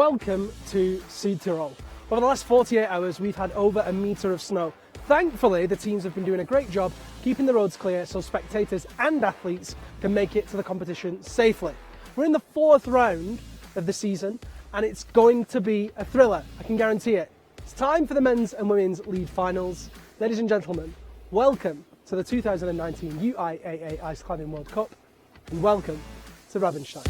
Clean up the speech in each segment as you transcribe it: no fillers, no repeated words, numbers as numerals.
Welcome to Südtirol. Over the last 48 hours, we've had over a metre of snow. Thankfully, the teams have been doing a great job keeping the roads clear so spectators and athletes can make it to the competition safely. We're in the fourth round of the season, and it's going to be a thriller, I can guarantee it. It's time for the men's and women's lead finals. Ladies and gentlemen, welcome to the 2019 UIAA Ice Climbing World Cup, and welcome to Rabenstein.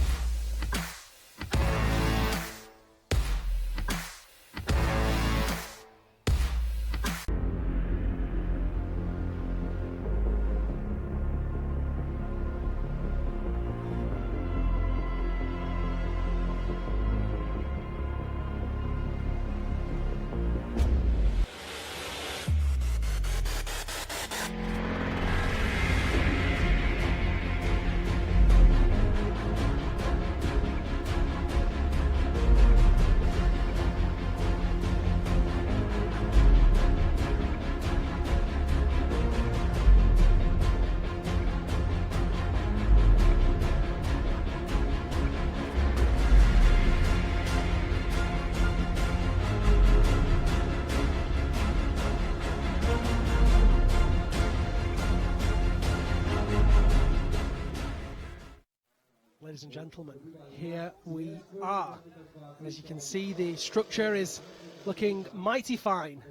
Ladies and gentlemen, here we are. And as you can see, the structure is looking mighty fine.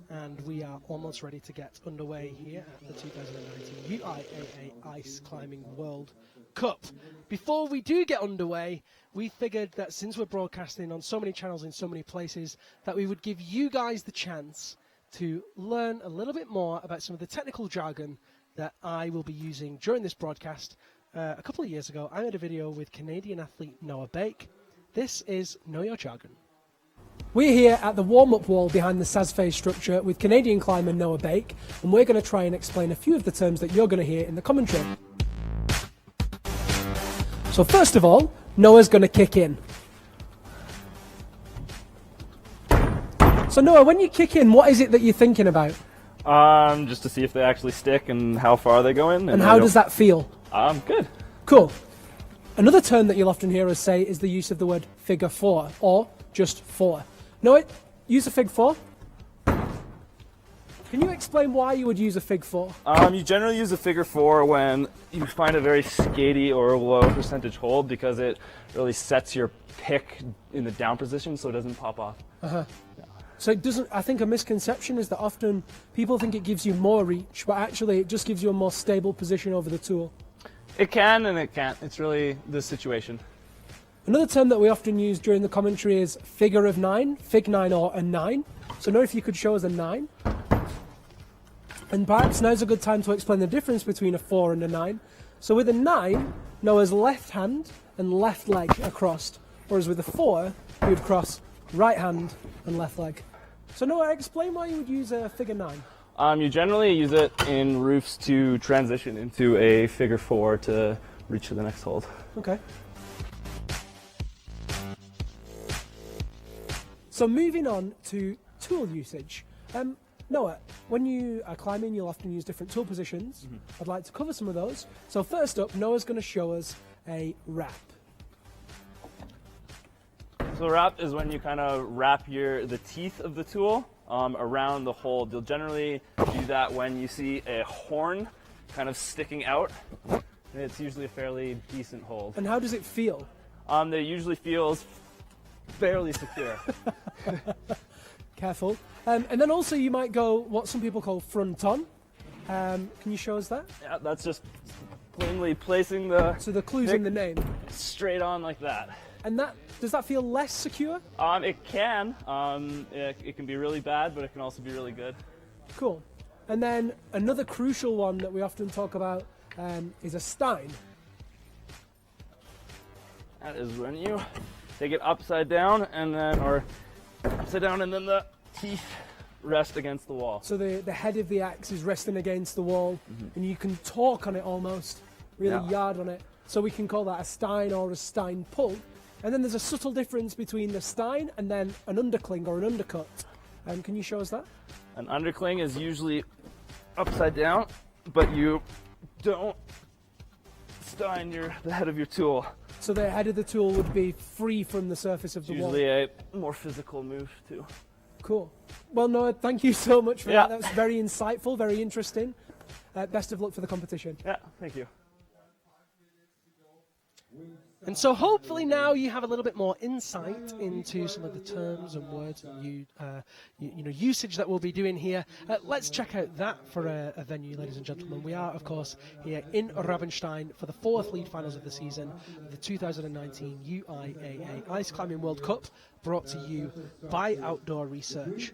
And we are almost ready to get underway here at the 2019 UIAA Ice Climbing World Cup. Before we do get underway, we figured that since we're broadcasting on so many channels in so many places, that we would give you guys the chance to learn a little bit more about some of the technical jargon that I will be using during this broadcast. A couple of years ago, I made a video with Canadian athlete Noah Bake. This is Know Your Jargon. We're here at the warm-up wall behind the Sazfe structure with Canadian climber Noah Bake, and we're going to try and explain a few of the terms that you're going to hear in the commentary. So first of all, Noah's going to kick in. So Noah, when you kick in, what is it that you're thinking about? Just to see if they actually stick and how far they go in. And how does that feel? Good. Cool. Another term that you'll often hear us say is the use of the word figure four, or just four. Noah, use a fig four. Can you explain why you would use a fig four? You generally use a figure four when you find a very skatey or low percentage hold because it really sets your pick in the down position so it doesn't pop off. Yeah. So it doesn't, I think a misconception is that often people think it gives you more reach, but actually it just gives you a more stable position over the tool. It can and it can't. It's really the situation. Another term that we often use during the commentary is figure of nine, fig nine or a nine. So now if you could show us a nine. And perhaps now's a good time to explain the difference between a four and a nine. So with a nine, Noah's left hand and left leg are crossed, whereas with a four, you would cross right hand and left leg. So Noah, explain why you would use a figure nine. You generally use it in roofs to transition into a figure four to reach to the next hold. Okay. So moving on to tool usage. Noah, when you are climbing, you'll often use different tool positions. I'd like to cover some of those. So first up, Noah's going to show us a wrap. So wrap is when you kind of wrap the teeth of the tool around the hold. You'll generally do that when you see a horn kind of sticking out. And it's usually a fairly decent hold. And how does it feel? It usually feels fairly secure. Careful. And then also you might go what some people call front on. Can you show us that? Yeah, that's just plainly placing the... So the clue's in the name. Straight on like that. And does that feel less secure? It can. It can be really bad, but it can also be really good. Cool. And then another crucial one that we often talk about is a stein. That is when you take it upside down and then the teeth rest against the wall. So the head of the axe is resting against the wall, and you can torque on it almost, really yard on it. So we can call that a stein or a stein pull. And then there's a subtle difference between the stein and then an undercling or an undercut. Can you show us that? An undercling is usually upside down, but you don't stein the head of your tool. So the head of the tool would be free from the surface of the wall. Usually a more physical move too. Cool. Well, Noah, thank you so much for Yeah. that. That was very insightful, very interesting. Best of luck for the competition. Yeah, thank you. And so hopefully now you have a little bit more insight into some of the terms and words and usage that we'll be doing here. Let's check out that for a venue, ladies and gentlemen. We are, of course, here in Rabenstein for the 4th league finals of the season, the 2019 UIAA Ice Climbing World Cup, brought to you by Outdoor Research.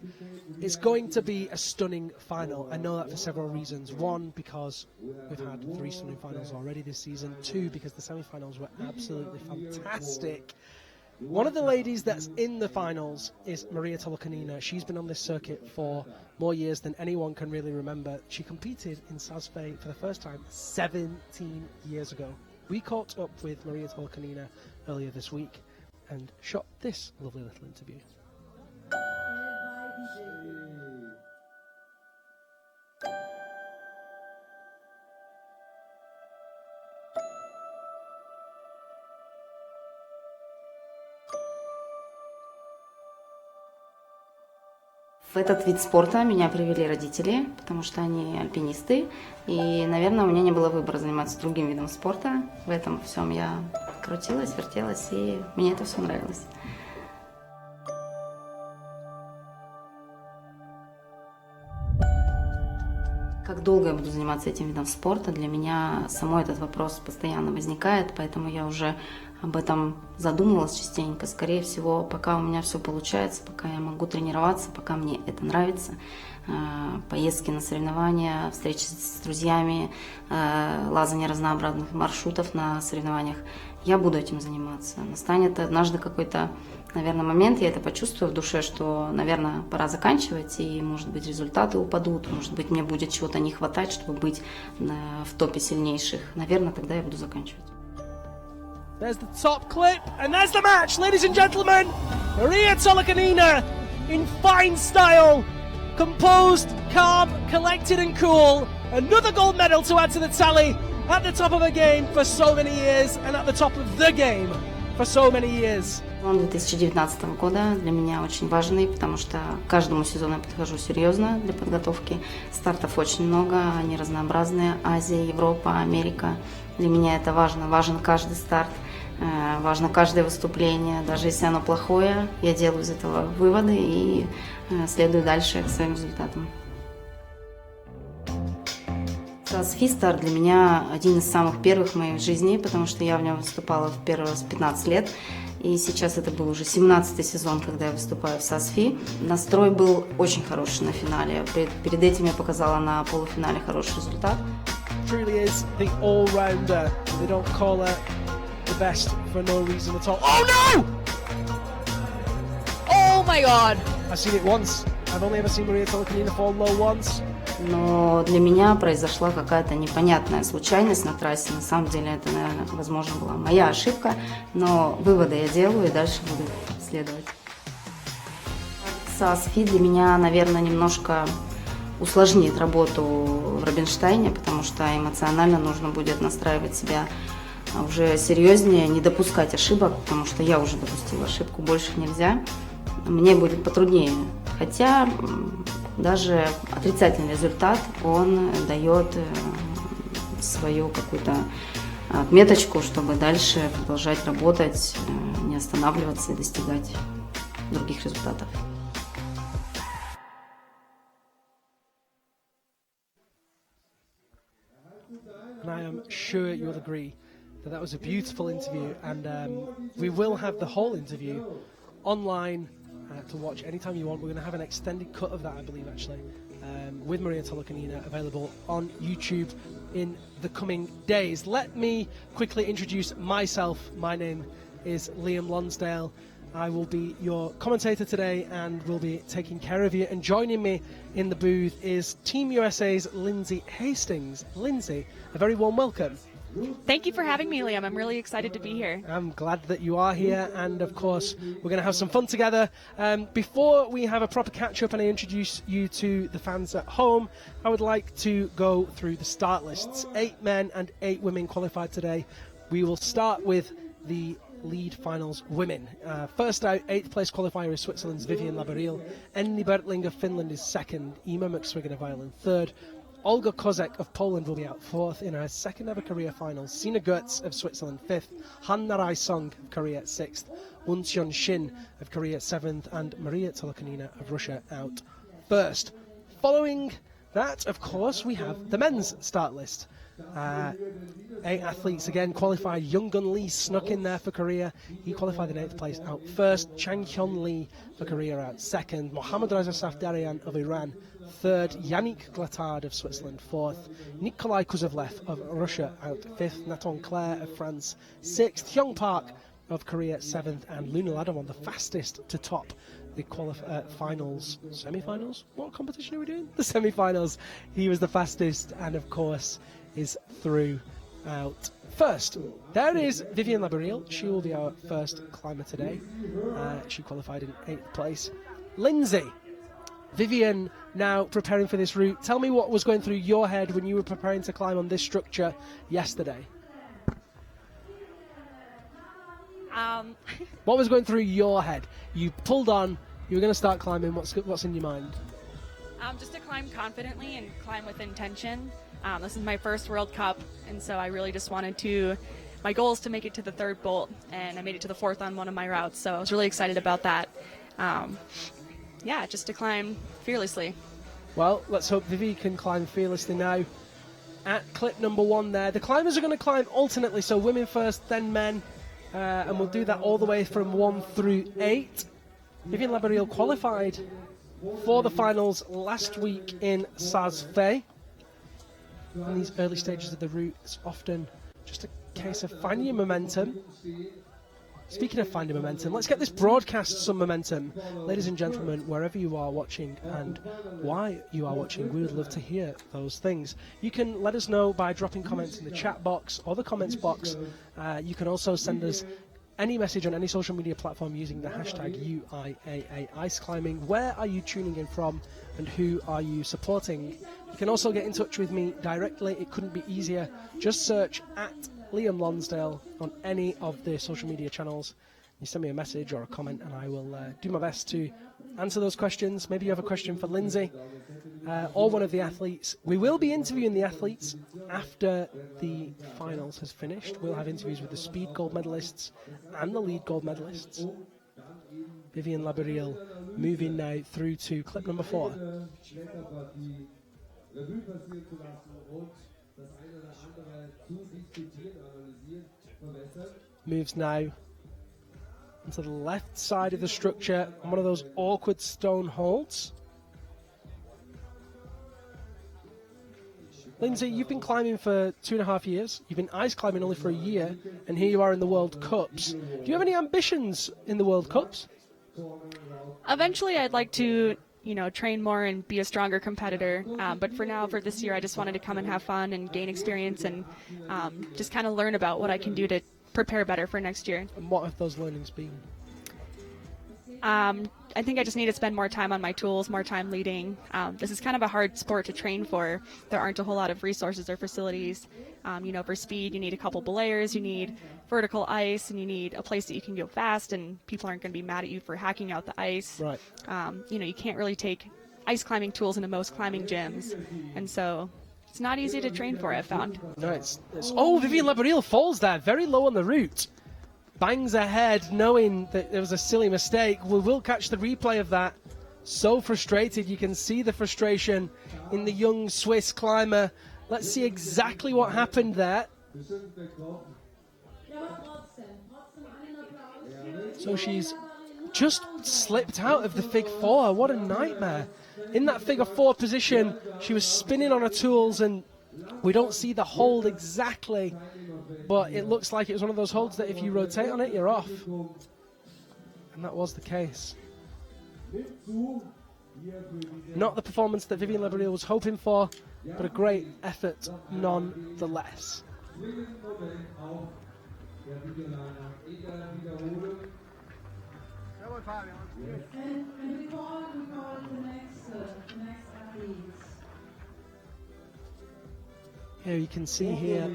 It's going to be a stunning final. I know that for several reasons. One, because we've had 3 stunning finals already this season. 2, because the semi-finals were absolutely fantastic. One of the ladies that's in the finals is Maria Tolokanina. She's been on this circuit for more years than anyone can really remember. She competed in Sazfe for the first time 17 years ago. We caught up with Maria Tolokanina earlier this week and shot this lovely little interview. В этот вид спорта меня привели родители, потому что они альпинисты. И, наверное, у меня не было выбора заниматься другим видом спорта. В этом всем я крутилась, вертелась, и мне это все нравилось. Как долго я буду заниматься этим видом спорта, для меня самой этот вопрос постоянно возникает, поэтому я уже об этом задумывалась частенько. Скорее всего, пока у меня все получается, пока я могу тренироваться, пока мне это нравится, поездки на соревнования, встречи с друзьями, лазание разнообразных маршрутов на соревнованиях, я буду этим заниматься. Настанет однажды какой-то, наверное, момент, я это почувствую в душе, что, наверное, пора заканчивать, и, может быть, результаты упадут, может быть, мне будет чего-то не хватать, чтобы быть в топе сильнейших. Наверное, тогда я буду заканчивать. There's the top clip, and there's the match, ladies and gentlemen. Maria Tolokanina in fine style, composed, calm, collected and cool. Another gold medal to add to the tally, at the top of the game for so many years, and at the top of the game for so many years. Сезон 2019 года для меня очень важный, потому что к каждому сезону я подхожу серьезно для подготовки. Стартов очень много, они разнообразные. Азия, Европа, Америка. Для меня это важно. Важен каждый старт, важно каждое выступление. Даже если оно плохое, я делаю из этого выводы и следую дальше к своим результатам. Сазфи-старт для меня один из самых первых в моей жизни, потому что я в нем выступала в первый раз в 15 лет. И сейчас это был уже 17-й сезон, когда я выступаю в Сазфи. Настрой был очень хороший на финале. Перед этим я показала на полуфинале хороший результат. Truly is the all-rounder. They don't call her the best for no reason at all. Oh no! Oh my god! I've seen it once. I've only ever seen Maria Tolokanina fall low once. Но для меня произошла какая-то непонятная случайность на трассе. На самом деле это, наверное, возможно, была моя ошибка, но выводы я делаю и дальше буду следовать. Сазфи для меня, наверное, немножко усложнит работу в Рабинштейне, потому что эмоционально нужно будет настраивать себя уже серьезнее, не допускать ошибок, потому что я уже допустила ошибку, больше нельзя. Мне будет потруднее. Хотя даже отрицательный результат, он дает свою какую-то отметочку, чтобы дальше продолжать работать, не останавливаться и достигать других результатов. And I am sure you'll agree that that was a beautiful interview, and we will have the whole interview online to watch anytime you want. We're going to have an extended cut of that, I believe, actually, with Maria Tolokanina, available on YouTube in the coming days. Let me quickly introduce myself. My name is Liam Lonsdale. I will be your commentator today and will be taking care of you. And joining me in the booth is Team USA's Lindsay Hastings. Lindsay, a very warm welcome. Thank you for having me, Liam. I'm really excited to be here. I'm glad that you are here, and of course we're going to have some fun together. Before we have a proper catch-up and I introduce you to the fans at home, I would like to go through the start lists. 8 men and 8 women qualified today. We will start with the lead finals women. First out, 8th place qualifier is Switzerland's Vivian Labaril. Enni Bertling of Finland is second. Ema McSwiggan of Ireland third. Olga Kazakh of Poland will be out fourth in her second ever career final. Sina Goetz of Switzerland fifth. Han Narai Song of Korea sixth. Uncheon Shin of Korea seventh. And Maria Tolokanina of Russia out first. Following that, of course, we have the men's start list. 8 athletes again qualified. Young-gun Lee snuck in there for Korea. He qualified in 8th place out first. Chang Hyun Lee for Korea out second. Mohammad Reza Safdarian of Iran third. Yannick Glatard of Switzerland fourth. Nikolai Kuzovlev of Russia out fifth. Nathan Claire of France sixth. Hyung Park of Korea seventh. And Luna Ladamon, the fastest to top the finals, semi-finals? What competition are we doing? The semi-finals. He was the fastest, and of course is through out first. There is Vivian Labaril. She will be our first climber today. She qualified in 8th place. Lindsay, Vivian now preparing for this route. Tell me what was going through your head when you were preparing to climb on this structure yesterday. What was going through your head? You pulled on, you were going to start climbing. What's in your mind? Just to climb confidently and climb with intention. This is my first World Cup, and so I really just wanted to, my goal is to make it to the 3rd bolt, and I made it to the 4th on one of my routes, so I was really excited about that. Yeah, just to climb fearlessly. Well, let's hope Vivi can climb fearlessly now. At clip number 1 there, the climbers are going to climb alternately, so women first, then men, and we'll do that all the way from 1 through 8. Vivian Labaril qualified for the finals last week in Saas-Fee. In these early stages of the route, it's often just a case of finding your momentum. Speaking of finding momentum, let's get this broadcast some momentum. Ladies and gentlemen, wherever you are watching and why you are watching, we would love to hear those things. You can let us know by dropping comments in the chat box or the comments box. You can also send us any message on any social media platform using the hashtag UIAA Ice Climbing. Where are you tuning in from and who are you supporting? You can also get in touch with me directly. It couldn't be easier. Just search at Liam Lonsdale on any of the social media channels. You send me a message or a comment and I will do my best to answer those questions. Maybe you have a question for Lindsay or one of the athletes. We will be interviewing the athletes after the finals has finished. We'll have interviews with the speed gold medalists and the lead gold medalists. Vivian Labaril moving now through to clip number 4. Moves now onto the left side of the structure on one of those awkward stone holds. Lindsay, you've been climbing for 2.5 years. You've been ice climbing only for a year, and here you are in the World Cups. Do you have any ambitions in the World Cups? Eventually, I'd like to, train more and be a stronger competitor. But for now, for this year, I just wanted to come and have fun and gain experience and just kind of learn about what I can do to prepare better for next year. And what have those learnings been? I think I just need to spend more time on my tools, more time leading. This is kind of a hard sport to train for. There aren't a whole lot of resources or facilities. For speed, you need a couple belayers, you need vertical ice, and you need a place that you can go fast, and people aren't going to be mad at you for hacking out the ice. Right. You can't really take ice climbing tools into most climbing gyms, and so it's not easy to train for, I've found. No, oh, Vivian Labaril falls there, very low on the route. Bangs ahead, knowing that there was a silly mistake. We will catch the replay of that. So frustrated, you can see the frustration in the young Swiss climber. Let's see exactly what happened there. So she's just slipped out of the Fig 4. What a nightmare. In that Figure 4 position, she was spinning on her tools, and we don't see the hold exactly, but it looks like it was one of those holds that if you rotate on it, you're off. And that was the case. Not the performance that Vivian Labaril was hoping for, but a great effort nonetheless. Here you can see here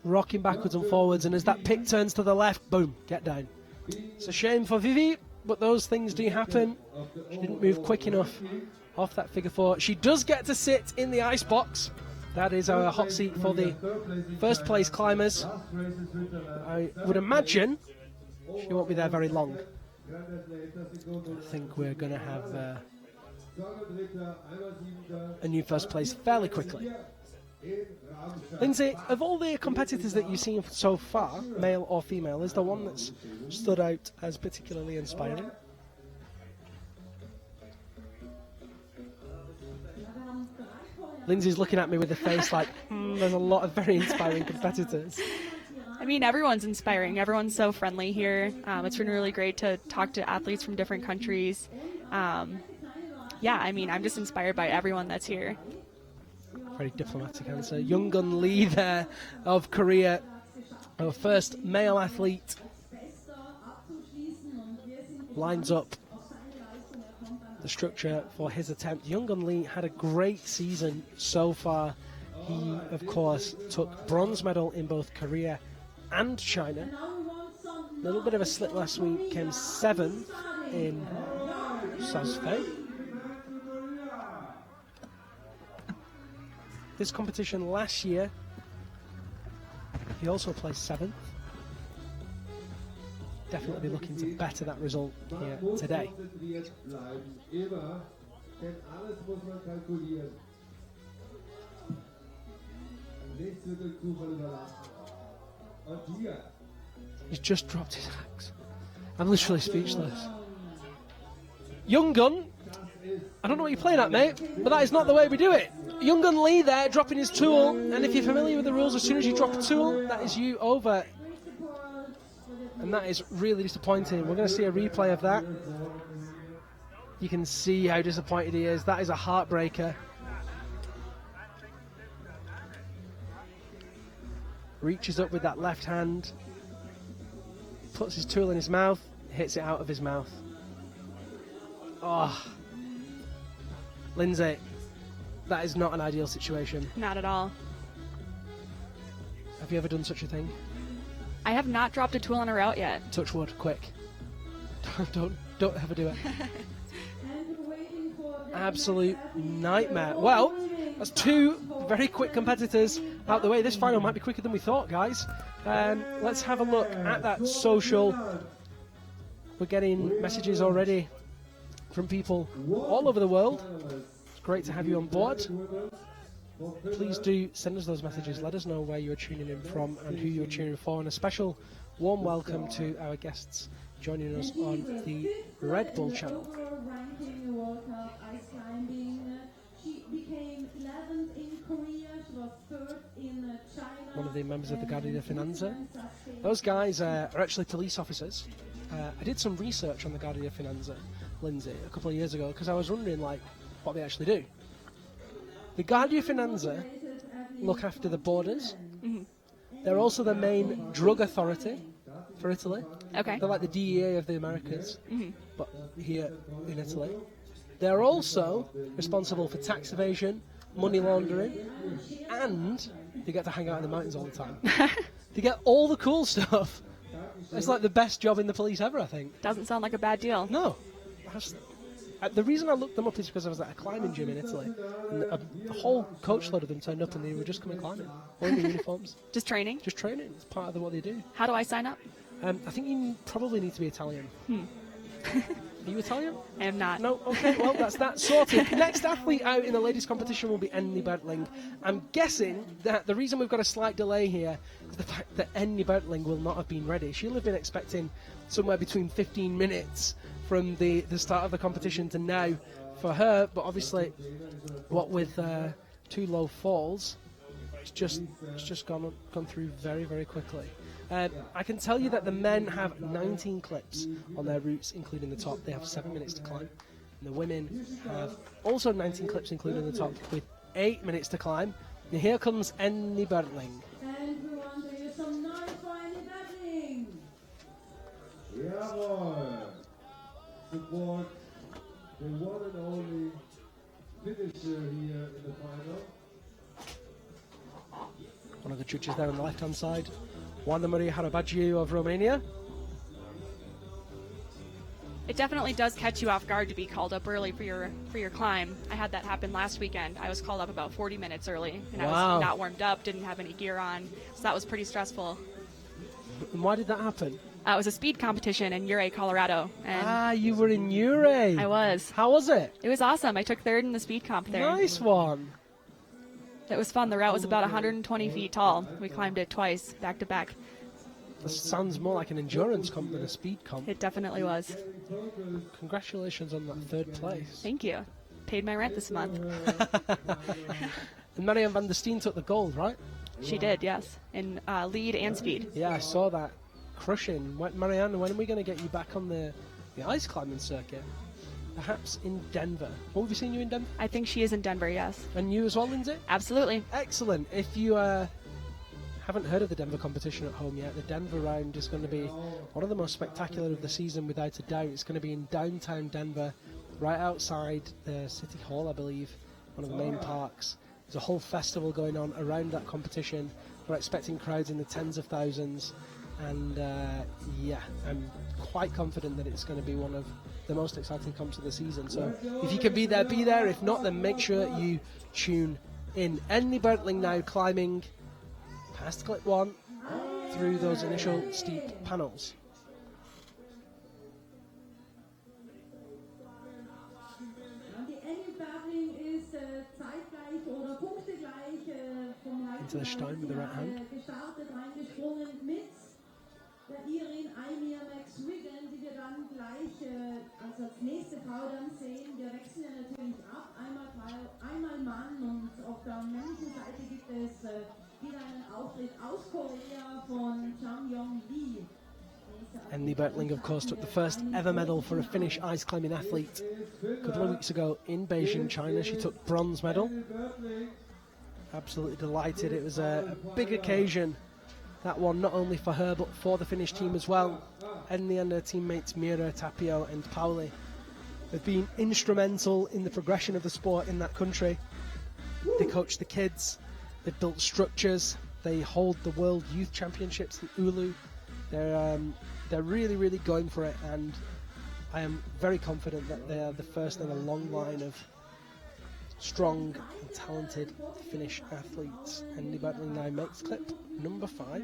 rocking backwards and forwards, and as that pick turns to the left, boom, get down. It's a shame for Vivi, but those things do happen. She didn't move quick enough off that figure four. She does get to sit in the ice box. That is our hot seat for the first place climbers. I would imagine she won't be there very long. I think we're going to have a new first place fairly quickly. Lindsay, of all the competitors that you've seen so far, male or female, is there one that's stood out as particularly inspiring? Lindsay's looking at me with a face like, there's a lot of very inspiring competitors. I mean, everyone's inspiring. Everyone's so friendly here. It's been really great to talk to athletes from different countries. Yeah, I mean, I'm just inspired by everyone that's here. Very diplomatic answer. Younggun Lee there of Korea, our first male athlete, lines up the structure for his attempt. Younggun Lee had a great season so far. He, of course, took bronze medal in both Korea and China. A little bit of a slip last week, came 7th in Sosfei. This competition last year, he also placed 7th. Definitely be looking to better that result here today. He's just dropped his axe. I'm literally speechless. Young Gun, I don't know what you're playing at, mate, but that is not the way we do it. Young Gun Lee there dropping his tool, and if you're familiar with the rules, as soon as you drop a tool, that is you over. And that is really disappointing. We're going to see a replay of that. You can see how disappointed he is. That is a heartbreaker. Reaches up with that left hand, puts his tool in his mouth, hits it out of his mouth. Oh, Lindsay, that is not an ideal situation. Not at all. Have you ever done such a thing? I have not dropped a tool on a route yet. Touch wood, quick. Don't ever do it. Absolute nightmare. Well, that's two very quick competitors out the way. This final might be quicker than we thought, guys. Let's have a look at that social. We're getting messages already from people all over the world. It's great to have you on board. Please do send us those messages. Let us know where you're tuning in from and who you're tuning for. And a special warm welcome to our guests joining us on the Red Bull channel. One of the members of the Guardia de Finanza. Those guys are actually police officers. I did some research on the Guardia de Finanza, Lindsay, a couple of years ago, because I was wondering what they actually do. The Guardia Finanza look after the borders. Mm-hmm. They're also the main drug authority for Italy. Okay. They're like the DEA of the Americas, Mm-hmm. but here in Italy. They're also responsible for tax evasion, money laundering, and they get to hang out in the mountains all the time. They get all the cool stuff. It's like the best job in the police ever, I think. Doesn't sound like a bad deal. No. The reason I looked them up is because I was at a climbing gym in Italy, and a whole coach load of them turned up and they were just coming climbing, all in their uniforms. Just training? Just training. It's part of what they do. How do I sign up? I think you probably need to be Italian. Are you Italian? I am not. No? Okay, well, that's that sorted. Next athlete out in the ladies' competition will be Enni Bertling. I'm guessing that the reason we've got a slight delay here is the fact that Enni Bertling will not have been ready. She'll have been expecting somewhere between 15 minutes from the start of the competition to now for her, but obviously, what with 2 low falls, it's just gone through very, very quickly. I can tell you that the men have 19 clips on their routes, including the top. They have 7 minutes to climb. And the women have also 19 clips, including the top, with 8 minutes to climb. And here comes Enni Bertling. And we want to hear some noise for Enni Bertling. Jawohl. Support the one and only finisher here in the final. One of the judges there on the left-hand side. Wanda Maria Harabagiu of Romania. It definitely does catch you off guard to be called up early for your climb. I had that happen last weekend. I was called up about 40 minutes early, and I was not warmed up, didn't have any gear on, so that was pretty stressful. And why did that happen? It was a speed competition in UIAA, Colorado. And you were in UIAA. I was. How was it? It was awesome. I took third in the speed comp there. Nice one. It was fun. The route was about 120 feet tall. We climbed it twice, back to back. This sounds more like an endurance comp than a speed comp. It definitely was. Congratulations on that third place. Thank you. Paid my rent this month. And Marianne van der Steen took the gold, right? She did, yes. In lead and speed. Yeah, I saw that. Crushing. Marianne, when are we going to get you back on the ice climbing circuit? Perhaps in Denver. What have you seen you in Denver? I think she is in Denver, yes. And you as well, Lindsay? Absolutely. Excellent. If you haven't heard of the Denver competition at home yet, the Denver round is going to be one of the most spectacular of the season, without a doubt. It's going to be in downtown Denver, right outside the City Hall, I believe, one of the main parks. There's a whole festival going on around that competition. We're expecting crowds in the tens of thousands, and yeah, I'm quite confident that it's going to be one of the most exciting comps of the season. So if you can be there, be there. If not, then make sure you tune in. Enni Bertling now climbing past clip 1 through those initial steep panels. Into the Stein with the right hand. Einmal Mann und auf der männlichen Seite gibt es wieder einen Auftritt aus Korea von Changyong Lee. Enni Bertling, of course, took the first ever medal for a Finnish ice climbing athlete a couple of weeks ago in Beijing, China. She took bronze medal. Absolutely delighted. It was a big occasion, that one, not only for her but for the Finnish team as well. Enni and her teammates Mira, Tapio and Pauli have been instrumental in the progression of the sport in that country. They coach the kids, they've built structures, they hold the World Youth Championships in Oulu. They're really, really going for it, and I am very confident that they are the first in a long line of strong and talented Finnish athletes. Enni Bertling now makes clip number 5.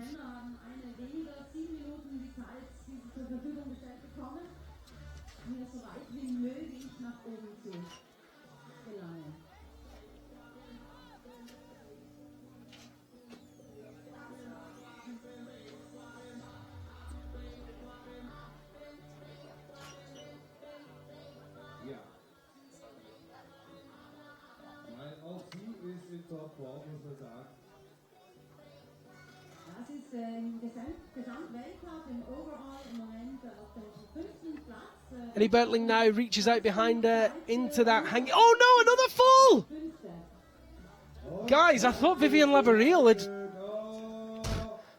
Das ist im Gesamtweltcup im Overall im Moment auf dem 5. Platz. Enni Bertling now reaches out behind her into that hang. Oh no, another fall! Guys, I thought Vivian Laboriel had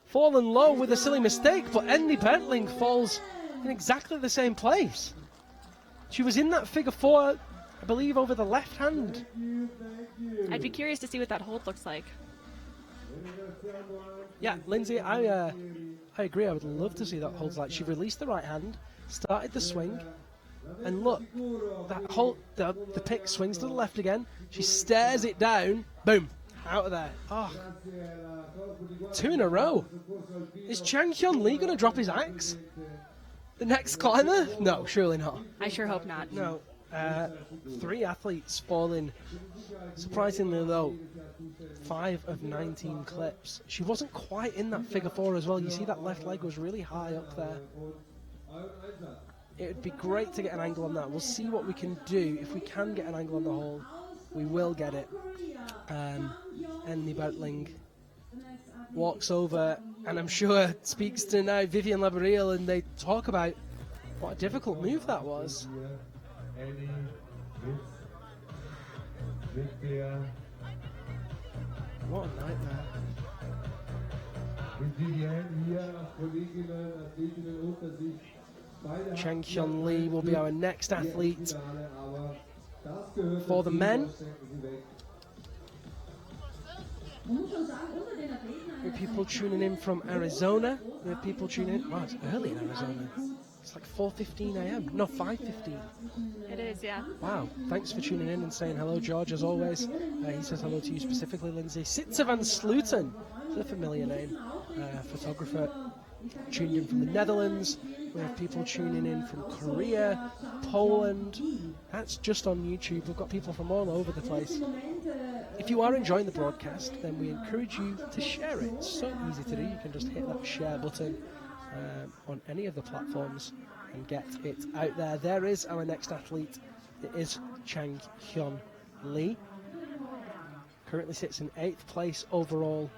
fallen low with a silly mistake, but Enni Bertling falls in exactly the same place. She was in that figure 4, I believe, over the left hand. I'd be curious to see what that hold looks like. Yeah, Lindsay, I agree. I would love to see that hold like. She released the right hand, started the swing, and look, that hold, the pick swings to the left again. She stares it down, boom, out of there. Oh, 2 in a row. Is Chang Hyun Lee going to drop his axe? The next climber? No, surely not. I sure hope not. No. 3 athletes falling, surprisingly though, 5 of 19 clips. She wasn't quite in that figure 4 as well. You see that left leg was really high up there. It would be great to get an angle on that. We'll see what we can do. If we can get an angle on the hole, we will get it. Enni Bertling walks over and I'm sure speaks to now Vivian Laboriel, and they talk about what a difficult move that was. What a nightmare. Chang Hyun Lee will be our next athlete for the men. We have people tuning in from Arizona. We have people tuning in. Wow, it's early in Arizona. It's like 4:15 a.m. No, 5:15. It is, yeah. Wow, thanks for tuning in and saying hello, George, as always. He says hello to you specifically, Lindsay. Sitzer van Sluten, it's a familiar name. Photographer tuned in from the Netherlands. We have people tuning in from Korea, Poland. That's just on YouTube. We've got people from all over the place. If you are enjoying the broadcast, then we encourage you to share it. It's so easy to do. You can just hit that share button on any of the platforms and get it out there. There is our next athlete. It is Chang Hyun Lee. Currently sits in 8th place overall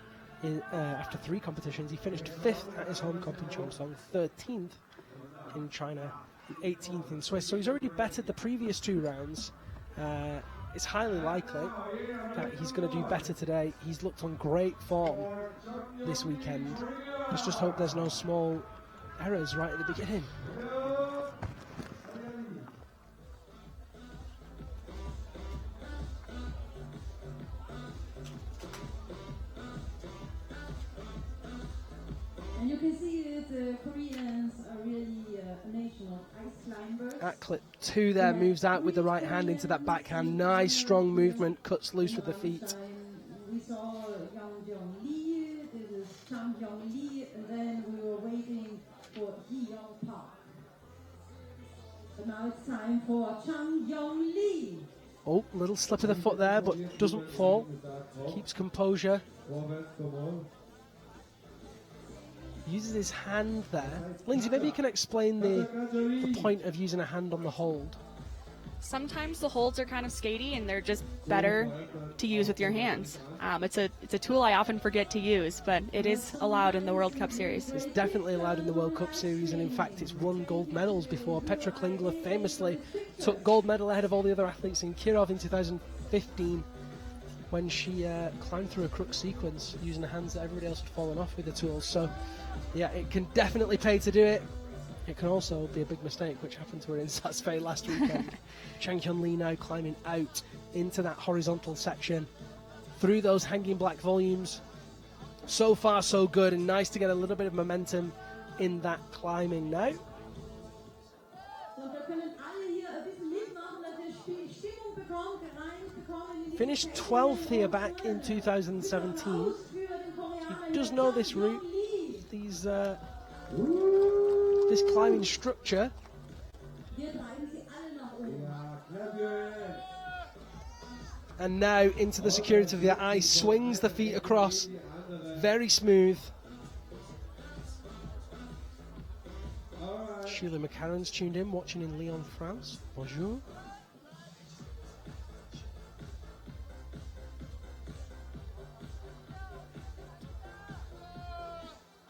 after 3 competitions. He finished 5th at his home comp in Cheongsong, 13th in China, and 18th in Swiss. So he's already bettered the previous 2 rounds. It's highly likely that he's going to do better today. He's looked on great form this weekend. Let's just hope there's no small errors right at the beginning. And you can see that the Koreans are really a nation of ice climbers. At clip 2 there, moves out with the right hand into that backhand. Nice strong movement, cuts loose with the feet. We saw Yang Lee, this is Chang Hyun Lee, and then we were waiting for Hee Young Park. But now it's time for Chang Hyun Lee. Oh, little slip of the foot there, but doesn't fall. Keeps composure. Uses his hand there. Lindsay, maybe you can explain the point of using a hand on the hold. Sometimes the holds are kind of skatey and they're just better to use with your hands. It's a tool I often forget to use, but it is allowed in the World Cup Series. It's definitely allowed in the World Cup Series, and in fact it's won gold medals before. Petra Klingler famously took gold medal ahead of all the other athletes in Kirov in 2015 when she climbed through a crook sequence using the hands that everybody else had fallen off with the tools. So yeah, it can definitely pay to do it. It can also be a big mistake, which happened to her in Satsfei last weekend. Chang Hyun Lee now climbing out into that horizontal section through those hanging black volumes. So far so good, and nice to get a little bit of momentum in that climbing now. Finished 12th here back in 2017. He does know this route, this climbing structure. And now into the security of the ice, swings the feet across, very smooth. Sheila McCarron's tuned in, watching in Lyon, France. Bonjour.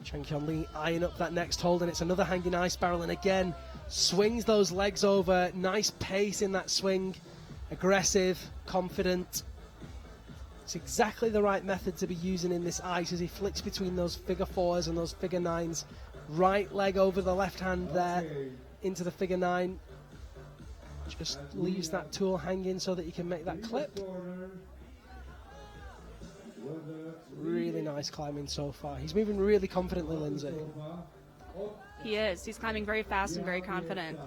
Chang Hyun Lee eyeing up that next hold, and it's another hanging ice barrel, and again swings those legs over. Nice pace in that swing, aggressive, confident. It's exactly the right method to be using in this ice as he flicks between those figure 4s and those figure 9s. Right leg over the left hand there into the figure 9. Just leaves that tool hanging so that you can make that clip. Really nice climbing so far. He's moving really confidently, Lindsay. He is. He's climbing very fast and very confident.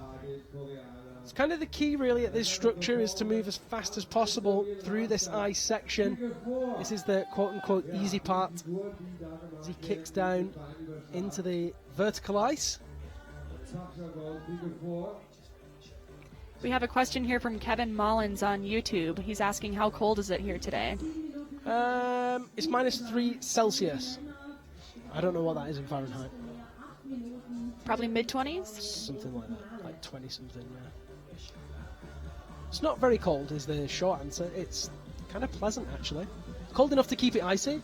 It's kind of the key really at this structure, is to move as fast as possible through this ice section. This is the quote-unquote easy part as he kicks down into the vertical ice. We have a question here from Kevin Mullins on YouTube. He's asking, how cold is it here today? It's -3 Celsius. I don't know what that is in Fahrenheit. Probably mid-20s? Something like that, like 20 something, yeah. It's not very cold is the short answer. It's kind of pleasant actually. Cold enough to keep it icy,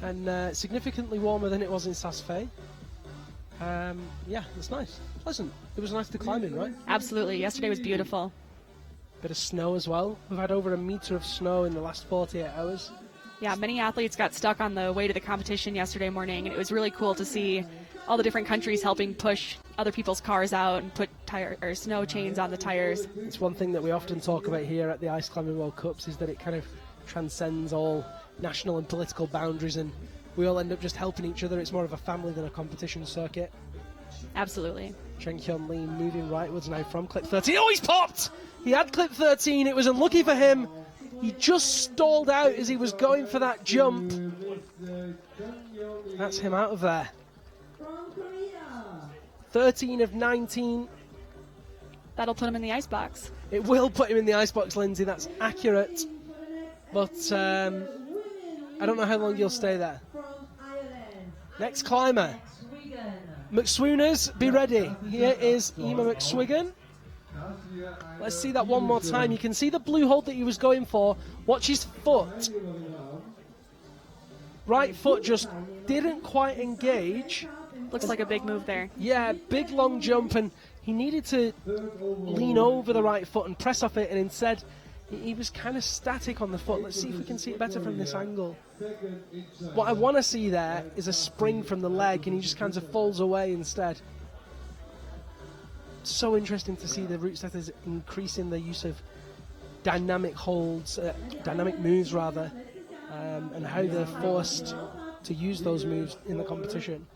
and significantly warmer than it was in Satsfei. Yeah, it's nice, pleasant. It was nice to climb in, right? Absolutely, yesterday was beautiful. Bit of snow as well. We've had over 1 meter of snow in the last 48 hours. Yeah, many athletes got stuck on the way to the competition yesterday morning, and it was really cool to see all the different countries helping push other people's cars out and put snow chains on the tires. It's one thing that we often talk about here at the Ice Climbing World Cups, is that it kind of transcends all national and political boundaries, and we all end up just helping each other. It's more of a family than a competition circuit. Absolutely. Chen Hyun Lee moving rightwards now from clip 13. Oh, he's popped! He had clip 13. It was unlucky for him. He just stalled out as he was going for that jump. That's him out of there. From Korea. 13 of 19. That'll put him in the icebox. It will put him in the icebox, Lindsay. That's accurate. But I don't know how long you'll stay there. From Ireland. Next climber. McSwooners, be ready. Here is Ema McSwiggan. Let's see that one more time. You can see the blue hold that he was going for. Watch his foot. Right foot just didn't quite engage. Looks like a big move there. Yeah, big long jump, and he needed to lean over the right foot and press off it, and instead he was kind of static on the foot. Let's see if we can see it better from this angle. What I want to see there is a spring from the leg, and he just kind of falls away instead. So interesting to see the root setters increasing the use of dynamic holds, dynamic moves rather, and how they're forced to use those moves in the competition.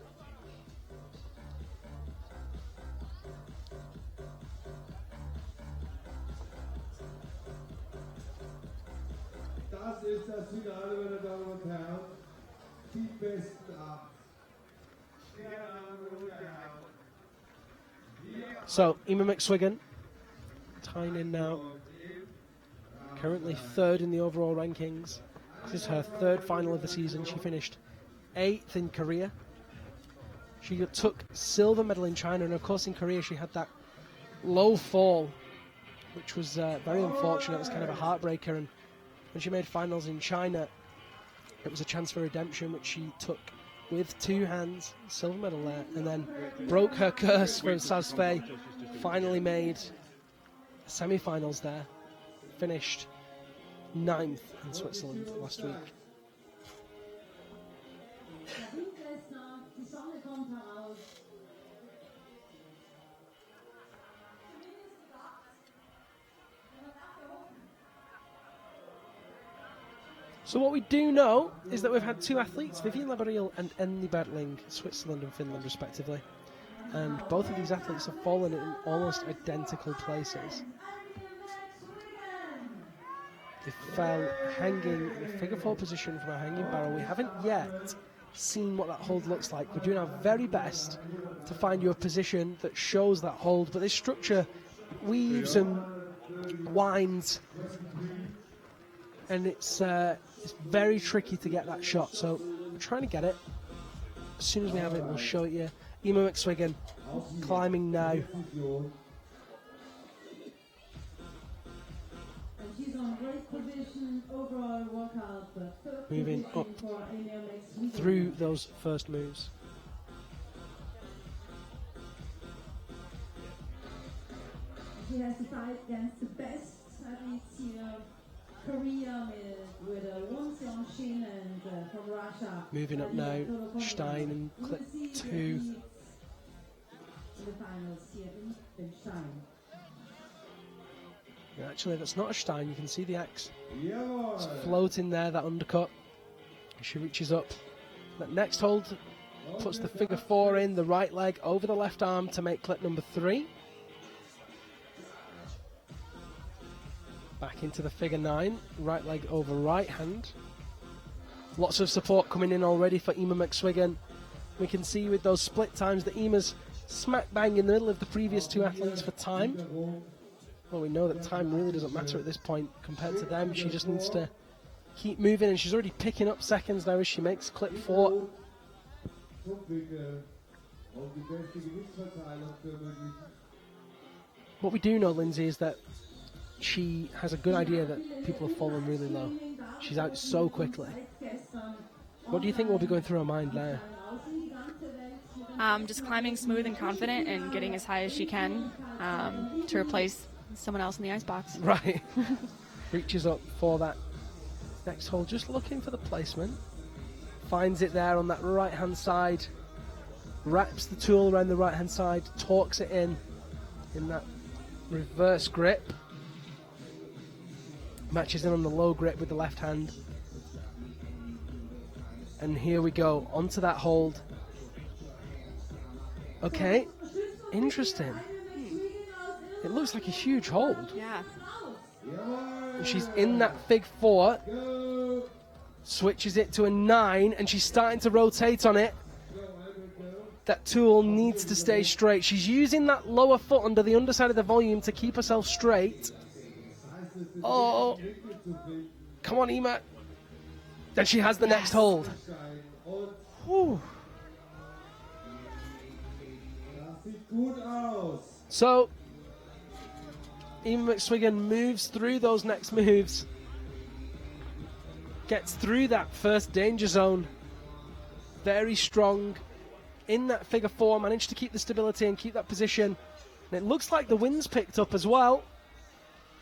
Das ist das Finale, meine Damen und Herren. Die besten 8. So, Ema McSwiggan, tying in now, currently third in the overall rankings. This is her third final of the season. She finished 8th in Korea. She took silver medal in China, and of course in Korea she had that low fall, which was very unfortunate. It was kind of a heartbreaker, and when she made finals in China, it was a chance for redemption, which she took with 2 hands, silver medal there, and then broke her curse for Saz Fei. Finally made semi-finals there, finished 9th in Switzerland last week. Die Sonne kommt heraus. So what we do know is that we've had 2 athletes, Vivian Labarille and Enni Bertling, Switzerland and Finland respectively. And both of these athletes have fallen in almost identical places. They fell hanging in a figure 4 position from a hanging barrel. We haven't yet seen what that hold looks like. We're doing our very best to find you a position that shows that hold, but this structure weaves and winds, and it's very tricky to get that shot. So we're trying to get it. As soon as we have it, we'll show it you. Ema McSwiggan climbing now. And she's on great position, overall workout, but third Moving position up for Ema McSwiggan. through those first moves. She has to fight against the best athletes here. Korea with Won Seong Shin and from Russia. Moving up now, Stein in clip 2. In the finals here in Stein. Actually, that's not a Stein. You can see the X. Jawohl. It's floating there, that undercut. She reaches up. That next hold puts the figure 4 in, the right leg over the left arm to make clip number 3. Back into the figure 9, right leg over right hand. Lots of support coming in already for Ema McSwiggan. We can see with those split times that Ema's smack bang in the middle of the previous 2 athletes for time. Well, we know that time really doesn't matter at this point compared to them. She just needs to keep moving, and she's already picking up seconds now as she makes clip 4. What we do know, Lindsay, is that she has a good idea that people have fallen really low. She's out so quickly. What do you think will be going through her mind now? Just climbing smooth and confident and getting as high as she can to replace someone else in the icebox. Right. Reaches up for that next hold, just looking for the placement. Finds it there on that right hand side. Wraps the tool around the right hand side, torques it in that reverse grip. Matches in on the low grip with the left hand. And here we go, onto that hold. Okay, interesting. It looks like a huge hold. Yeah. And she's in that fig 4. Switches it to a 9, and she's starting to rotate on it. That tool needs to stay straight. She's using that lower foot under the underside of the volume to keep herself straight. Oh, come on, Ema. Then she has the next hold. Whew. So, Ema McSwiggan moves through those next moves. Gets through that first danger zone. Very strong. In that figure 4, managed to keep the stability and keep that position. And it looks like the wind's picked up as well.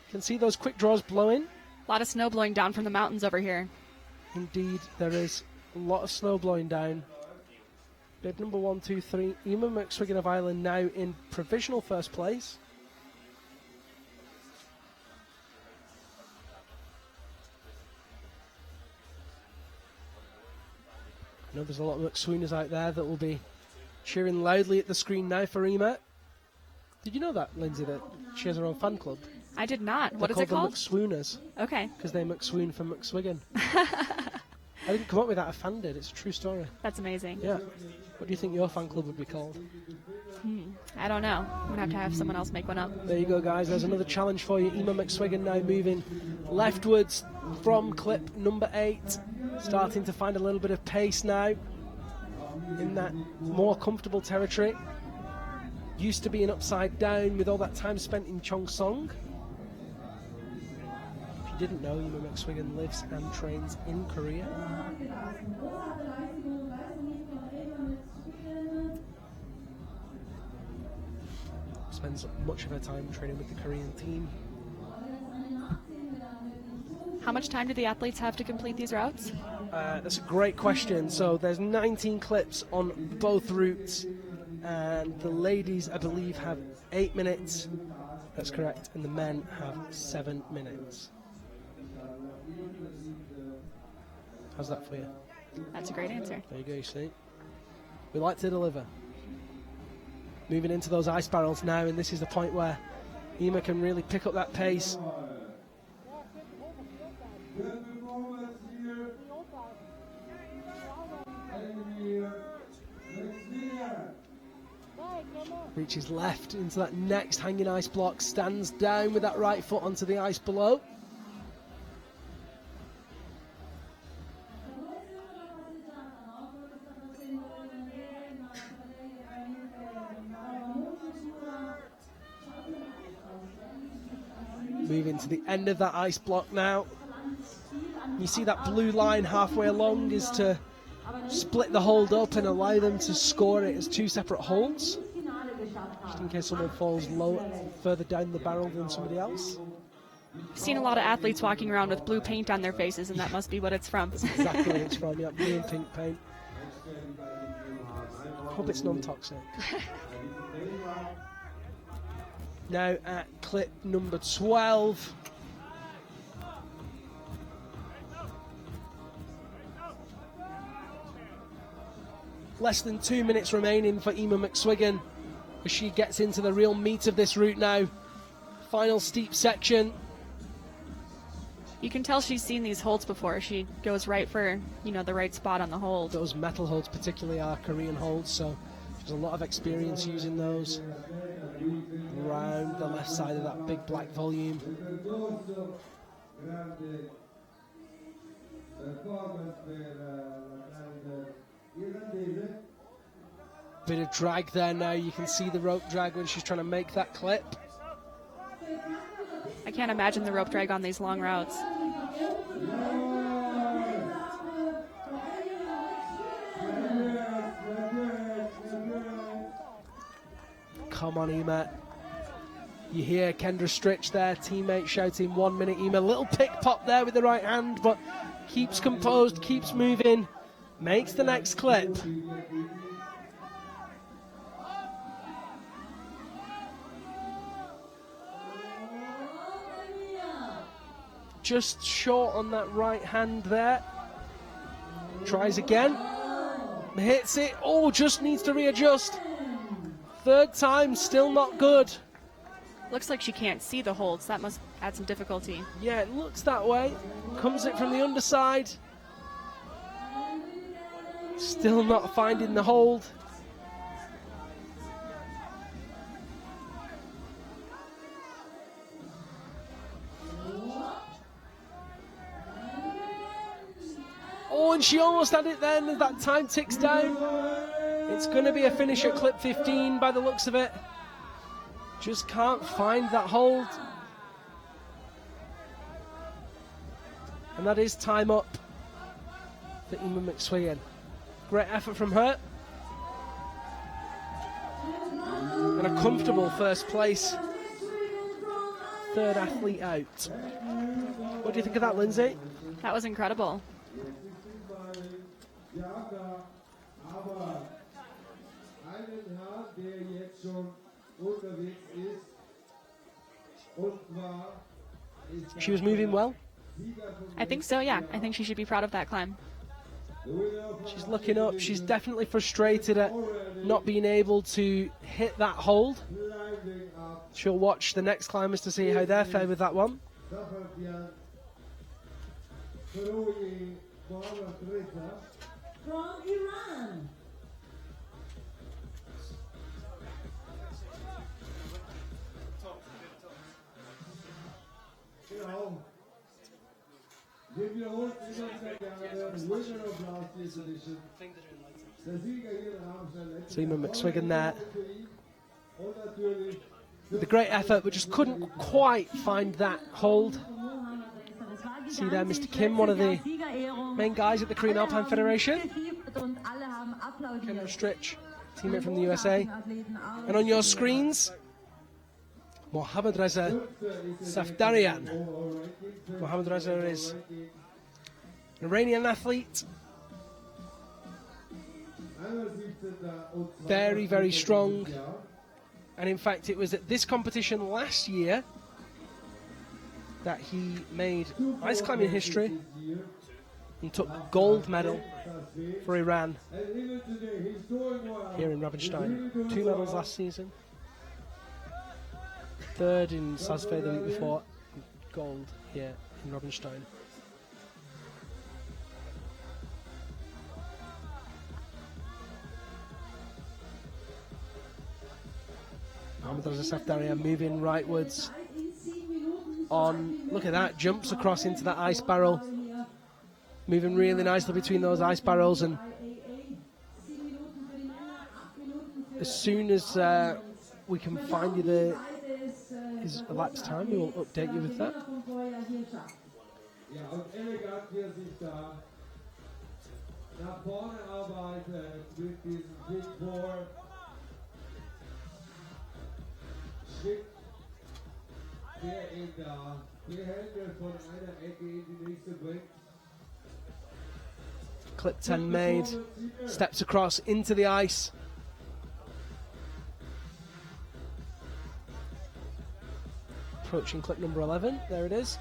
You can see those quick draws blowing. A lot of snow blowing down from the mountains over here. Indeed, there is a lot of snow blowing down. Bib number 1, 2, 3. Ema McSwiggan of Ireland now in provisional first place. I know there's a lot of McSwooners out there that will be cheering loudly at the screen now for Ema. Did you know that, Lindsay, that she has her own fan club? I did not. What is it They're called? the McSwooners. Okay. Because they McSwoon for McSwiggan. I didn't come up with that, a fan did. It's a true story. That's amazing. Yeah. What do you think your fan club would be called? I don't know. I'm going to have someone else make one up. There you go, guys. There's another challenge for you. Ema McSwiggan now moving leftwards from clip number 8. Starting to find a little bit of pace now in that more comfortable territory. Used to being upside down with all that time spent in Cheongsong. If you didn't know, Ema McSwiggan lives and trains in Korea. Spends much of her time training with the Korean team. How much time do the athletes have to complete these routes? That's a great question. So there's 19 clips on both routes, and the ladies, I believe, have 8 minutes. That's correct, and the men have 7 minutes. How's that for you? That's a great answer. There you go, you see. We like to deliver. Moving into those ice barrels now, and this is the point where Ema can really pick up that pace. Reaches left into that next hanging ice block, stands down with that right foot onto the ice below. Moving to the end of that ice block now. You see that blue line halfway along is to split the hold up and allow them to score it as 2 separate holds, just in case someone falls low further down the barrel than somebody else. I've seen a lot of athletes walking around with blue paint on their faces, and that must be what it's from. That's exactly what it's from, yeah, blue and pink paint. Hope it's non-toxic. Now at clip number 12. Less than 2 minutes remaining for Ema McSwiggan as she gets into the real meat of this route now. Final steep section. You can tell she's seen these holds before. She goes right for, the right spot on the hold. Those metal holds particularly are Korean holds, so there's a lot of experience using those. Around the left side of that big black volume. Bit of drag there now. You can see the rope drag when she's trying to make that clip. I can't imagine the rope drag on these long routes. Come on, Ema. You hear Kendra Stritch there, teammate shouting 1 minute. Ema, little pick pop there with the right hand, but keeps composed, keeps moving, makes the next clip. just short on that right hand there. Tries again. Hits it. Oh, just needs to readjust. Third time, still not good. Looks like she can't see the holds. That must add some difficulty. Yeah, it looks that way. Comes it from the underside. Still not finding the hold. Oh, and she almost had it then as that time ticks down. It's going to be a finish at clip 15 by the looks of it. Just can't find that hold. And that is time up for Emma McSwiggan. Great effort from her. And a comfortable first place. Third athlete out. What do you think of that, Lindsay? That was incredible. She was moving well. I think so, yeah. I think she should be proud of that climb. She's looking up. She's definitely frustrated at not being able to hit that hold. She'll watch the next climbers to see how they fare with that one. From Iran. Genau. Wir wiederholen immer wieder gerne den Winner of last year's edition. Der Sieger hier in Rabenstein. So Emma McSwiggan there. Und natürlich With a great effort, but just couldn't quite find that hold. See there, Mr. Kim, one of the main guys at the Korean Alpine Federation. Ken Ostrich, teammate from the USA. And on your screens, Mohammad Reza Safdarian. Mohammad Reza is an Iranian athlete. Very, very strong. And in fact, it was at this competition last year that he made ice climbing history and took gold medal for Iran here in Rabenstein. 2 medals last season. 3rd in Sazve the week before. Gold here in Rabenstein. Mohammad Reza Safdarian moving rightwards on, look at that, jumps across into that ice barrel, moving really nicely between those ice barrels, and as soon as we can find you his elapsed time, we will update you with that. ja, und elegant hier sich da nach vorne arbeitet mit diesem Big Four. Schritt, der ihn da die Hände von einer Ecke in die nächste bringt. Clip 10 made, steps across into the ice. Approaching clip number 11, there it is.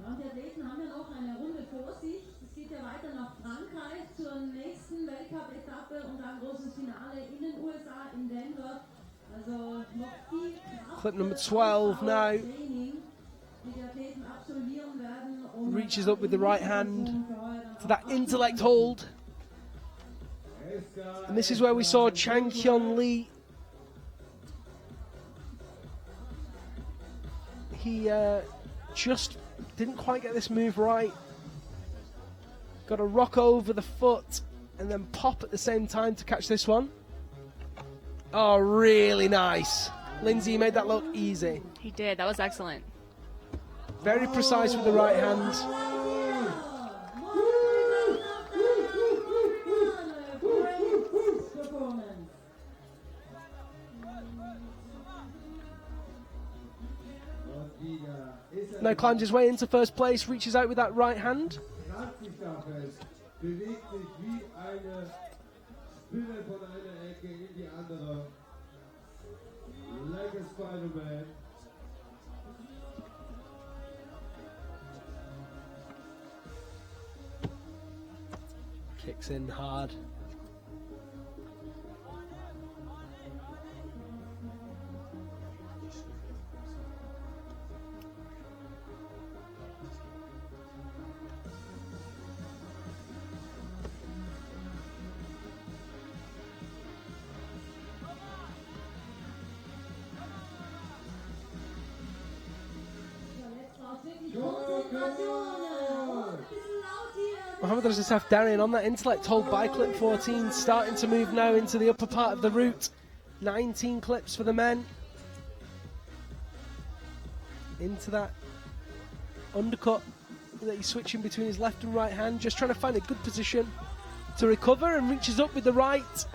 Die Athleten haben ja noch eine Runde vor sich. Es geht ja weiter nach Frankreich zur nächsten Weltcup-Etappe und dann großes Finale in den USA, in Denver. Also noch viel Clip number 12 now. Training, die die Athleten absolvieren werden, um Reaches up with the right hand to that intellect hold. And this is where we saw Chang Hyun Lee. He just didn't quite get this move right. Got to rock over the foot and then pop at the same time to catch this one. Oh, really nice. Lindsay made that look easy. He did. That was excellent. Very precise with the right hand. Now climbs his way into first place, reaches out with that right hand. Bewegt sich wie eine Spinne von einer Ecke. Spider-Man. Kicks in hard. Mohammad Rajasaf Darian on that intellect hold by clip 14, starting to move now into the upper part of the route. 19 clips for the men. Into that undercut that he's switching between his left and right hand, just trying to find a good position to recover, and reaches up with the right.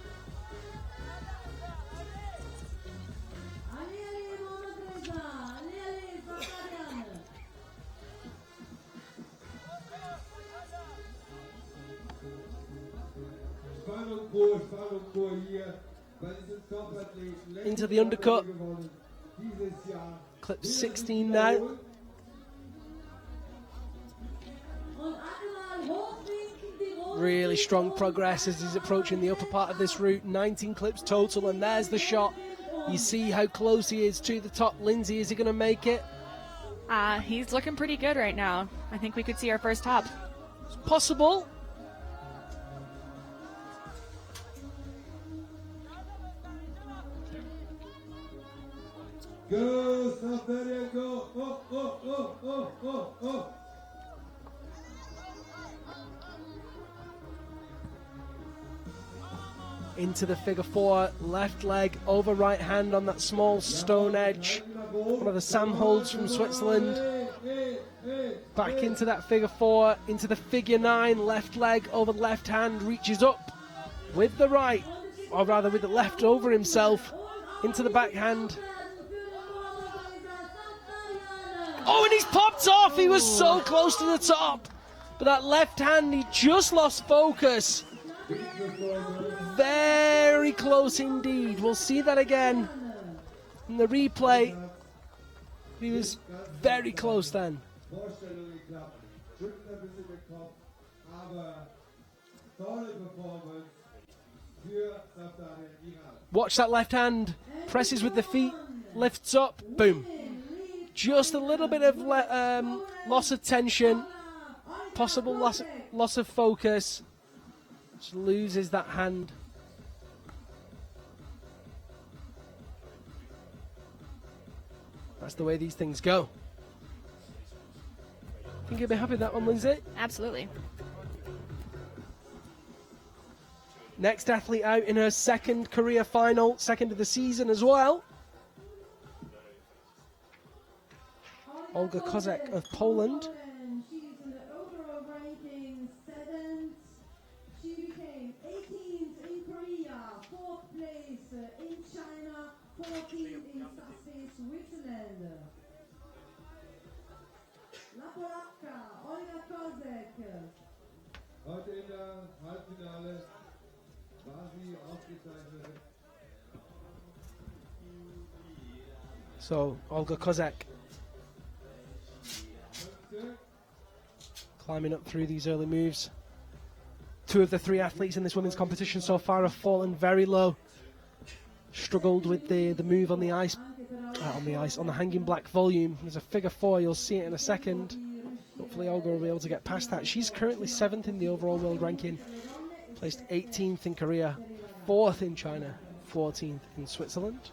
Into the undercut. Clip 16 now. Really strong progress as he's approaching the upper part of this route. 19 clips total, and there's the shot. You see how close he is to the top. Lindsay, is he going to make it? He's looking pretty good right now. I think we could see our first top. It's possible. Go, Saveria, go. Oh, oh, oh, oh, oh, oh. Into the figure four, left leg over right hand on that small stone edge. One of the Sam holds from Switzerland. Back into that figure four, into the figure nine, left leg over left hand, reaches up with the right, or rather with the left over himself, into the backhand. Oh, and he's popped off. He was so close to the top. But that left hand, he just lost focus. Very close indeed. We'll see that again in the replay. He was very close then. Watch that left hand. Presses with the feet. Lifts up. Boom. Just a little bit of loss of tension, possible loss of focus. Just loses that hand. That's the way these things go. Think you'll be happy with that one, Lindsay? Absolutely. Next athlete out in her second career final, second of the season as well. Olga Kazakh of Poland. She's in the overall ranking 7th. She became 18th in Korea, 4th place in China, 14th in Sassy, Switzerland. La Polacca, Olga Kazakh. Heute in der Halbfinale war sie ausgezeichnet. So, Olga Kazakh climbing up through these early moves. Two of the three athletes in this women's competition so far have fallen very low. Struggled with the move on the ice, on the hanging black volume. There's a figure four, you'll see it in a second. Hopefully Olga will be able to get past that. She's currently 7th in the overall world ranking, placed 18th in Korea, 4th in China, 14th in Switzerland.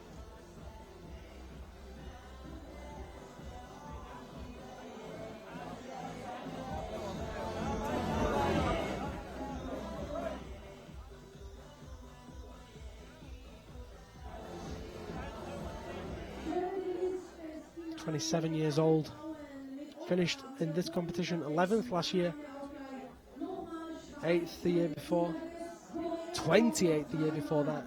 .27 years old, finished in this competition 11th last year, 8th the year before, 28th the year before that.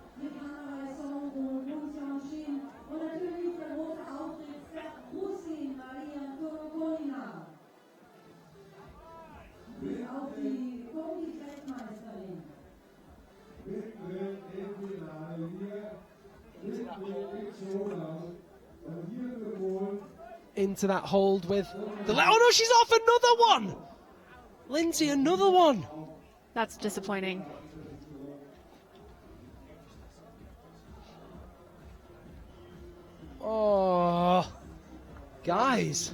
into that hold with the... Oh no, she's off another one! Lindsay, another one! That's disappointing. Oh, guys.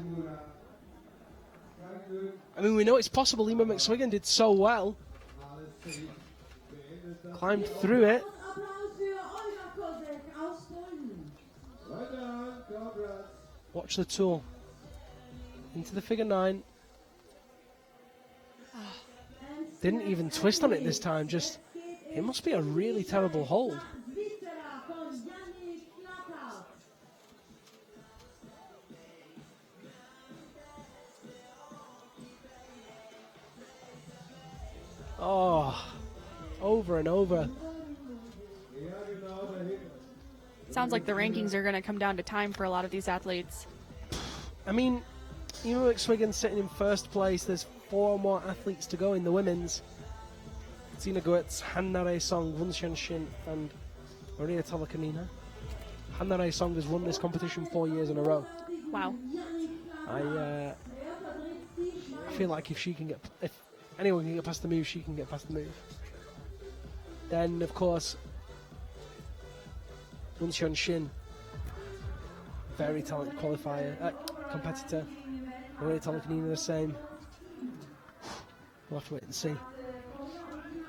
I mean, we know it's possible. Lima McSwiggan did so well. Climbed through it. Applaus für Olga Kazakh aus Polen. Watch the tool. Into the figure 9. Didn't even twist on it this time. Just, it must be a really terrible hold. Oh, over and over. Sounds like the rankings are going to come down to time for a lot of these athletes. I mean, Lima McSwiggan sitting in first place. There's 4 more athletes to go in the women's. Tina Goetz, Hannare Song, Wunxian Shin, and Maria Tolokanina. Hannare Song has won this competition 4 years in a row. Wow. I feel like if anyone can get past the move, she can get past the move. Then, of course, Wunxian Shin, very talented competitor. Maria Tolokanina the same. We'll have to wait and see.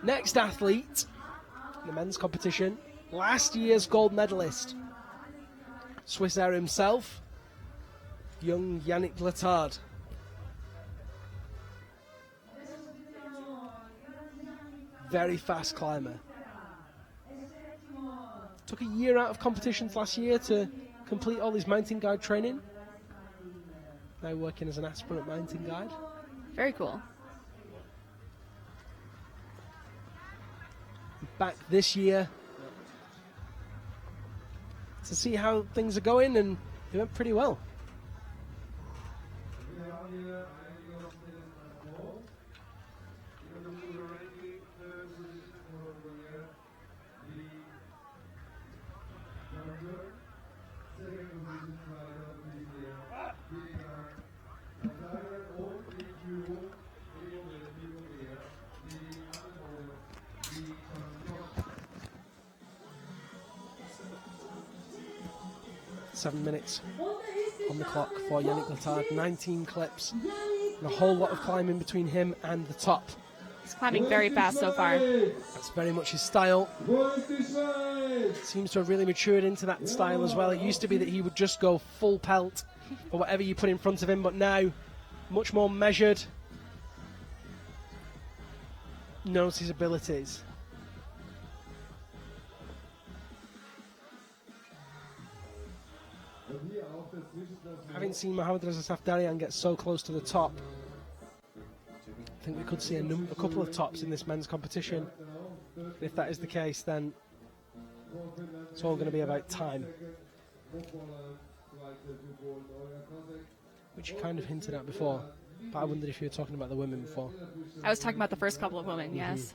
Next athlete in the men's competition, last year's gold medalist, Swissair himself, young Yannick Letard. Very fast climber. Took a year out of competitions last year to complete all his mountain guide training. Now working as an aspirant mountain guide. Very cool. Back this year to see how things are going, and it went pretty well. Seven minutes on the clock for Yannick Letard. 19 clips and a whole lot of climbing between him and the top. He's climbing very fast so far. That's very much his style. Seems to have really matured into that style as well. It used to be that he would just go full pelt for whatever you put in front of him, but now much more measured. Knows his abilities. Having seen Mohamed Reza Safdarian get so close to the top, I think we could see a couple of tops in this men's competition. If that is the case, then it's all going to be about time. Which you kind of hinted at before, but I wondered if you were talking about the women before. I was talking about the first couple of women, yes.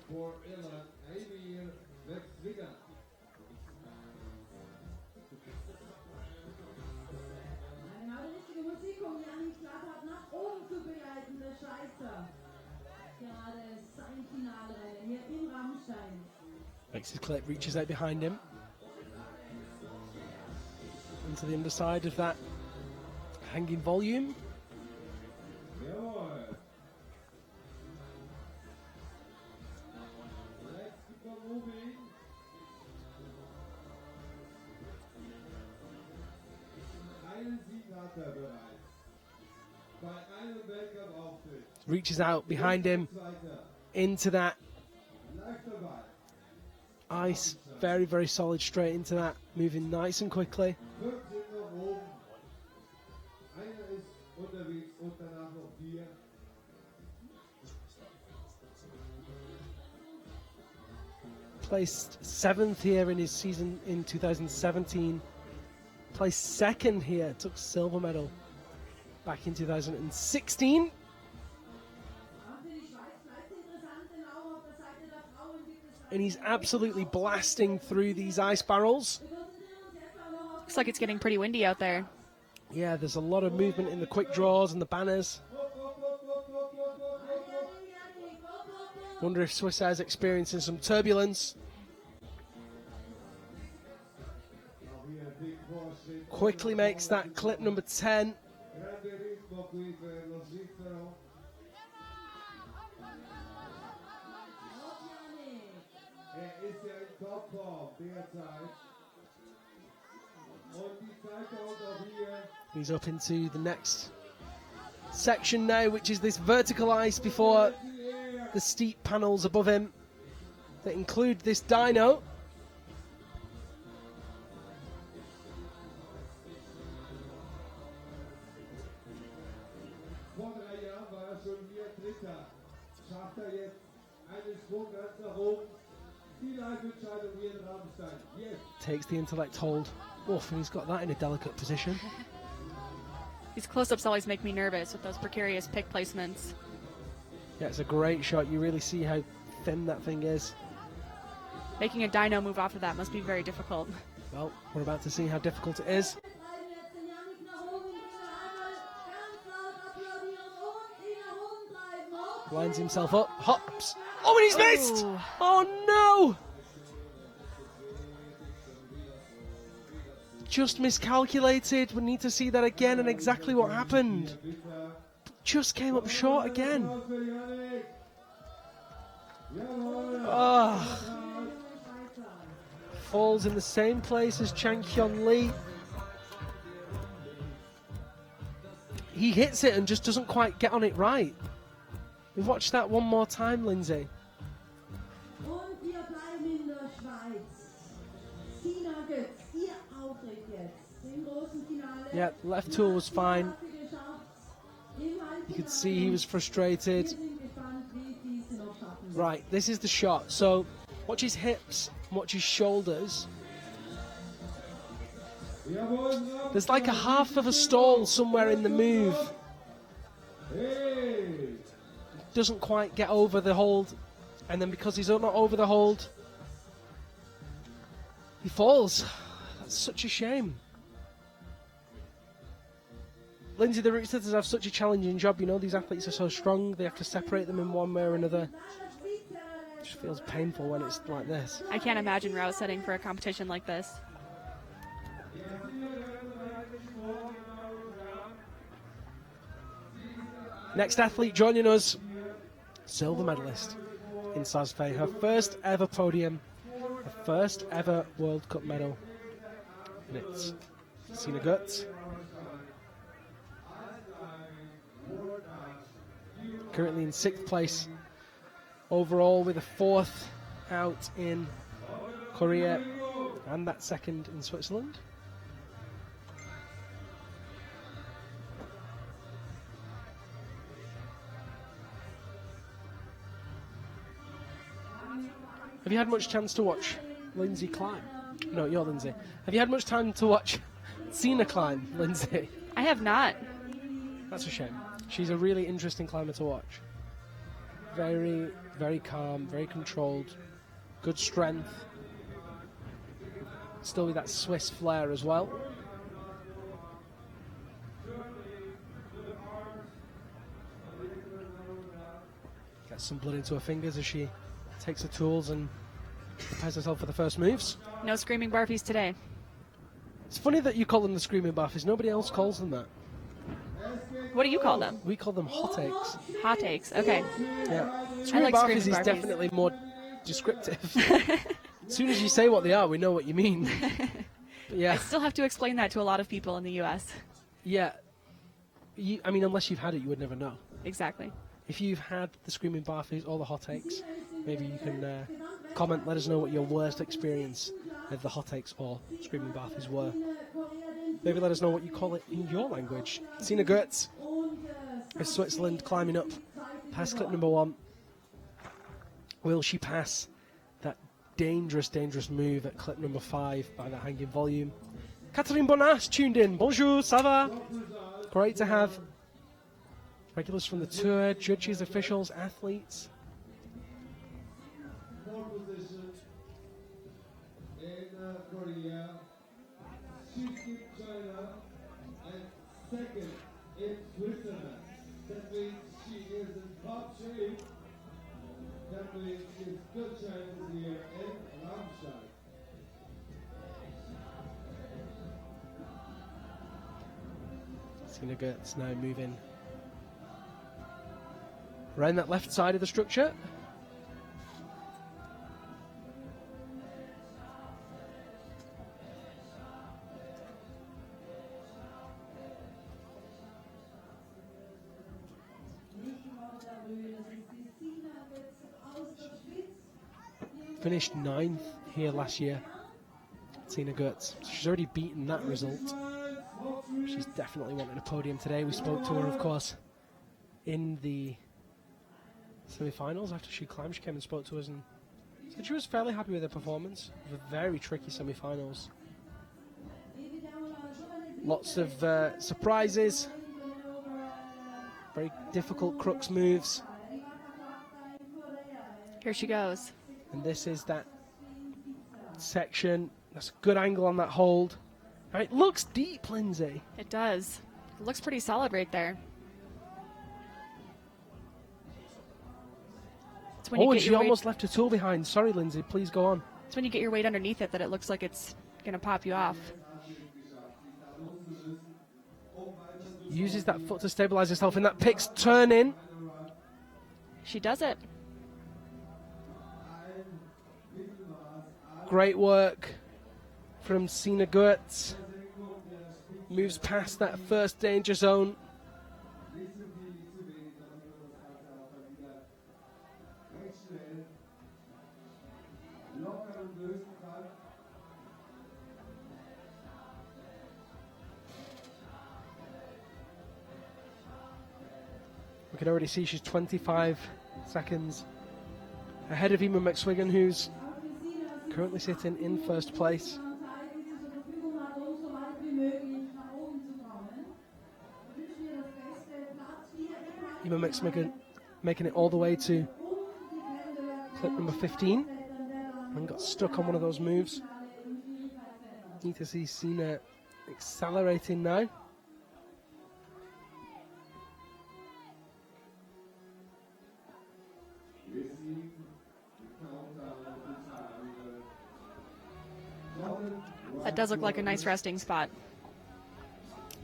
Makes his clip, reaches out behind him into the underside of that hanging volume. Reaches out behind him into that ice, very, very solid straight into that, moving nice and quickly. Placed 7th here in his season in 2017. Placed 2nd here, took silver medal back in 2016. And he's absolutely blasting through these ice barrels. Looks like it's getting pretty windy out there. Yeah, there's a lot of movement in the quick draws and the banners. Wonder if Swiss Air is experiencing some turbulence. Quickly makes that clip number 10. He's up into the next section now, which is this vertical ice before the steep panels above him that include this dyno. Takes the intellect hold. Oof, and he's got that in a delicate position. These close-ups always make me nervous with those precarious pick placements. Yeah, it's a great shot. You really see how thin that thing is. Making a dyno move off of that must be very difficult. Well, we're about to see how difficult it is. Lines himself up, hops. Oh, and he's missed! Oh no! Just miscalculated. We need to see that again and exactly what happened. Just came up short again. Falls in the same place as Chang Hyun Lee. He hits it and just doesn't quite get on it right. We've watched that one more time, Lindsay. Yeah, left tool was fine. You could see he was frustrated. Right, this is the shot. So watch his hips, watch his shoulders. There's like a half of a stall somewhere in the move. Doesn't quite get over the hold, and then because he's not over the hold, he falls. That's such a shame. Lindsay, the route setters have such a challenging job. You know, these athletes are so strong, they have to separate them in one way or another. It just feels painful when it's like this. I can't imagine route setting for a competition like this. Next athlete joining us, silver medalist in Sazfei, her first ever podium, her first ever World Cup medal. And it's Sina Götz. Currently in 6th place overall, with a 4th out in Korea and that 2nd in Switzerland. Have you had much chance to watch Lindsay climb? No, you're Lindsay. Have you had much time to watch Sina climb, Lindsay? I have not. That's a shame. She's a really interesting climber to watch. Very, very calm, very controlled, good strength. Still with that Swiss flair as well. Gets some blood into her fingers as she takes her tools and prepares herself for the first moves. No screaming barfies today. It's funny that you call them the screaming barfies. Nobody else calls them that. What do you call them? We call them hot aches. Hot aches, okay. Yeah. I Screaming like barfies screaming is barfies. definitely more descriptive. As soon as you say what they are, we know what you mean. But yeah. I still have to explain that to a lot of people in the U.S. Yeah. I mean, unless you've had it, you would never know. Exactly. If you've had the screaming barfies or the hot aches, maybe you can comment, let us know what your worst experience of the hot aches or screaming barfies were. Maybe let us know what you call it in your language. Sina Götz of Switzerland climbing up past clip number 1. Will she pass that dangerous, dangerous move at clip number 5 by that hanging volume? Catherine Bonas tuned in. Bonjour, ça va? Great to have regulars from the tour, judges, officials, athletes. Position in Korea, China, and second in Switzerland. That means she is in top shape. That means it's good chances here in Rabenstein. Sina Gertz now moving around that left side of the structure. Finished 9th here last year, Sina Gertz. She's already beaten that result. She's definitely wanting a podium today. We spoke to her, of course, in the semi-finals after she climbed. She came and spoke to us and said she was fairly happy with her performance. It was a very tricky semi-finals. Lots of surprises, very difficult crux moves. Here she goes. And this is that section. That's a good angle on that hold. And it looks deep, Lindsay. It does. It looks pretty solid right there. It's when you Oh, get and she your weight, almost left her tool behind. Sorry, Lindsay. Please go on. it's when you get your weight underneath it that it looks like it's going to pop you off. Uses that foot to stabilize herself in that picks turn in. She does it. Great work from Sina Gertz. Moves past that first danger zone. We can already see she's 25 seconds ahead of Emma McSwiggan, who's currently sitting in first place. Emma McSwiggan making it all the way to clip number 15 and got stuck on one of those moves. Need to see Sina accelerating now. That does look like a nice resting spot.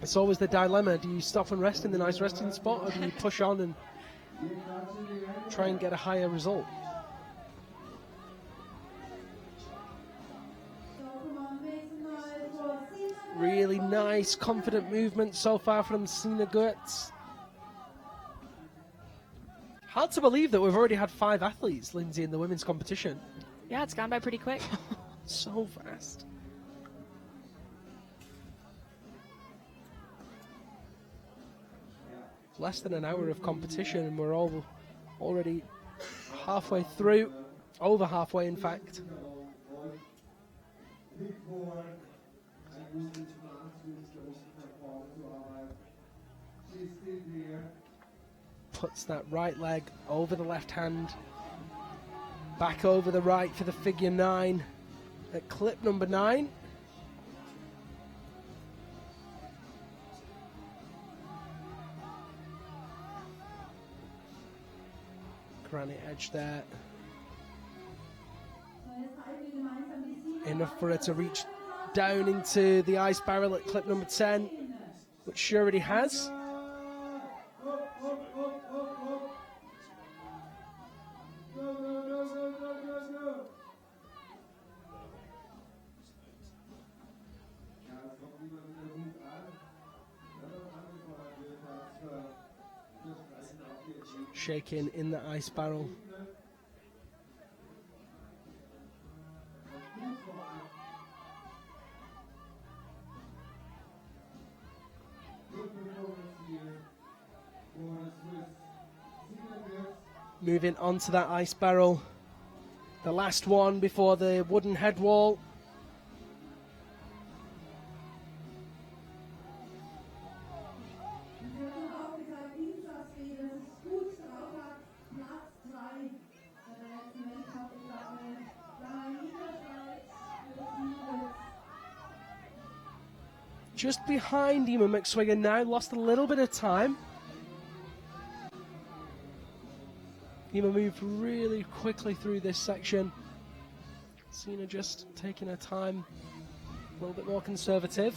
It's always the dilemma. Do you stop and rest in the nice resting spot, or do you push on and try and get a higher result? Really nice, confident movement so far from Sina Gertz. Hard to believe that we've already had 5 athletes, Lindsay, in the women's competition. Yeah, it's gone by pretty quick. So fast. Less than an hour of competition and we're all already halfway through, over halfway in fact. Puts that right leg over the left hand, back over the right for the figure 9 at clip number 9. Granite edge there. Enough for her to reach down into the ice barrel at clip number 10, which she already has. Shaking in the ice barrel. Moving onto that ice barrel. The last one before the wooden head wall. just behind Emma McSwiggan now, lost a little bit of time. Emma moved really quickly through this section. Sina just taking her time, a little bit more conservative.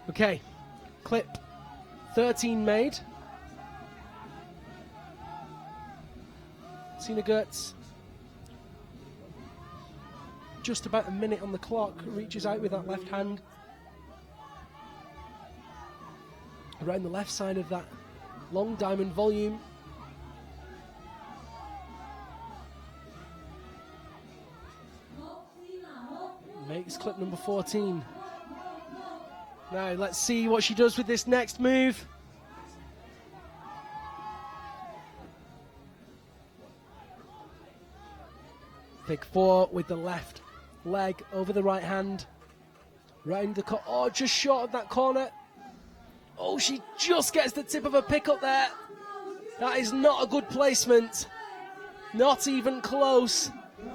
Okay, clip 13 made. Sina Gertz, just about a minute on the clock, reaches out with that left hand. Around the left side of that long diamond volume. Makes clip number 14. Now let's see what she does with this next move. Big four with the left leg over the right hand. Round the corner. Oh, just short of that corner. Oh, she just gets the tip of her pick up there. That is not a good placement. Not even close.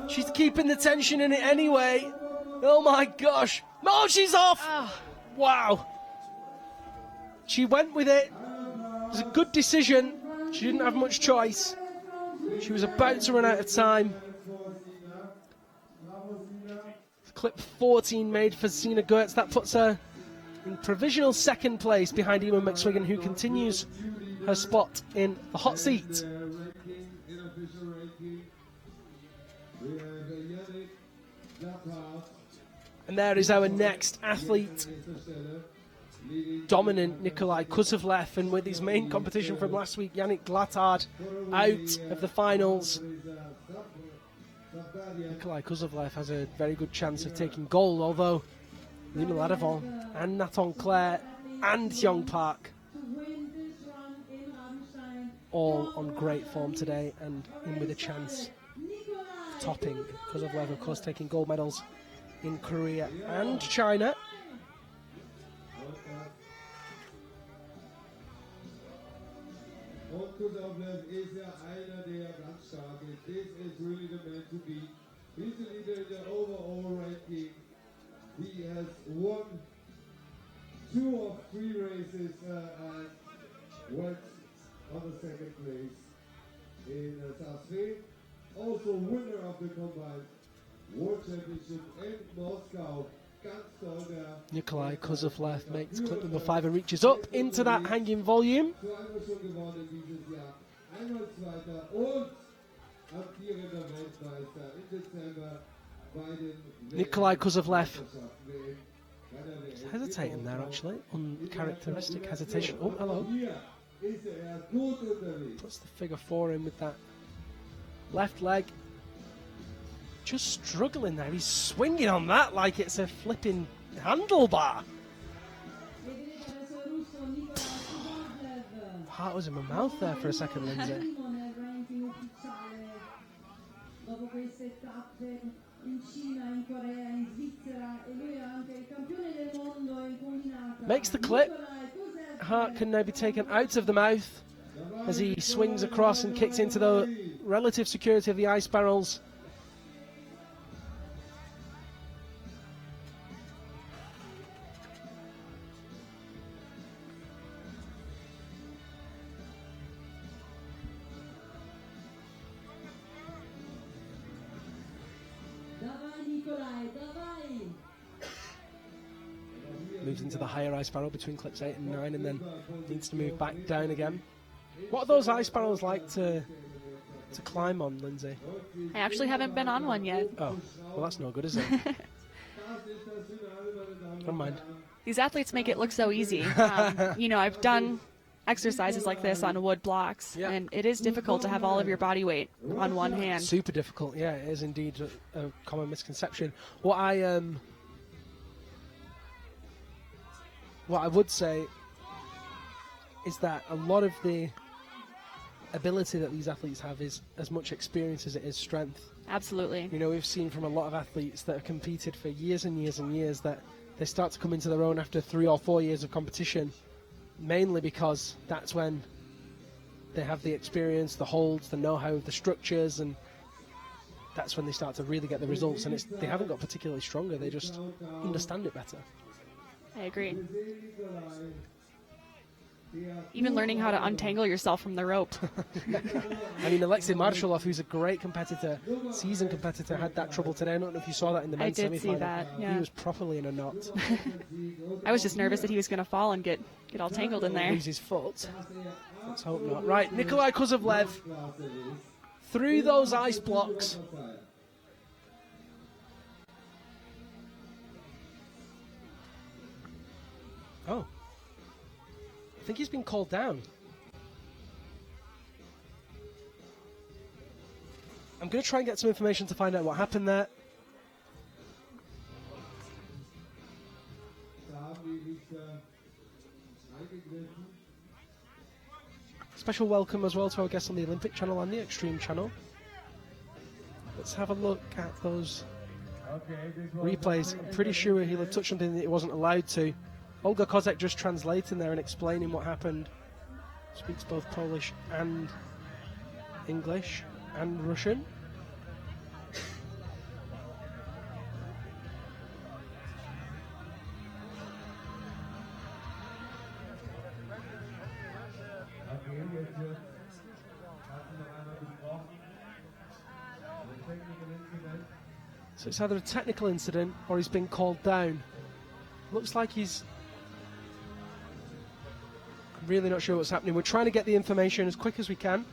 She's keeping the tension in it anyway. Oh my gosh. Oh, she's off. Oh. Wow. She went with it. It was a good decision. She didn't have much choice. She was about to run out of time. Clip 14 made for Sina Gertz. That puts her in provisional second place behind Emma McSwiggan, who continues her spot in the hot seat. And there is our next athlete, dominant Nikolai Kuzovlev, and with his main competition from last week, Yannick Glattard, out of the finals. Nikolai Kuzovlev has a very good chance of taking gold, although Lina Ladavon and Nathan Clare and Hyung Park all on great form today and in with a chance of topping. Kuzovlev, of course, taking gold medals in Korea and China. Kuzovlev is einer der ganz starken. This is really the man to beat. He's the leader in the overall ranking. He has won 2 of 3 races and went on the second place in South Korea. Also winner of the combined World Championship in Moscow. Nikolai Kuzovlev makes clip number 5 and reaches up into that hanging volume. Nikolai Kuzovlev hesitating there, actually. Uncharacteristic hesitation. Oh, hello. Puts the figure 4 in with that left leg. Just struggling there. He's swinging on that like it's a flipping handlebar. Heart was in my mouth there for a second, Lindsay. Makes the clip. Heart can now be taken out of the mouth as he swings across and kicks into the relative security of the ice barrels. Moves into the higher ice barrel between clips 8 and 9 and then needs to move back down again. What are those ice barrels like to climb on, Lindsay? I actually haven't been on one yet. Oh, well that's no good, is it? Never mind. These athletes make it look so easy. You know, I've done exercises like this on wood blocks, and it is difficult to have all of your body weight on one hand. Super difficult, yeah, it is indeed a common misconception. What I would say is that a lot of the ability that these athletes have is as much experience as it is strength. Absolutely. You know, we've seen from a lot of athletes that have competed for years and years and years that they start to come into their own after 3 or 4 years of competition, mainly because that's when they have the experience, the holds, the know-how, the structures, and that's when they start to really get the results. And they haven't got particularly stronger, they just understand it better. I agree. Even learning how to untangle yourself from the rope. I mean, Alexei Marshallov, who's a great competitor, seasoned competitor, had that trouble today. I don't know if you saw that in the men's I did see semi-final. that, yeah. He was properly in a knot. I was just nervous that he was going to fall and get all tangled in there. Lose his foot. Let's hope not. Right, Nikolai Kozlovlev through those ice blocks. Oh. I think he's been called down. I'm going to try and get some information to find out what happened there. Special welcome as well to our guests on the Olympic channel and the Extreme channel. Let's have a look at those replays. I'm pretty sure he'll have touched something that he wasn't allowed to. Olga Kazakh just translating there and explaining what happened. Speaks both Polish and English and Russian. So it's either a technical incident or he's been called down. Looks like he's... I'm really not sure what's happening. We're trying to get the information as quick as we can.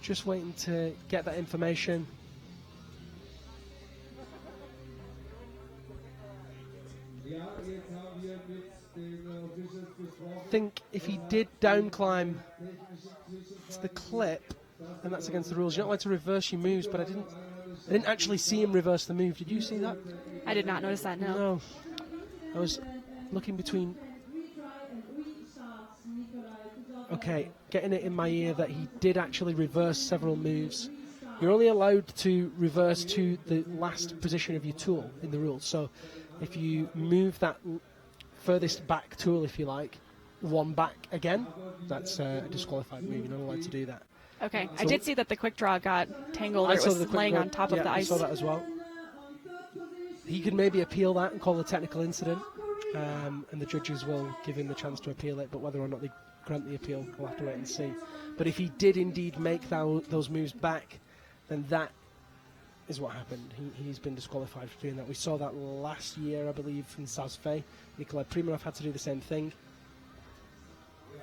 Just waiting to get that information. I think if he did down climb to the clip, and that's against the rules. You're not allowed to reverse your moves, but I didn't actually see him reverse the move. Did you see that? I did not notice that, no. No. I was looking between... Okay, getting it in my ear that he did actually reverse several moves. You're only allowed to reverse to the last position of your tool in the rules. So if you move that furthest back tool, if you like, one back again, that's a disqualified move. You're not allowed to do that. Okay, So I did see that the quick draw got tangled. It was laying on top of the ice. I saw that as well. He could maybe appeal that and call a technical incident, and the judges will give him the chance to appeal it, but whether or not they grant the appeal, we'll have to wait and see. But if he did indeed make those moves back, then that is what happened. He's been disqualified for doing that. We saw that last year, I believe, in South Nikolai Primonov had to do the same thing.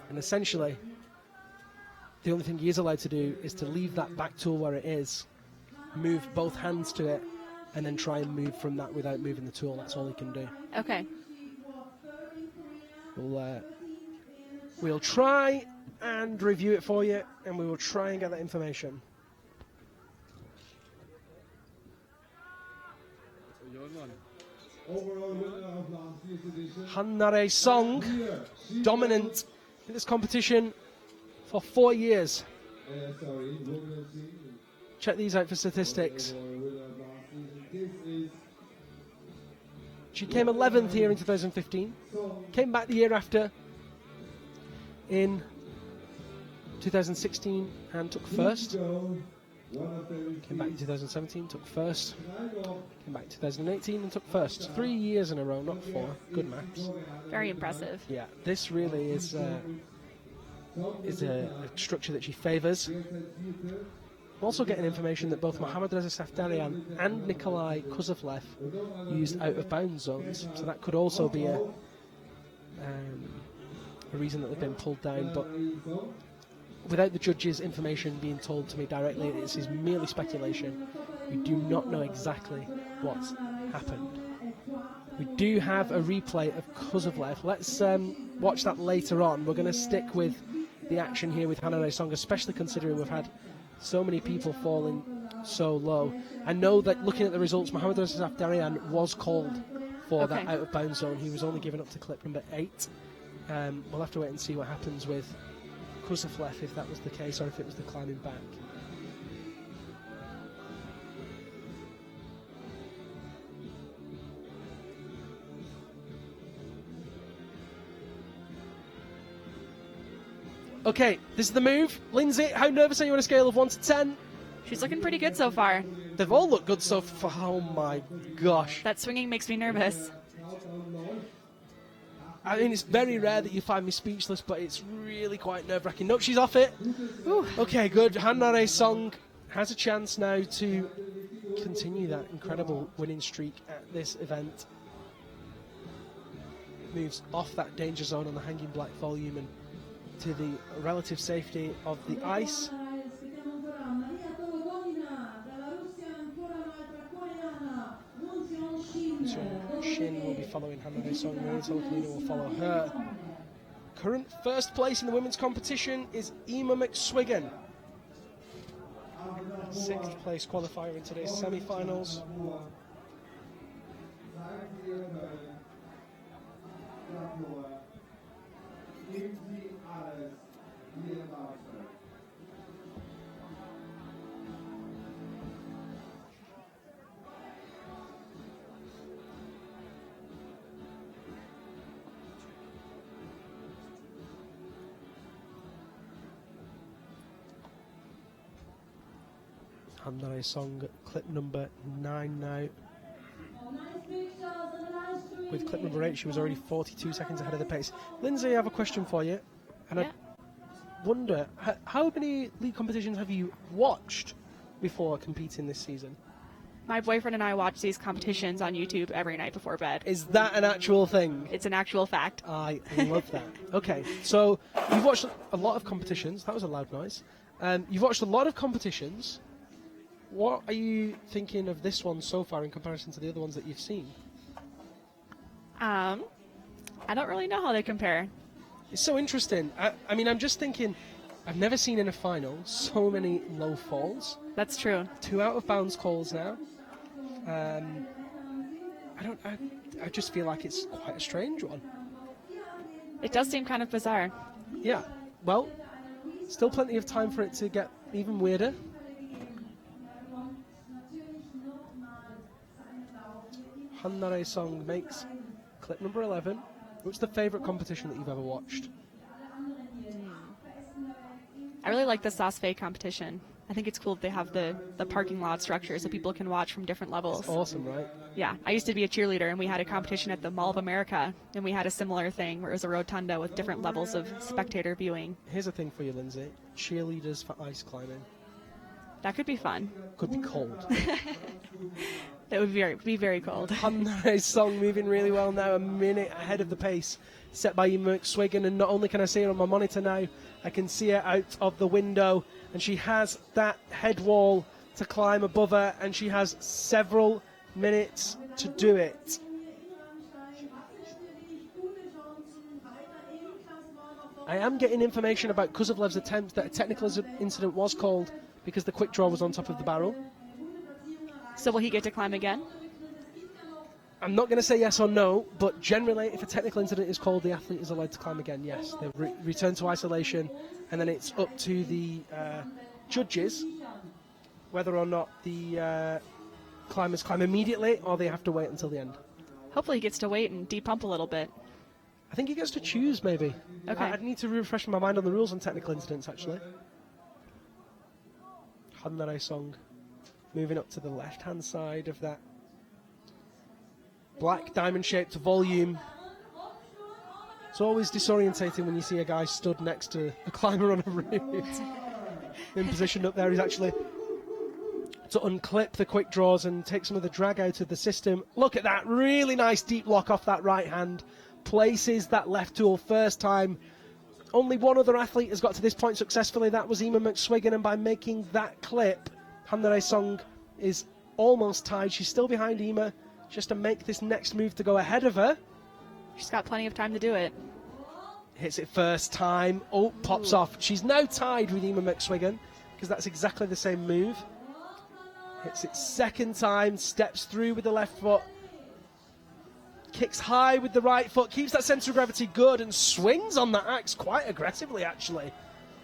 And essentially, the only thing he is allowed to do is to leave that back tool where it is, move both hands to it, and then try and move from that without moving the tool. That's all he can do. Okay. We'll try and review it for you, and we will try and get that information. Hannare Song, dominant in this competition for 4 years. Check these out for statistics. She came 11th here in 2015, came back the year after in 2016 and took first. Came back in 2017, took first. Came back in 2018 and took first. 3 years in a row, not 4. Good maths. Very impressive. Yeah, this really is a structure that she favours. I'm also getting information that both Mohammad Reza Safdarian and Nikolai Kozlovlev used out-of-bounds zones, so that could also be a reason that they've been pulled down. But without the judges' information being told to me directly, this is merely speculation. We do not know exactly what's happened. We do have a replay of Kozlovlev. Let's watch that later on. We're going to stick with the action here with Hannah Song, especially considering we've had so many people falling so low. I know that looking at the results, Mohamed Reza Darian was called for that out of bounds zone. He was only given up to clip number 8. We'll have to wait and see what happens with Kusaflev, if that was the case or if it was the climbing back. Okay, this is the move. Lindsay, how nervous are you on a scale of 1 to 10? She's looking pretty good so far. They've all looked good so far. Oh my gosh. That swinging makes me nervous. I mean, it's very rare that you find me speechless, but it's really quite nerve-wracking. Nope, she's off it. Ooh. Okay, good. Hannah Song has a chance now to continue that incredible winning streak at this event. Moves off that danger zone on the hanging black volume and to the relative safety of the ice. Shin will be following Hannah Song. Marina Tolkien will follow her. Current first place in the women's competition is Emma McSwiggan. 6th place qualifier in today's semi-finals. Hannah Song, clip number 9 now. With clip number 8, she was already 42 seconds ahead of the pace. Lindsay, I have a question for you. And I wonder, how many league competitions have you watched before competing this season? My boyfriend and I watch these competitions on YouTube every night before bed. Is that an actual thing? It's an actual fact. I love that. Okay, so you've watched a lot of competitions. That was a loud noise. You've watched a lot of competitions. What are you thinking of this one so far in comparison to the other ones that you've seen? I don't really know how they compare. It's so interesting. I mean, I'm just thinking, I've never seen in a final so many low falls. That's true. 2 out of bounds calls now. I just feel like it's quite a strange one. It does seem kind of bizarre. Yeah. Well, still plenty of time for it to get even weirder. Hannah Song makes clip number 11. What's the favourite competition that you've ever watched? I really like the Sasfe competition. I think it's cool that they have the parking lot structure so people can watch from different levels. That's awesome, right? Yeah. I used to be a cheerleader, and we had a competition at the Mall of America, and we had a similar thing where it was a rotunda with different levels of spectator viewing. Here's a thing for you, Lindsay. Cheerleaders for ice climbing. That could be fun. Could be cold. It would be very cold. Hannah Song moving really well now, a minute ahead of the pace set by Emma McSwiggan, and not only can I see her on my monitor now, I can see her out of the window, and she has that head wall to climb above her, and she has several minutes to do it. I am getting information about Kusavlev's attempt that a technical incident was called because the quick draw was on top of the barrel. So will he get to climb again? I'm not going to say yes or no, but generally, if a technical incident is called, the athlete is allowed to climb again, yes. They return to isolation, and then it's up to the judges whether or not the climbers climb immediately or they have to wait until the end. Hopefully he gets to wait and depump a little bit. I think he gets to choose, maybe. Okay. I'd need to refresh my mind on the rules on technical incidents, actually. Hannah Song moving up to the left-hand side of that black diamond-shaped volume. It's always disorientating when you see a guy stood next to a climber on a route. In position up there, he's actually to unclip the quick draws and take some of the drag out of the system. Look at that, really nice deep lock off that right hand. Places that left tool first time. Only one other athlete has got to this point successfully. That was Emma McSwiggan, and by making that clip, Hannah Song is almost tied. She's still behind Emma, just to make this next move to go ahead of her. She's got plenty of time to do it. Hits it first time. Oh, pops off. She's now tied with Emma McSwiggan because that's exactly the same move. Hits it second time, steps through with the left foot. Kicks high with the right foot, keeps that centre of gravity good and swings on that axe quite aggressively, actually.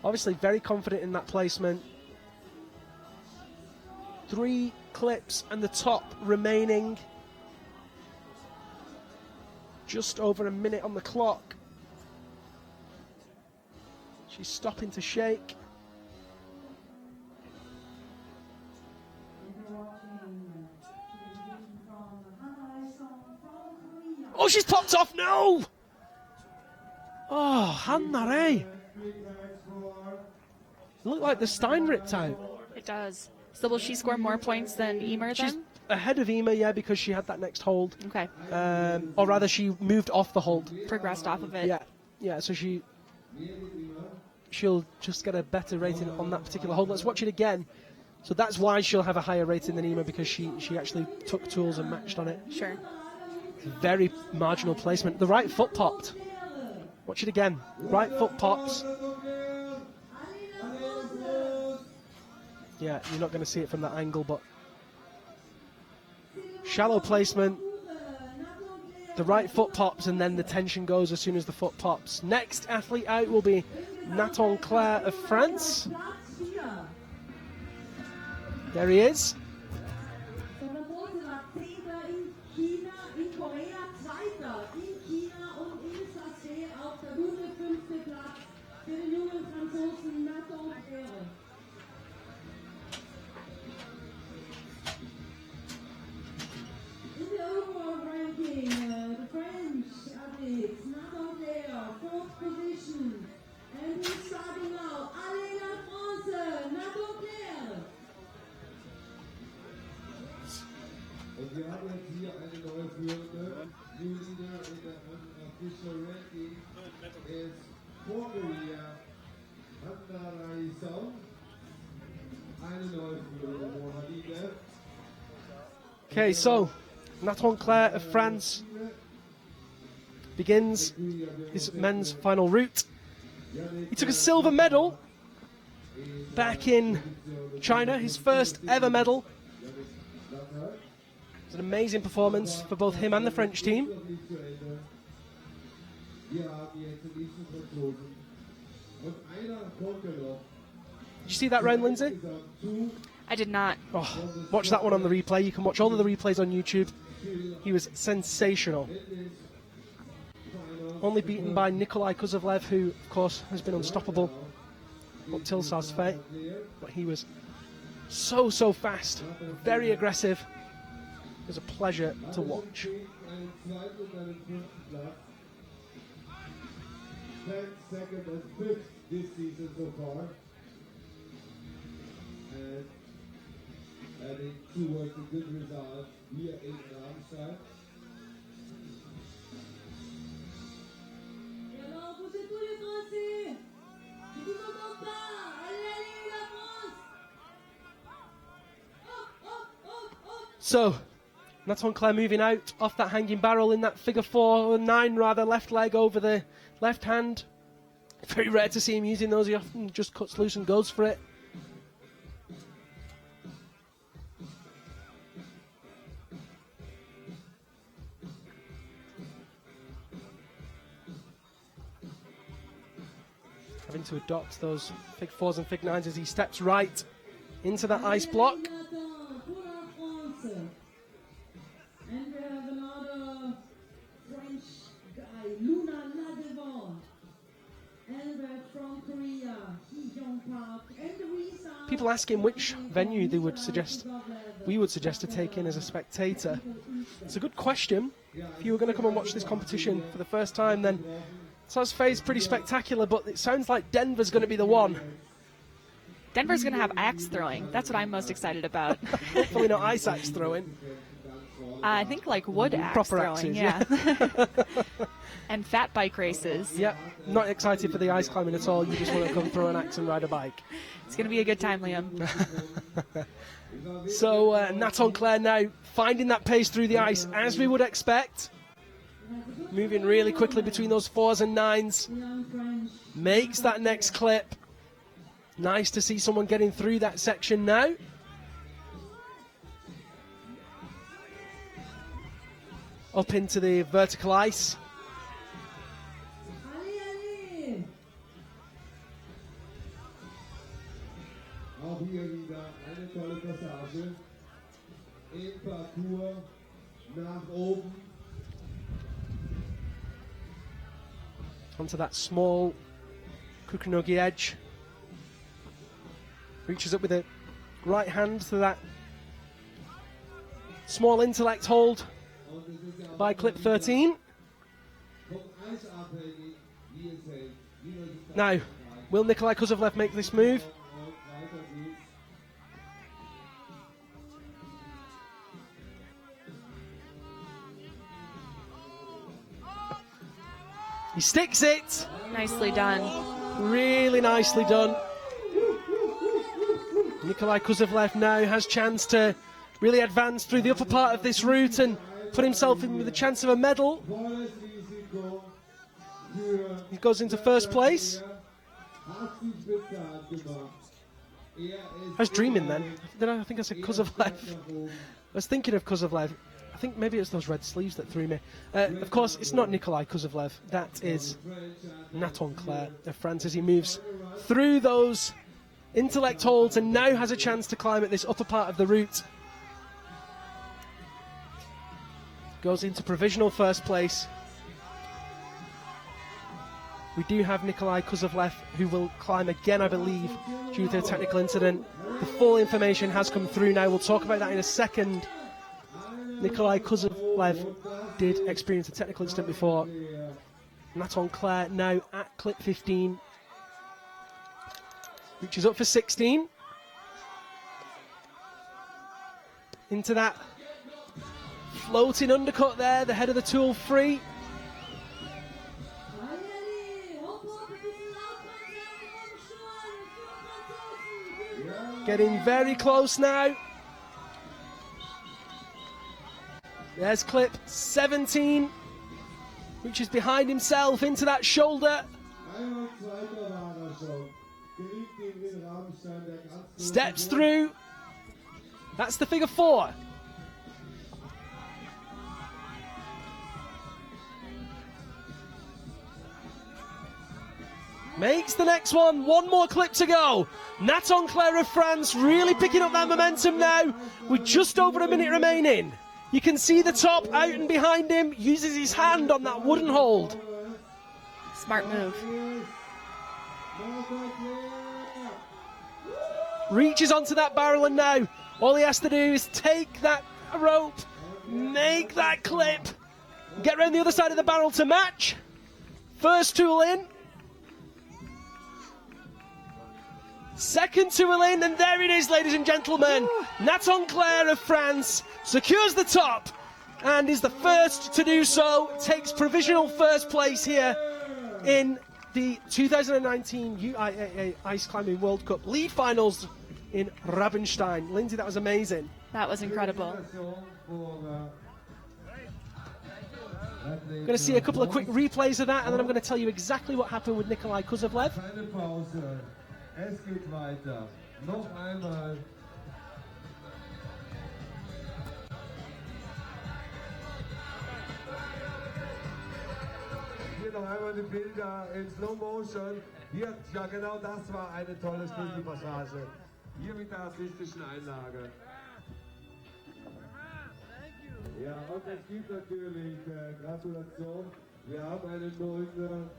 Obviously very confident in that placement. 3 clips and the top remaining. Just over a minute on the clock. She's stopping to shake. Oh, she's popped off, no! Oh, Hannah Ray. Looked like the Stein ripped out. It does. So will she score more points than Emer She's then? ahead of Ema, yeah, because she had that next hold. Okay. Or rather, she moved off the hold. Progressed off of it. Yeah, yeah. So she'll just get a better rating on that particular hold. Let's watch it again. So that's why she'll have a higher rating than Ema, because she actually took tools and matched on it. Sure. Very marginal placement. The right foot popped. Watch it again. Right foot pops. Yeah, you're not going to see it from that angle, but shallow placement. The right foot pops and then the tension goes as soon as the foot pops. Next athlete out will be Nathan Claire of France. There he is. Und wir haben jetzt hier eine neue Führende. New leader in the unofficial ranking is Korea Hannah Ray. Eine neue Führende, Mohammed. Okay, so Nathan Claire of France begins his men's final route. He took a silver medal back in China, his first ever medal. It's an amazing performance for both him and the French team. Did you see that round, Lindsay? I did not. Oh, watch that one on the replay. You can watch all of the replays on YouTube. He was sensational. Only beaten by Nikolai Kuzovlev, who, of course, has been unstoppable up till Sarsfait. But he was so fast, very aggressive. It was a pleasure to watch. 10 second and 5th this season so far. And adding towards a good result here in Rabenstein. So, Nathan Claire moving out off that hanging barrel in that figure 4, or 9 rather, left leg over the left hand. Very rare to see him using those. He often just cuts loose and goes for it. Having to adopt those fig 4s and fig 9s as he steps right into that ice block. And we have another French guy, Luna Ladevant. And we're from Korea, Hee-Jong Park. And Risa. People ask him which venue they would suggest, we would suggest to take in as a spectator. It's a good question. If you were going to come and watch this competition for the first time, then Sarsfait is pretty spectacular, but it sounds like Denver's going to be the one. Denver's going to have axe throwing. That's what I'm most excited about. Hopefully not ice axe throwing. I think like wood axe Proper throwing, axes, yeah. And fat bike races. Yep, not excited for the ice climbing at all. You just want to come throw an axe and ride a bike. It's going to be a good time, Liam. So Nathan Claire now finding that pace through the ice, as we would expect. moving really quickly between those 4s and 9s. Makes that next clip. Nice to see someone getting through that section now. Up into the vertical ice. Auch hier wieder eine tolle Passage im Parcours nach oben. Onto that small Kukunogi edge. Reaches up with the right hand to that small intellect hold by clip 13. Now, will Nikolai Kuzovlev make this move? He sticks it. Nicely done. Really nicely done. Nikolai Kuzovlev now has chance to really advance through the upper part of this route and put himself in with a chance of a medal. He goes into first place. I was dreaming then. I think I said Kuzovlev. I was thinking of Kuzovlev. I think maybe it's those red sleeves that threw me. Of course, it's not Nikolai Kuzovlev. That is Nathan Clare of France as he moves through those intellect holds and now has a chance to climb at this upper part of the route. Goes into provisional first place. We do have Nikolai Kuzovlev who will climb again, I believe, due to a technical incident. The full information has come through now. We'll talk about that in a second. Nikolai Kuzovlev did experience a technical incident before. Nathan Clare now at clip 15. Reaches up for 16. Into that floating undercut there, the head of the tool free. Getting very close now. There's clip 17, which is behind himself into that shoulder. Steps through. That's the figure 4. Makes the next one. One more clip to go. Nathan Clare of France really picking up that momentum now with just over a minute remaining. You can see the top out and behind him, uses his hand on that wooden hold. Smart move. Reaches onto that barrel and now all he has to do is take that rope, make that clip, get around the other side of the barrel to match. First tool in. Second tool in, and there it is, ladies and gentlemen. Nathan Clare of France secures the top and is the first to do so. Takes provisional first place here in the 2019 UIAA Ice Climbing World Cup lead finals in Rabenstein. Lindsay, that was amazing. That was incredible. I'm going to see a couple of quick replays of that, and then I'm going to tell you exactly what happened with Nikolai Kuzovlev. Es geht weiter. Noch einmal. Hier noch einmal die Bilder in Slow Motion. Hier, ja genau, das war eine tolle Schlüsselpassage. Hier mit der artistischen Einlage. Ja, und es gibt natürlich Gratulation. Wir haben einen neuen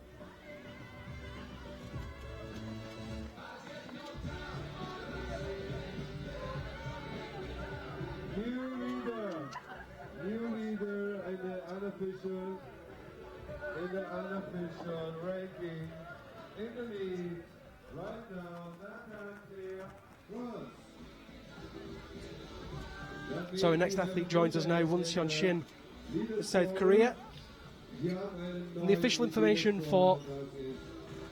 new leader in the unofficial ranking in the lead right now. So our next athlete joins us now, Won-Seon Shin of South Korea. And the official information for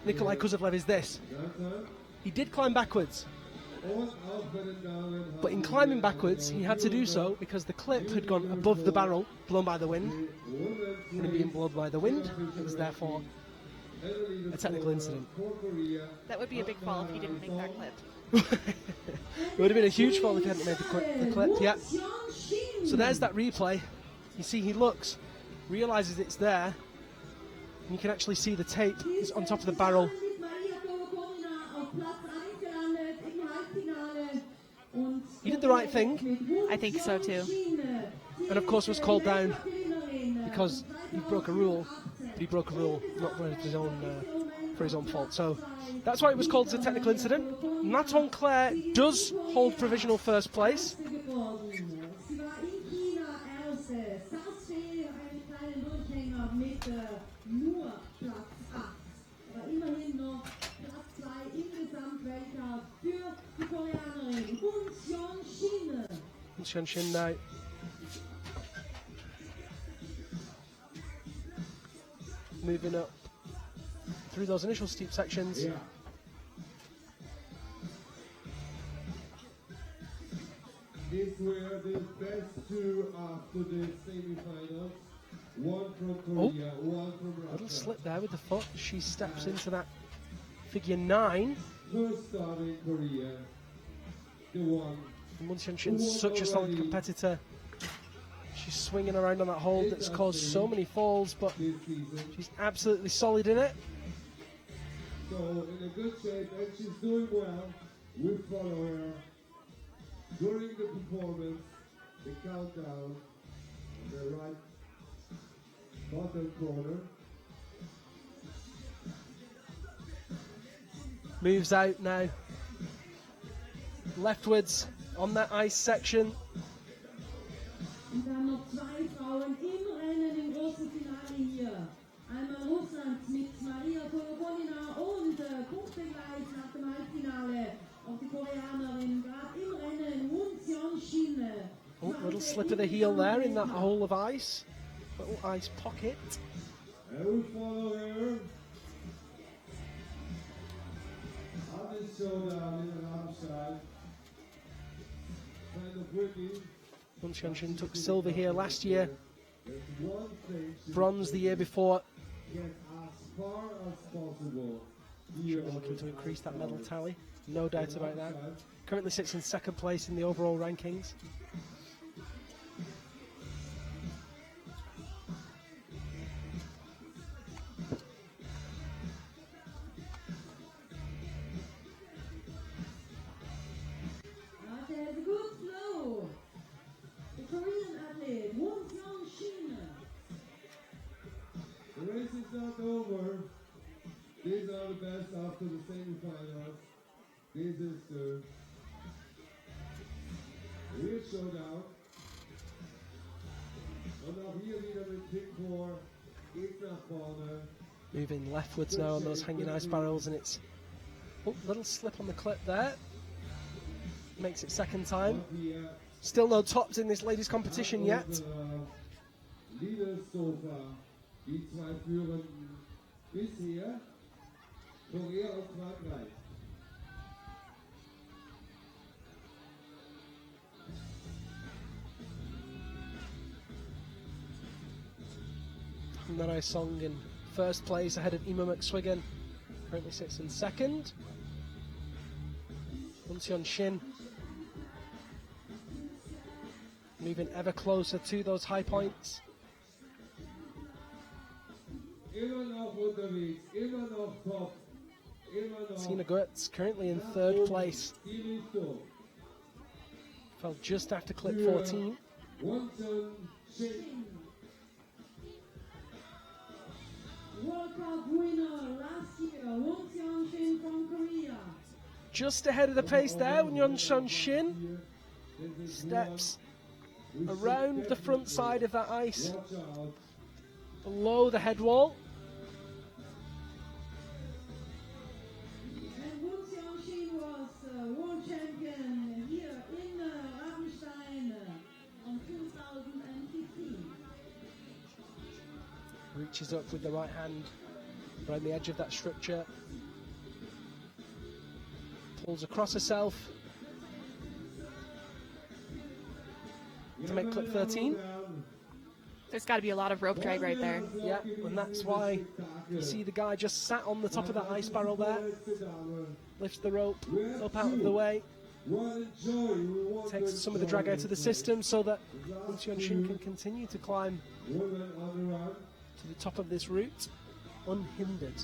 Nikolai Kuzovlev is this. He did climb backwards But in climbing backwards, he had to do so because the clip had gone above the barrel, blown by the wind. And it being blown by the wind, it was therefore a technical incident. That would be a big fall if he didn't make that clip. It would have been a huge fall if he hadn't made the clip, yeah. So there's that replay. You see he looks, realises it's there, and you can actually see the tape is on top of the barrel. He did the right thing. I think so too. And of course was called down because he broke a rule. But he broke a rule not for his own fault. So that's why it was called as a technical incident. Nathan Clare does hold provisional first place. Shin now. Moving up through those initial steep sections. Yeah. These were the best two after the semi-finals. One from Korea, one from Russia. Little slip there with the foot. She steps into that figure 9. First start in Korea. The one. Mun Shin's such a solid competitor. She's swinging around on that hold that's caused so many falls, but she's absolutely solid in it. So in a good shape, and she's doing well. We follow her during the performance. The countdown, the right bottom corner. Moves out now. Leftwards on that ice section. Und dann noch zwei Frauen im Rennen im großen Finale hier. Einmal Russland mit Maria Kolokonina und punktgleich nach dem Halbfinale auch die Koreanerin gerade im Rennen Won Shin. Oh, little slip of the heel there in that hole of ice. Little ice pocket. And we follow her. On the showdown in Rabenstein. Kind of witty. Mun Shin took silver here last year, There's one thing she bronze the year before. get as far as possible. She'll be looking to increase that medal tally, no doubt about that. Currently sits in second place in the overall rankings. There's a good flow. The Korean athlete Won Shin. The race is not over. These are the best after the semi-finals. This is the real showdown. Und auch hier wieder mit Pick 4. Geht nach vorne. Moving leftwards now on those hanging ice barrels, and it's little slip on the clip there. Makes it second time. Hier Still no tops in this ladies competition yet. Liedersofa. Die zwei führenden bisher. Korea und Frankreich. And then I song in first place ahead of Emma McSwiggan. Currently sits in second. Mun Shin moving ever closer to those high points. Immer noch unterwegs, immer noch top, immer noch Sina Goetz currently in third place. die Richtung. Fell just after clip 14. Won Shin. World Cup winner last year, Won Shin from Korea. Just ahead of the pace there, Mun Shin steps around the front side of that ice, Watch out. below the head wall. And Won Shin was world champion here in Rabenstein on 2015. Reaches up with the right hand around the edge of that structure. Pulls across herself. to make clip 13. There's got to be a lot of rope drag right there. Yeah, and that's why you see the guy just sat on the top of that ice barrel there. Lifts the rope up out of the way. Takes some of the drag out of the system so that Shin can continue to climb to the top of this route unhindered.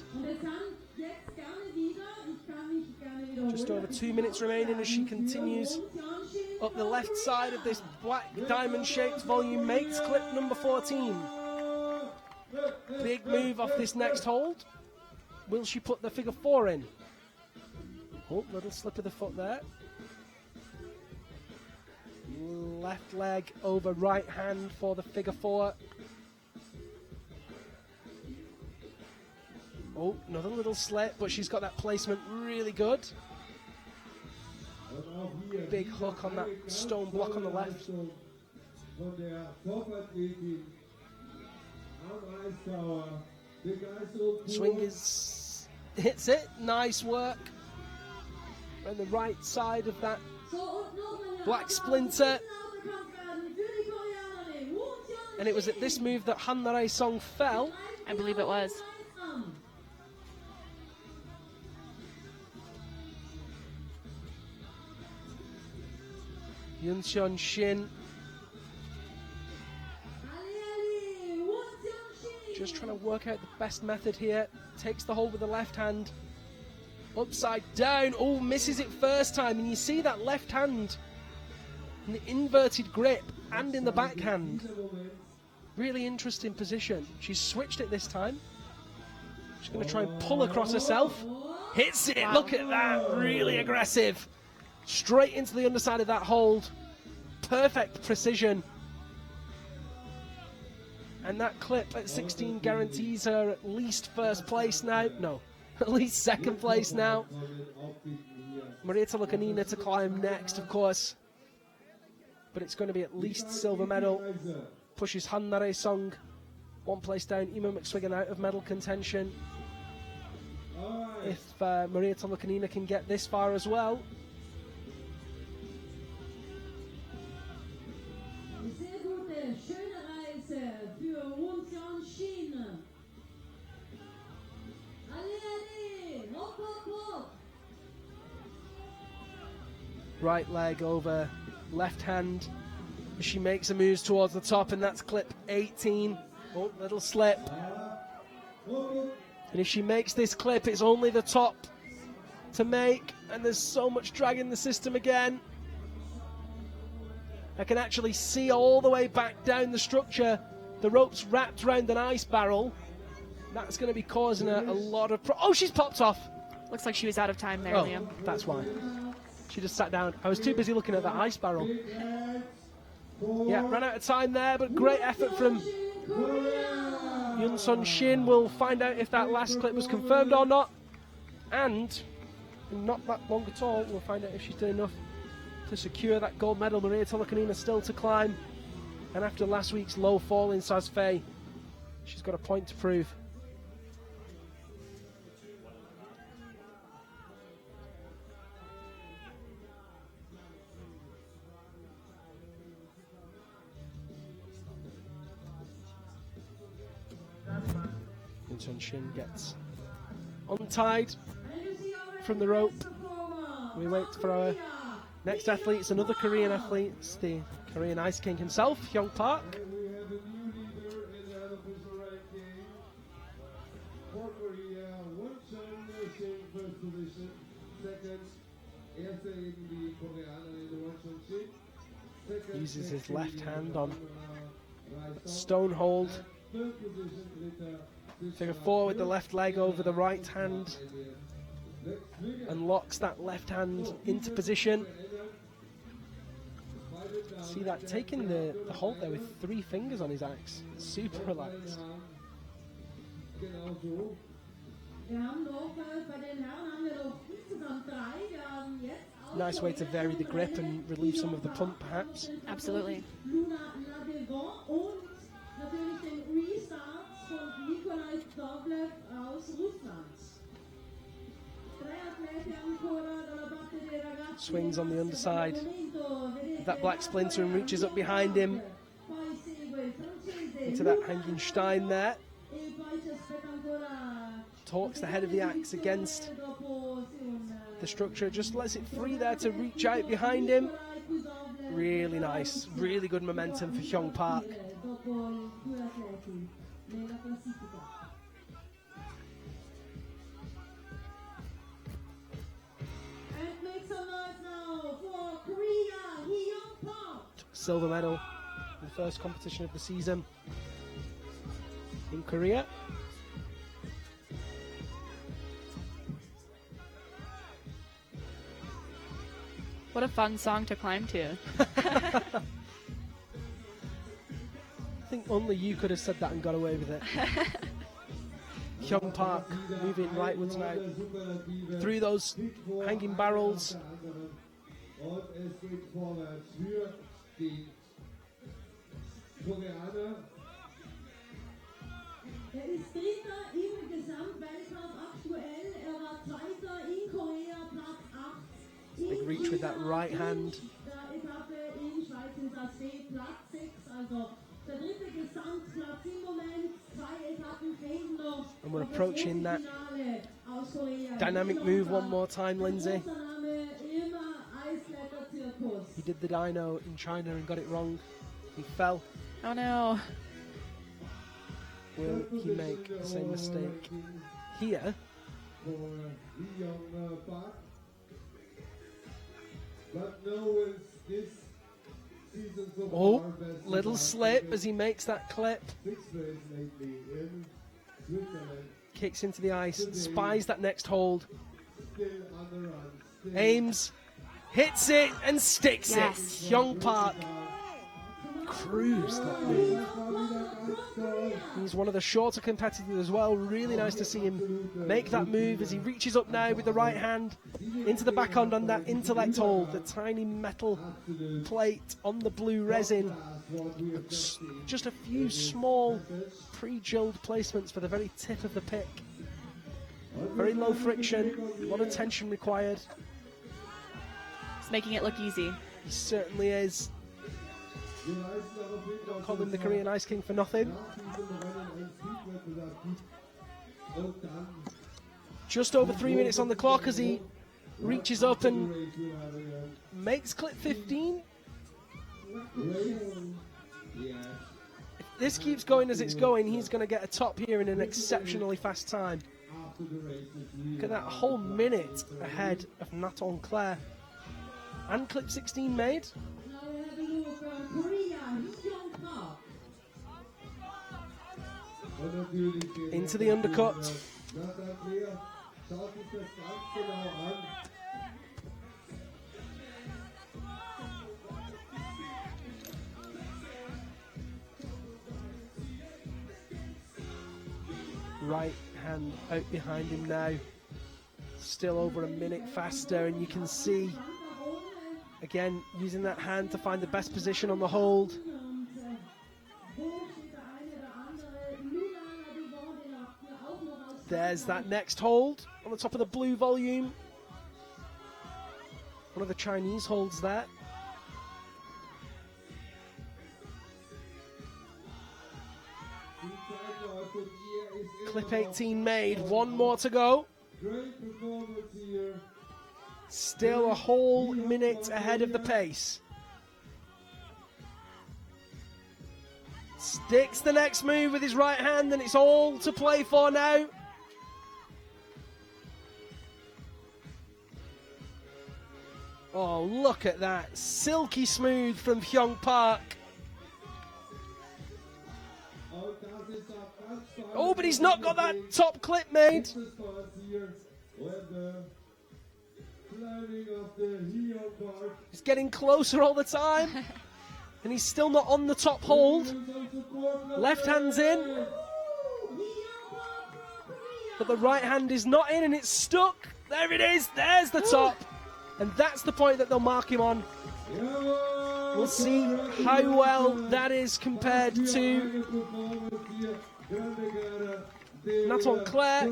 Just over 2 minutes remaining as she continues up the left side of this black diamond-shaped volume, makes clip number 14. Big move off this next hold. Will she put the figure 4 in? Oh, little slip of the foot there. Left leg over right hand for the figure 4. Oh, another little slip, but she's got that placement really good. Big hook on that stone block on the left. Swing is, hits it, nice work. On the right side of that black splinter. And it was at this move that Hanna Song fell. I believe it was. Yunseon Shin just trying to work out the best method here. Takes the hold with the left hand. Upside down. Oh, misses it first time. And you see that left hand in the inverted grip and in the backhand. Really interesting position. She's switched it this time. She's going to try and pull across herself. Hits it. Wow. Look at that. Really aggressive. Straight into the underside of that hold. Perfect precision. And that clip at 16 guarantees her at least first place now. No, at least second place now. Marietta Lukanina to climb next, of course. But it's going to be at least silver medal. Pushes Hanna Song 1 place down. Ima McSwiggan out of medal contention. If Marietta Lukanina can get this far as well. Right leg over left hand. She makes a move towards the top, and that's clip 18. Oh, little slip. And if she makes this clip, it's only the top to make, and there's so much drag in the system again. I can actually see all the way back down the structure. The rope's wrapped around an ice barrel. That's going to be causing her a lot of oh, she's popped off. Looks like she was out of time there, Oh, Liam. that's why. She just sat down. I was too busy looking at that ice barrel. Yeah, ran out of time there, but great effort from Yunseon Shin. We'll find out if that last clip was confirmed or not. And in not that long at all, we'll find out if she's done enough to secure that gold medal. Marietta Lukanina still to climb. And after last week's low fall in Sazfei, she's got a point to prove. Yunseon Shin gets untied from the rope. We wait for our next athlete. It's another Korean athlete. It's the Korean Ice King himself, Hyung Park. We have a new leader in the unofficial ranking. For Korea, Wonchon Shin first position. Second, Erste eben die Koreanerin Wonchon Shin. Second, Uses his left hand on right stone hold. Third position, Dritter. Figure 4 with the left leg over the right hand. And locks that left hand into position. See that, taking the hold there with 3 fingers on his axe. Super relaxed. Genau so. Nice way to vary the grip and relieve some of the pump, perhaps. Absolutely. Swings on the underside. that black splinter and reaches up behind him into that hanging stein there. Torques the head of the axe against the structure, just lets it free there to reach out behind him. Really nice, really good momentum for Hyung Park. Silver medal in the first competition of the season in Korea. What a fun song to climb to. I think only you could have said that and got away with it. Hyung Park moving rightwards now through those hanging barrels. Und es geht vorwärts für die Koreaner. Ist Dritter im Gesamtweltcup aktuell. War Zweiter in Korea, Platz 8. Big reach with that right hand. Der Etappe in Schweiz in Sassé, Platz 6. Also der dritte Gesamtplatz im Moment. 2 Etappen fehlen noch. And we're approaching that dynamic move one more time, Lindsay. He did the dyno in China and got it wrong. He fell. Oh no. Will he make the same mistake here? Oh, little slip as he makes that clip. Kicks into the ice, spies that next hold. Aims, hits it and sticks it. Hyung Park cruised that move. He's one of the shorter competitors as well. Really nice to see him make that move as he reaches up now with the right hand into the backhand on that intellect hold, the tiny metal plate on the blue resin. Just a few small pre-drilled placements for the very tip of the pick. Very low friction, a lot of tension required. It's making it look easy. He certainly is. Don't call him the Korean Ice King for nothing. Just over 3 minutes on the clock as he reaches up and makes clip 15. If this keeps going as it's going, he's going to get a top here in an exceptionally fast time. Look at that, whole minute ahead of Nathan Claire. And clip 16 made. Into the undercut. Right hand out behind him now. Still over a minute faster, and you can see again using that hand to find the best position on the hold. There's that next hold on the top of the blue volume. One of the Chinese holds there. Clip 18 made, one more to go. Still a whole minute ahead of the pace. Sticks the next move with his right hand, and it's all to play for now. Oh, look at that. Silky smooth from Hyung Park. Oh, but he's not got that top clip made. He's getting closer all the time. And he's still not on the top hold. Left hand's in. But the right hand is not in, and it's stuck. There it is. There's the top. And that's the point that they'll mark him on. We'll see how well that is compared to Nathan Claire.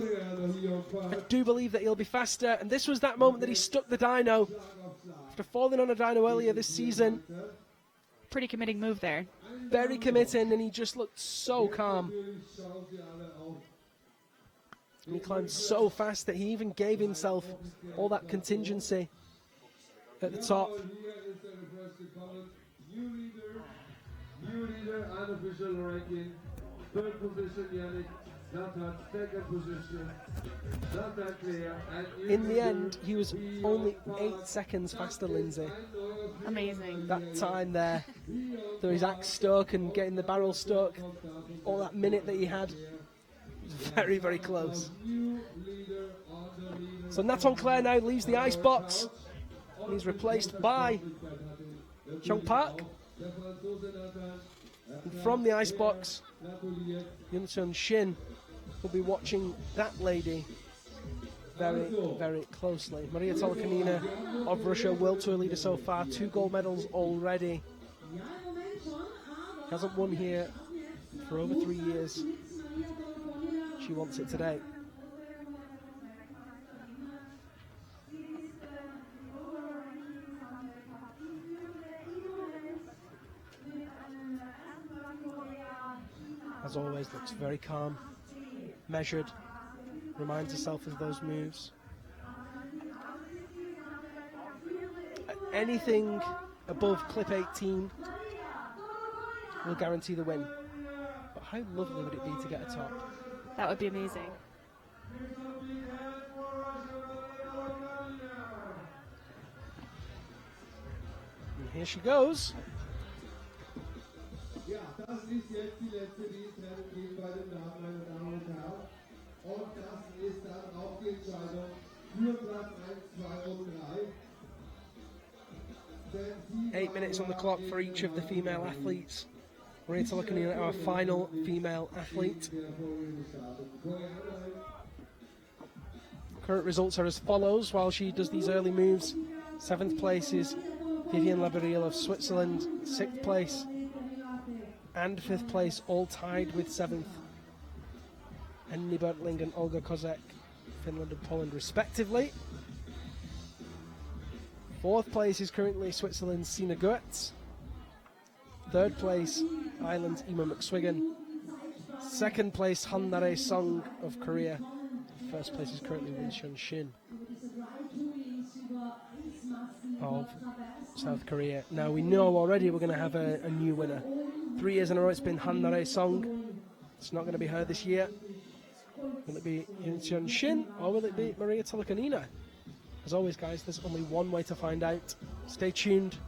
I do believe that he'll be faster. And this was that moment that he stuck the dyno. before the Nonodino earlier this season. Pretty committing move there. Very committing, and he just looked so calm. And he climbed so fast that he even gave himself all that contingency at the top. New leader, unofficial ranking. Third position, Yannick. Second position, in the end, he was only 8 seconds faster, Lindsay. Amazing. That time there, through his axe stuck and getting the barrel stuck, all that minute that he had, was very, very close. So Nathan Clare now leaves the ice box. He's replaced by Chung Park. And from the ice box, Yunsun Shin will be watching that lady very, very closely. Maria Tolokanina of Russia, World Tour leader so far, 2 gold medals already. Hasn't won here for over 3 years. She wants it today. As always, looks very calm, measured, reminds herself of those moves. Anything above clip 18 will guarantee the win. But how lovely would it be to get a top? That would be amazing. And here she goes. Ja, das ist jetzt die letzte Dienstrennen gegen bei den Damen, meine Damen und Herren. Und das ist dann auch die Entscheidung für Platz 1, 2 und 3. 8 minutes on the clock for each of the female athletes. Maria Tolokanina, our final female athlete. Current results are as follows while she does these early moves. 7th place is Vivian Laboriel of Switzerland. 6th place and 5th place, all tied with 7th. Henny Bertling and Olga Kazakh, Finland and Poland respectively. 4th place is currently Switzerland's Sina Goetz. 3rd place, Ireland's Emma McSwiggan. 2nd place, Han-Nare Song of Korea. 1st place is currently Win-Shun Shin of South Korea. Now we know already we're going to have a new winner. 3 years in a row it's been Han-Nare Song. It's not going to be her this year. Will it be Win-Shun Shin or will it be Maria Tolokanina? As always, guys, there's only one way to find out. Stay tuned.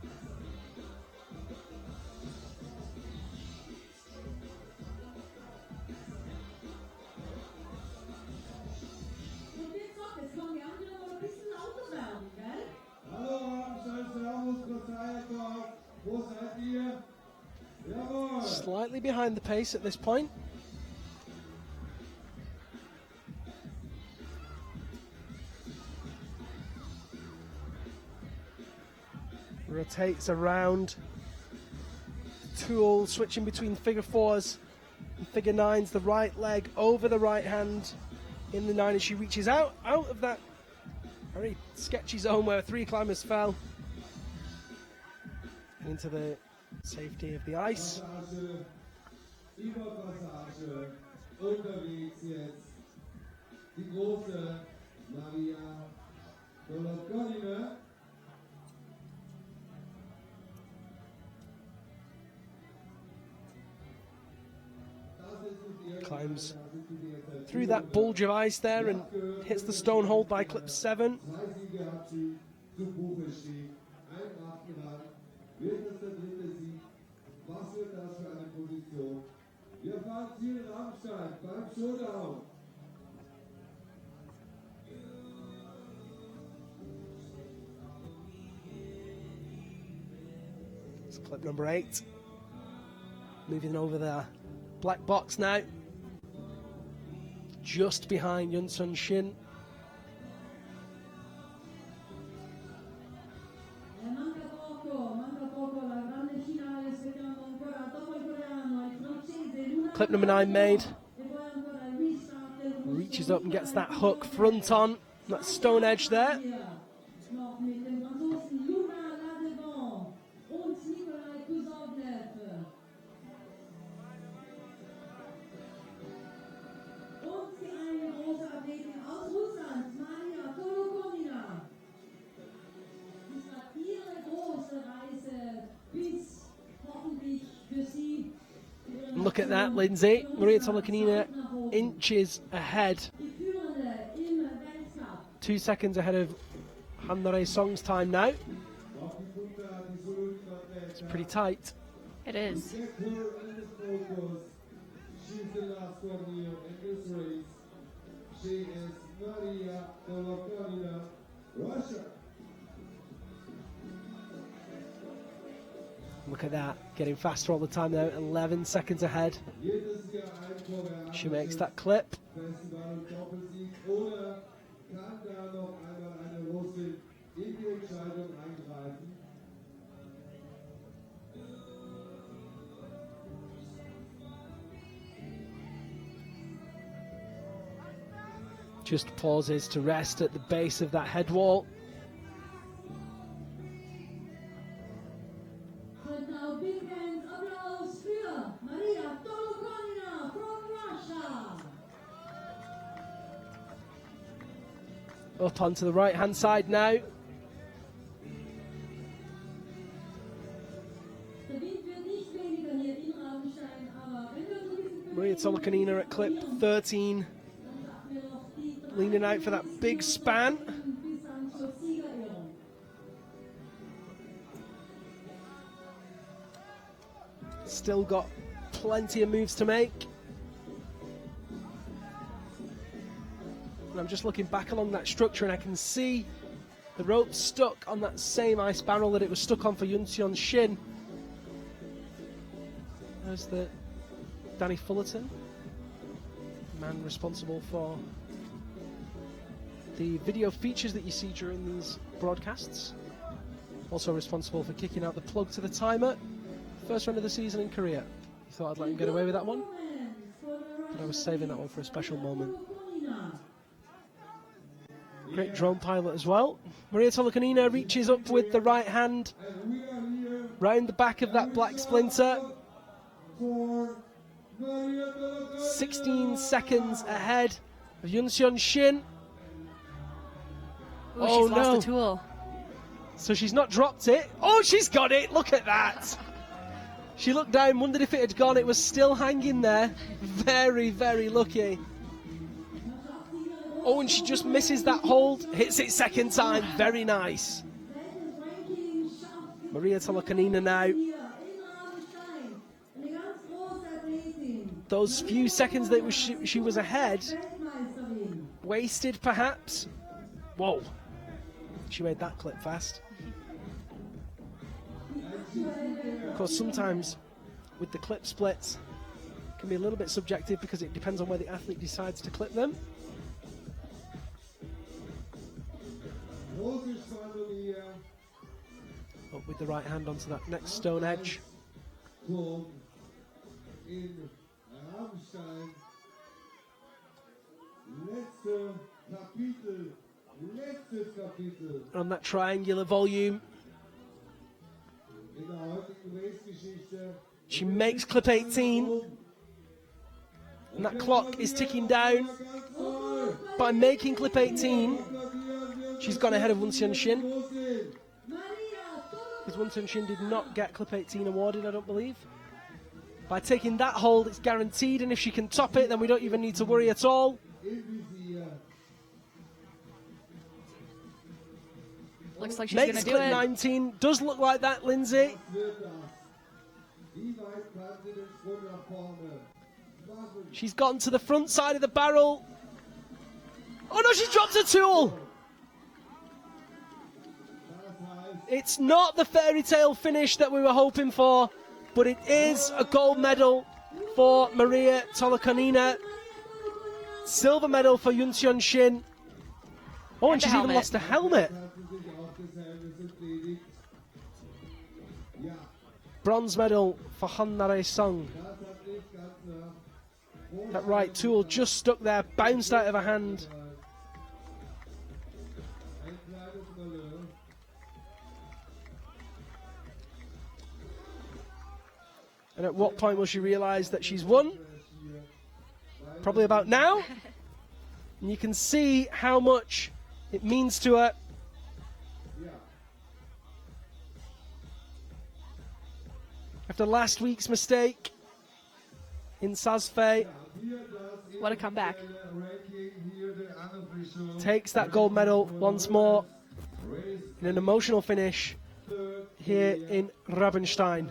Slightly behind the pace at this point. Rotates around. Tool switching between figure 4s and figure 9s. The right leg over the right hand in the 9 as she reaches out of that very sketchy zone where 3 climbers fell and into the safety of the ice. Unterwegs jetzt die große Maria Tolokanina. Climbs through that bulge of ice there and hits the stone hold by clip 7. Was wird das für eine Position? Wir fahren Ziel Rabenstein beim Showdown. It's clip number 8. Moving over the black box now. Just behind Yunsun Shin. Clip number 9 made. Reaches up and gets that hook front on. That stone edge there. bis hoffentlich für Sie And look at that, Lindsay. Maria Tolokanina inches ahead. die Führende im Weltcup. 2 seconds ahead of Hanna Song's time now. It's pretty tight. It is. Get her in the focus. She's the last one here in this race. She is Maria Tolokanina, Russia. Look at that, getting faster all the time now, 11 seconds ahead. Jedes Jahr ein Koreaner She makes that clip. Festival und Doppelsieg oder kann da noch einmal eine Russin in die Entscheidung eingreifen? Just pauses to rest at the base of that head wall. Und now big hands Applaus für Maria Tolokanina from Russia. Up onto the right hand side now. Der Wind wird nicht weniger hier in Rabenstein, aber wenn wir so diesen Maria Tolokanina at clip 13, leaning out for that big span. bis an zur Siegerehrung. Still got plenty of moves to make. And I'm just looking back along that structure and I can see the rope stuck on that same ice barrel that it was stuck on for Yunseon Shin. There's the Danny Fullerton, man responsible for the video features that you see during these broadcasts. Also responsible for kicking out the plug to the timer. First round of the season in Korea. You thought I'd let him get away with that one? But I was saving that one for a special moment. Great drone pilot as well. Maria Tolokanina reaches up with the right hand round the back of that black splinter. 16 seconds ahead of Yunseon Shin. Ooh, Oh, she's lost no. the tool. So she's not dropped it. Oh, she's got it. Look at that. She looked down, wondered if it had gone. It was still hanging there. Very, very lucky. Oh, and she just misses that hold. Hits it second time. Very nice. Maria Tolokanina now. Hier in Rabenstein. Eine ganz große Athletin. Those few seconds that she was ahead, Weltmeisterin. wasted perhaps. Whoa. She made that clip fast. Of course, sometimes with the clip splits, it can be a little bit subjective because it depends on where the athlete decides to clip them. Große Spannung hier. Up with the right hand onto that next stone edge. Turm in Rabenstein. Letztes Kapitel On that triangular volume, in der heutigen Race-Geschichte. she makes clip 18. And that clock is ticking down. By making clip 18, she's gone ahead of Wunseon Shin. Because Wunseon Shin did not get clip 18 awarded, I don't believe. By taking that hold, it's guaranteed, and if she can top it, then we don't even need to worry at all. Looks like she's Makes going to do clip it. 19. Does look like that, Lindsay. She's gotten to the front side of the barrel. Oh no, she's dropped her tool. It's not the fairy tale finish that we were hoping for, but it is a gold medal for Maria Tolokanina. Silver medal for Yunseon Shin. Oh, and And a she's even helmet. lost a helmet. Bronze medal for Hannare Song. That right tool just stuck there, bounced out of her hand. And at what point will she realise that she's won? Probably about now. And you can see how much it means to her. After last week's mistake in Sazfe, What a comeback. takes that gold medal once more in an emotional finish here in Rabenstein.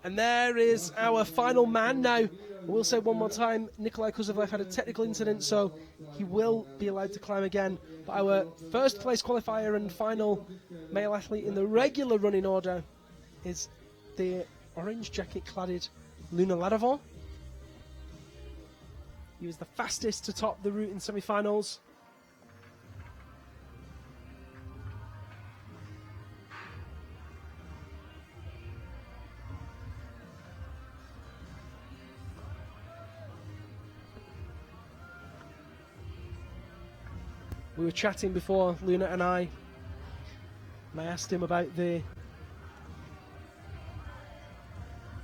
And there is our final man now. I will say one more time, Nikolai Kuzovlev had a technical incident, so he will be allowed to climb again. But our first place qualifier and final male athlete in the regular running order is the orange jacket-cladded Luna Ladovon. He was the fastest to top the route in semi-finals. We were chatting before, Luna and I asked him about the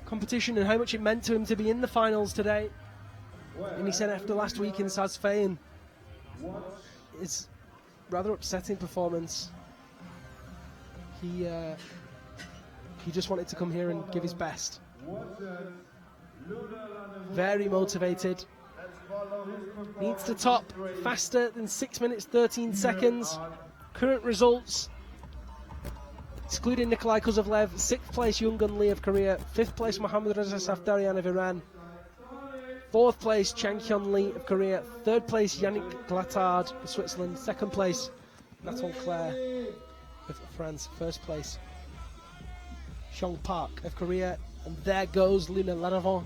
competition and how much it meant to him to be in the finals today. And he said after last week in Sazfe and his rather upsetting performance, he just wanted to come here and give his best. Very motivated. Needs to top faster than 6 minutes 13 seconds. Current results, excluding Nikolai Kuzovlev: 6th place Yungun Lee of Korea, 5th place Mohammad Reza Safdarian of Iran, 4th place Chang Hyun Lee of Korea, 3rd place Yannick Glattard of Switzerland, 2nd place Nathan Claire of France, 1st place Seong Park of Korea, and there goes Luna Ladovon.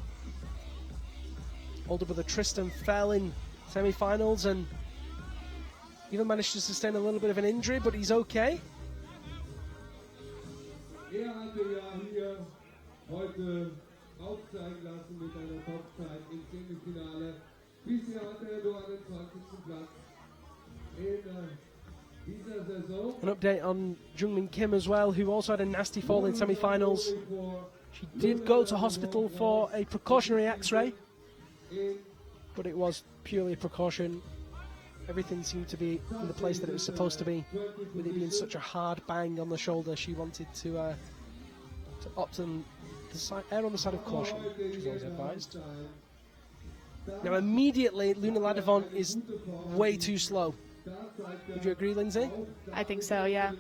Older brother Tristan fell in semi-finals and even managed to sustain a little bit of an injury, but he's okay. Hatte ja hier heute aufzeigen lassen mit einer Topzeit im Semifinale. Bisher hatte er nur einen 20. Platz in dieser Saison. An update on Jungmin Kim as well, who also had a nasty fall in semi-finals. She did go to hospital for a precautionary X-ray, but it was purely a precaution. Everything seemed to be in the place that it was supposed to be. With it being such a hard bang on the shoulder, she wanted to opt on the side, err on the side of caution, which is always advised. Now immediately, Luna Ladovon is way too slow. Would you agree, Lindsay? I think so, yeah.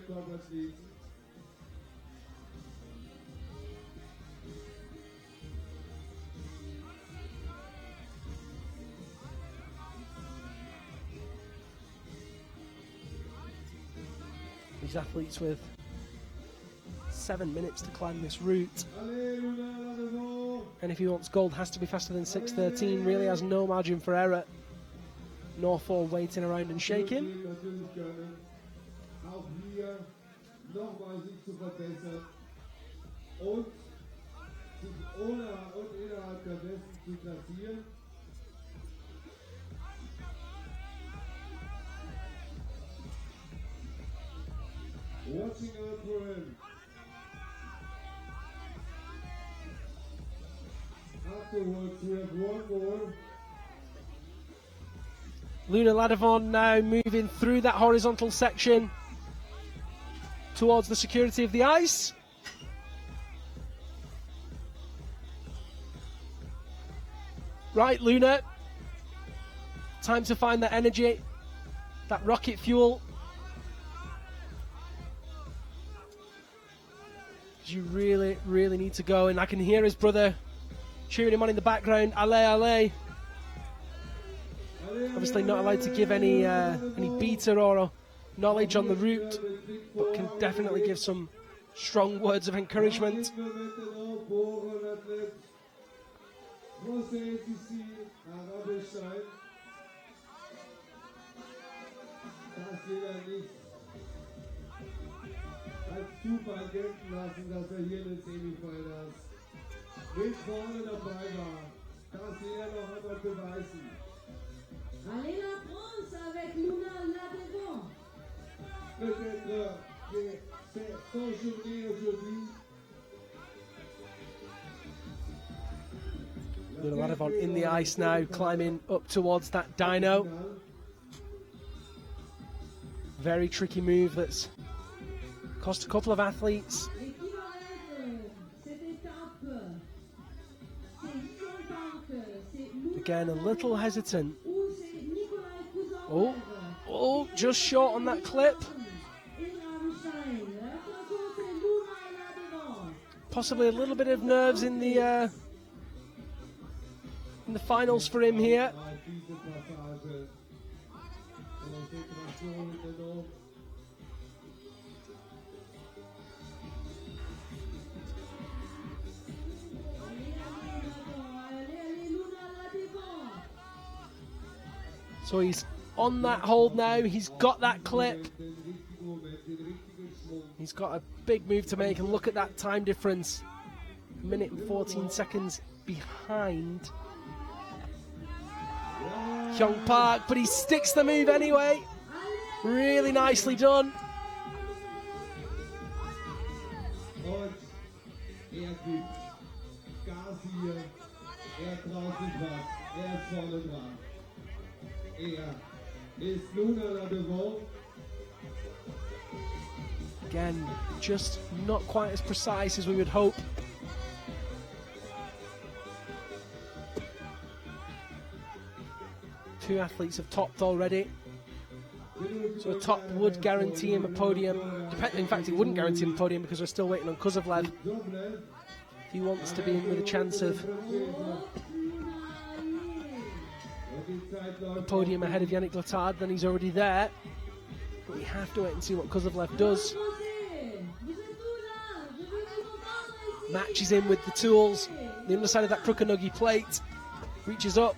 These athletes with 7 minutes to climb this route. And if he wants gold, has to be faster than 6:13. Really has no margin for error, nor for waiting around and shaking. Auch hier nochmal sich zu verbessern und sich innerhalb der Besten zu platzieren. Watching out for him. Afterwards, we have one more. Luna Ladovon now moving through that horizontal section towards the security of the ice. Right, Luna. Time to find that energy, that rocket fuel. You really, really need to go, and I can hear his brother cheering him on in the background. Allez, allez. Obviously not allowed to give any beta or knowledge on the route, but can definitely give some strong words of encouragement. Als Zufall gelten lassen, dass hier in den Semifinals mit vorne dabei war. Das er noch einmal beweisen. Allez la France avec Luna Ladovon. Peut-être que c'est son journée aujourd'hui. Luna Ladovon in the ice now, climbing up towards that dyno. Very tricky move that's Cost a couple of athletes. Again, a little hesitant. Oh, just short on that clip. Possibly a little bit of nerves in the finals for him here. So he's on that hold now. He's got that clip. He's got a big move to make, and look at that time difference. A minute and 14 seconds behind Hyung Park, but he sticks the move anyway. Really nicely done. Again, just not quite as precise as we would hope. Two athletes have topped already. So a top would guarantee him a podium. In fact, it wouldn't guarantee him a podium because we're still waiting on Kazakh. He wants to be in with a chance of a podium ahead of Yannick Letard, then he's already there. But we have to wait and see what Kazakh does. Matches in with the tools. The underside of that Krukonogi plate reaches up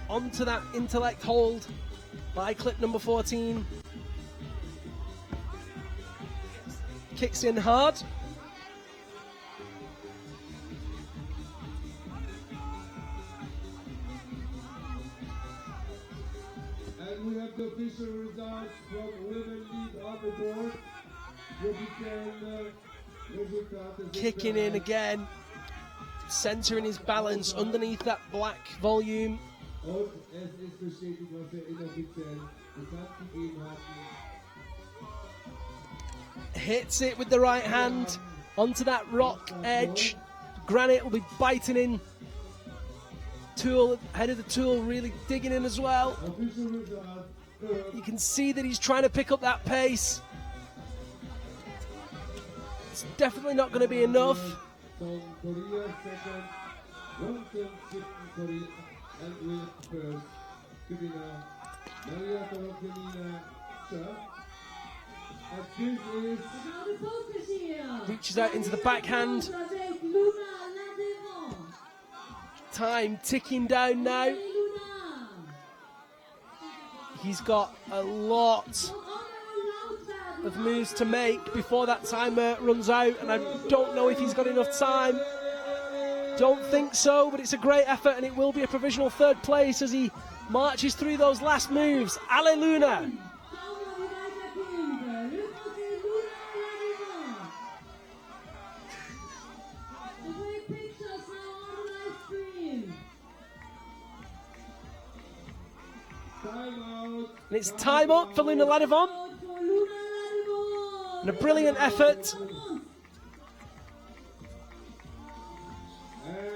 onto that intellect hold by clip number 14. Kicks in hard. And we have the official results from Women League on the board. Kicking in again, centering his balance underneath that black volume. Hits it with the right hand onto that rock edge. Granite will be biting in. Tool, head of the tool really digging in as well. You can see that he's trying to pick up that pace. It's definitely not going to be enough. Reaches out into the backhand. Time ticking down now. He's got a lot of moves to make before that timer runs out, and I don't know if he's got enough time. Don't think so, but it's a great effort, and it will be a provisional third place as he marches through those last moves. Ale Luna. And it's time up for Luna Ladivon. And a brilliant effort.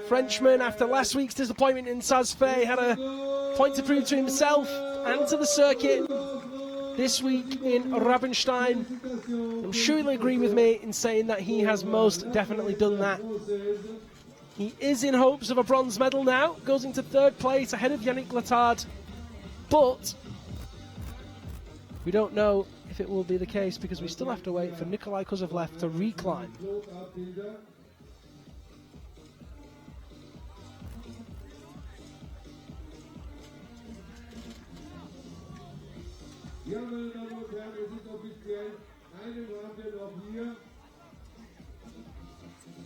Frenchman, after last week's disappointment in Sazfe, had a point to prove to himself and to the circuit this week in Rabenstein. I'm sure he'll agree with me in saying that he has most definitely done that. He is in hopes of a bronze medal now, goes into third place ahead of Yannick Letard, but we don't know if it will be the case because we still have to wait for Nikolai Kazakh to reclimb.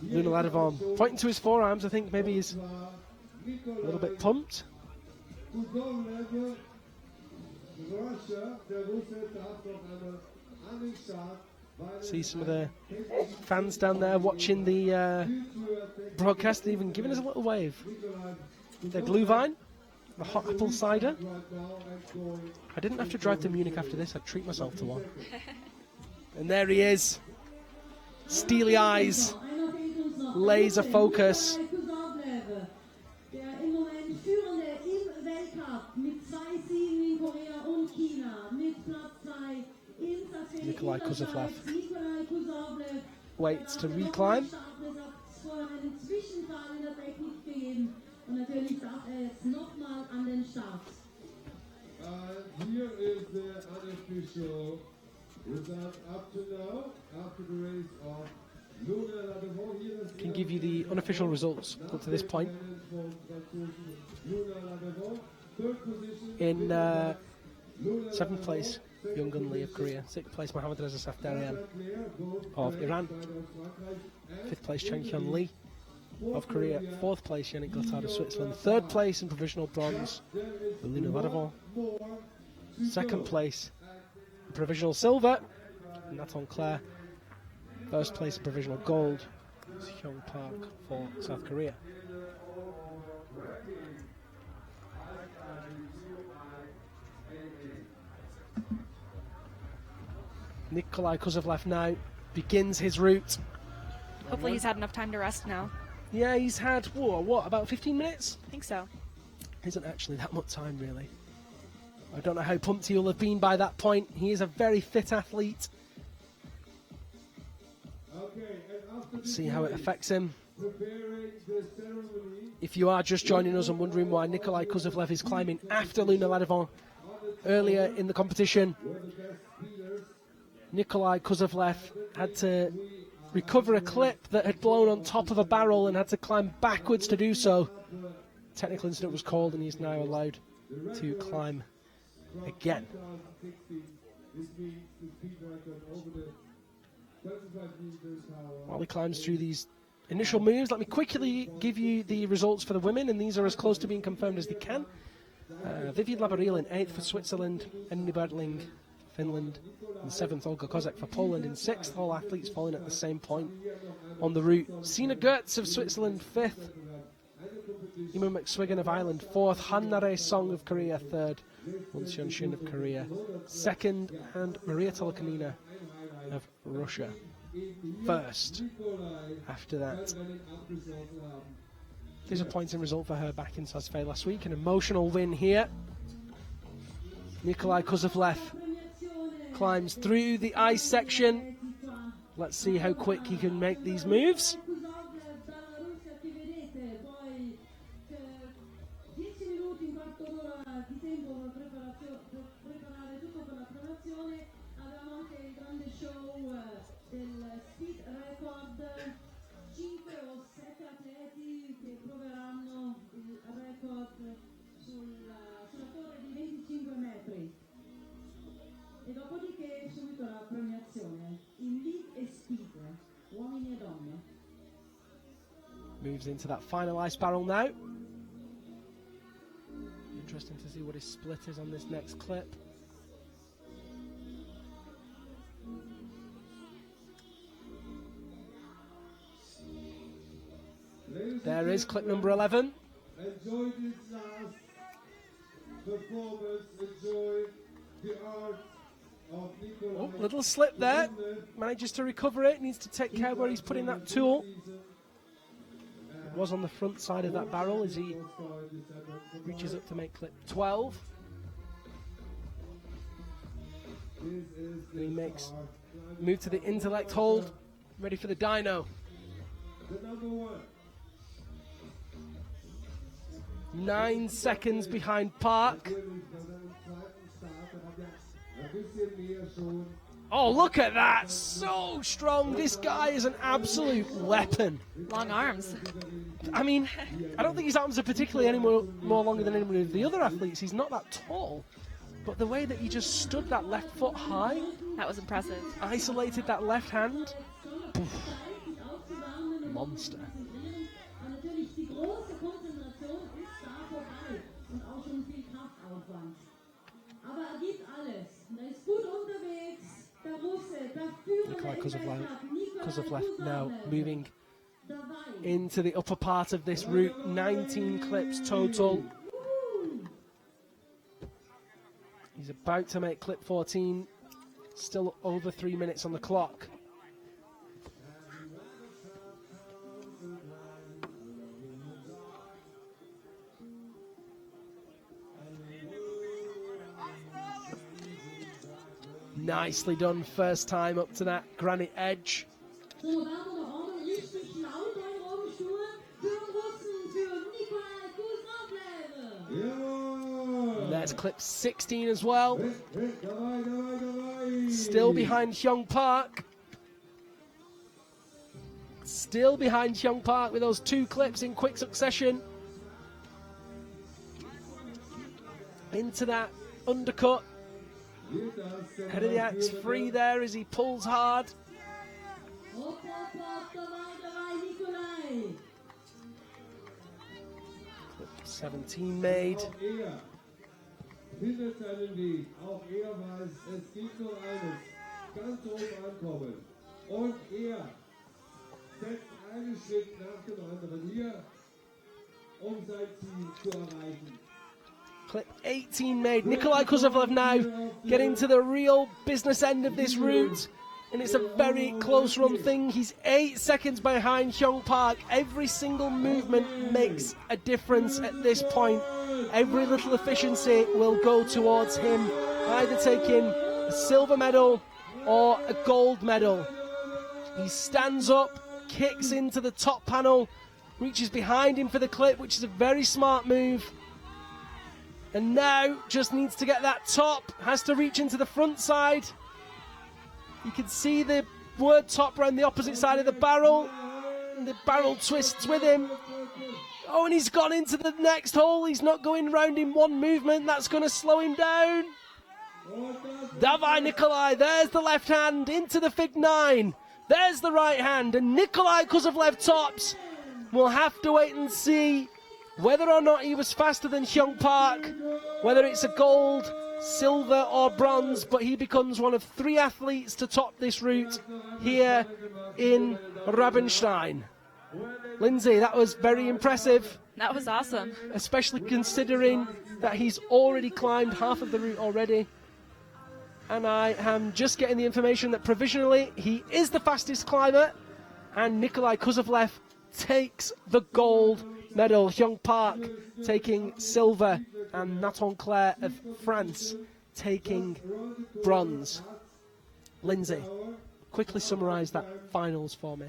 Luna Ladivon pointing to his forearms. I think maybe he's a little bit pumped. See some of the fans down there watching the broadcast, even giving us a little wave. The Glühwein, the hot apple cider. I didn't have to drive to Munich after this, I'd treat myself to one. And there he is. Steely eyes. Laser focus. Der im Moment führende im Weltcup mit 2 Siegen in Korea und China, mit Platz 2 in Sachsen. Nikolai Kazakh waits to reclimb. Vorher einen Zwischenfall in der Technik gegeben und natürlich darf jetzt nochmal an den Start. Here is the unofficial result up to now, after the race of Luna Ladevaux. Here is Can give you the unofficial results up to this point. Luna Ladevaux, third position. In 7th place, Young-gun Lee of Korea. 6th place, Mohammad Reza Safdarian of Iran. 5th place, Chang Hyun Lee of Korea. 4th place, Yannick Glattard of Switzerland. 3rd place in provisional bronze, Luna Ladevaux. 2nd place, provisional silver, Naton Claire. 1st place in provisional gold, Hyung Park for South Korea. Nikolai Kazakh now begins his route. Hopefully he's had enough time to rest now. Yeah, he's had, what, about 15 minutes? I think so. Isn't actually that much time, really. I don't know how pumped he'll have been by that point. He is a very fit athlete. Let's see how it affects him. If you are just joining us and wondering why Nikolai Kazakh is climbing after Luna Ladevaux earlier in the competition, Nikolai Kazakh had to recover a clip that had blown on top of a barrel and had to climb backwards to do so. Technical incident was called and he's now allowed to climb again. While he climbs through these initial moves, let me quickly give you the results for the women, and these are as close to being confirmed as they can. Vivian Labaril in 8th for Switzerland, Emily Bertling Finland in 7th, Olga Kazakh for Poland in 6th, all athletes falling at the same point on the route. Sina Gertz of Switzerland 5th, Ima McSwiggan of Ireland 4th, Hannare Song of Korea 3rd, Won Shin of Korea 2nd, and Maria Tolokanina of Russia 1st. After that, disappointing result for her back in Sasfay last week. An emotional win here. Nikolai Kazakh climbs through the ice section. Let's see how quick he can make these moves. E dopodiché subito la premiazione in lead e speed, uomini e donne. Moves into that final ice barrel now. Interesting to see what his split is on this next clip. There is clip number 11. Enjoy this last performance, enjoy the art of Nikolai. Oh, little slip there. Manages to recover it. Needs to take care where he's putting that tool. It was on the front side of that barrel as he reaches up to make clip 12. And he makes move to the intellect hold, ready for the dyno. The number 1. 9 seconds behind Park. Oh, look at that! So strong. This guy is an absolute weapon. Long arms. I mean, I don't think his arms are particularly any more longer than any of the other athletes. He's not that tall. But the way that he just stood that left foot high, That was impressive. isolated that left hand, poof, monster. Und natürlich die große Konzentration ist da vorbei und auch schon viel Kraftaufwand. Aber er gibt alles. Er ist gut unterwegs. Der Russe, der Nikolai führende Kazakh now moving into the upper part of this route. 19 clips total. He's about to make clip 14. Still over 3 minutes on the clock. Nicely done, first time up to that granite edge. So, da haben wir noch Ordnung, richtig laut bei Robenschuhe für den Russen, für Nikolai Kuzovlev. And there's clip 16 as well. Still behind Hyung Park. Still behind Hyung Park with those 2 clips in quick succession. Into that undercut. Head of the axe free there as he pulls hard. 17 made. Auch er findet seinen Weg. Auch er weiß, es gibt nur eines. Ganz hoch ankommen. Und er setzt einen Schritt nach dem anderen hier, um sein Ziel zu erreichen. Clip 18 made. Nikolai Kuzovlev now getting to the real business end of this route. And it's a very close run thing. He's 8 seconds behind Hyung Park. Every single movement makes a difference at this point. Every little efficiency will go towards him, either taking a silver medal or a gold medal. He stands up, kicks into the top panel, reaches behind him for the clip, which is a very smart move. And now just needs to get that top, has to reach into the front side. You can see the word top around the opposite side of the barrel. And the barrel twists with him. Oh, and he's gone into the next hole. He's not going round in one movement. That's going to slow him down. Davai Nikolai, there's the left hand into the fig 9. There's the right hand. And Nikolai Kuzovlev tops. We'll have to wait and see whether or not he was faster than Hyung Park, whether it's a gold, silver or bronze, but he becomes one of 3 athletes to top this route here in Rabenstein. Lindsay, that was very impressive. That was awesome. Especially considering that he's already climbed half of the route already. And I am just getting the information that provisionally he is the fastest climber, and Nikolai Kuzovlev takes the gold medal. Hyung Park taking silver, and Nathan Claire of France taking bronze. Lindsay, quickly summarise that finals for me.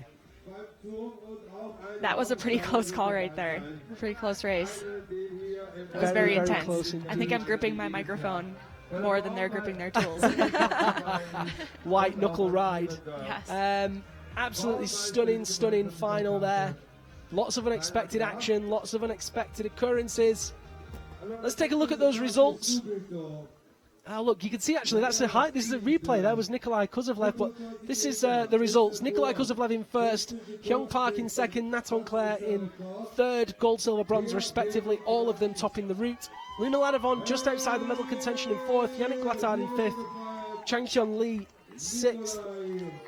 That was a pretty close call right there. A pretty close race. It was very intense. Close I think I'm gripping my microphone more than they're gripping their tools. White knuckle ride. Yes. Absolutely stunning final there. Lots of unexpected action, lots of unexpected occurrences. Let's take a look at those results. Look, you can see actually that's a high. This is a replay. That was Nikolai Kuzovlev, but this is the results. Nikolai Kuzovlev in first, Hyung Park in second, Nathan Claire in third, gold, silver, bronze respectively, all of them topping the route. Luna Ladovon just outside the medal contention in fourth, Yannick Glattard in fifth, Changhyun Lee sixth,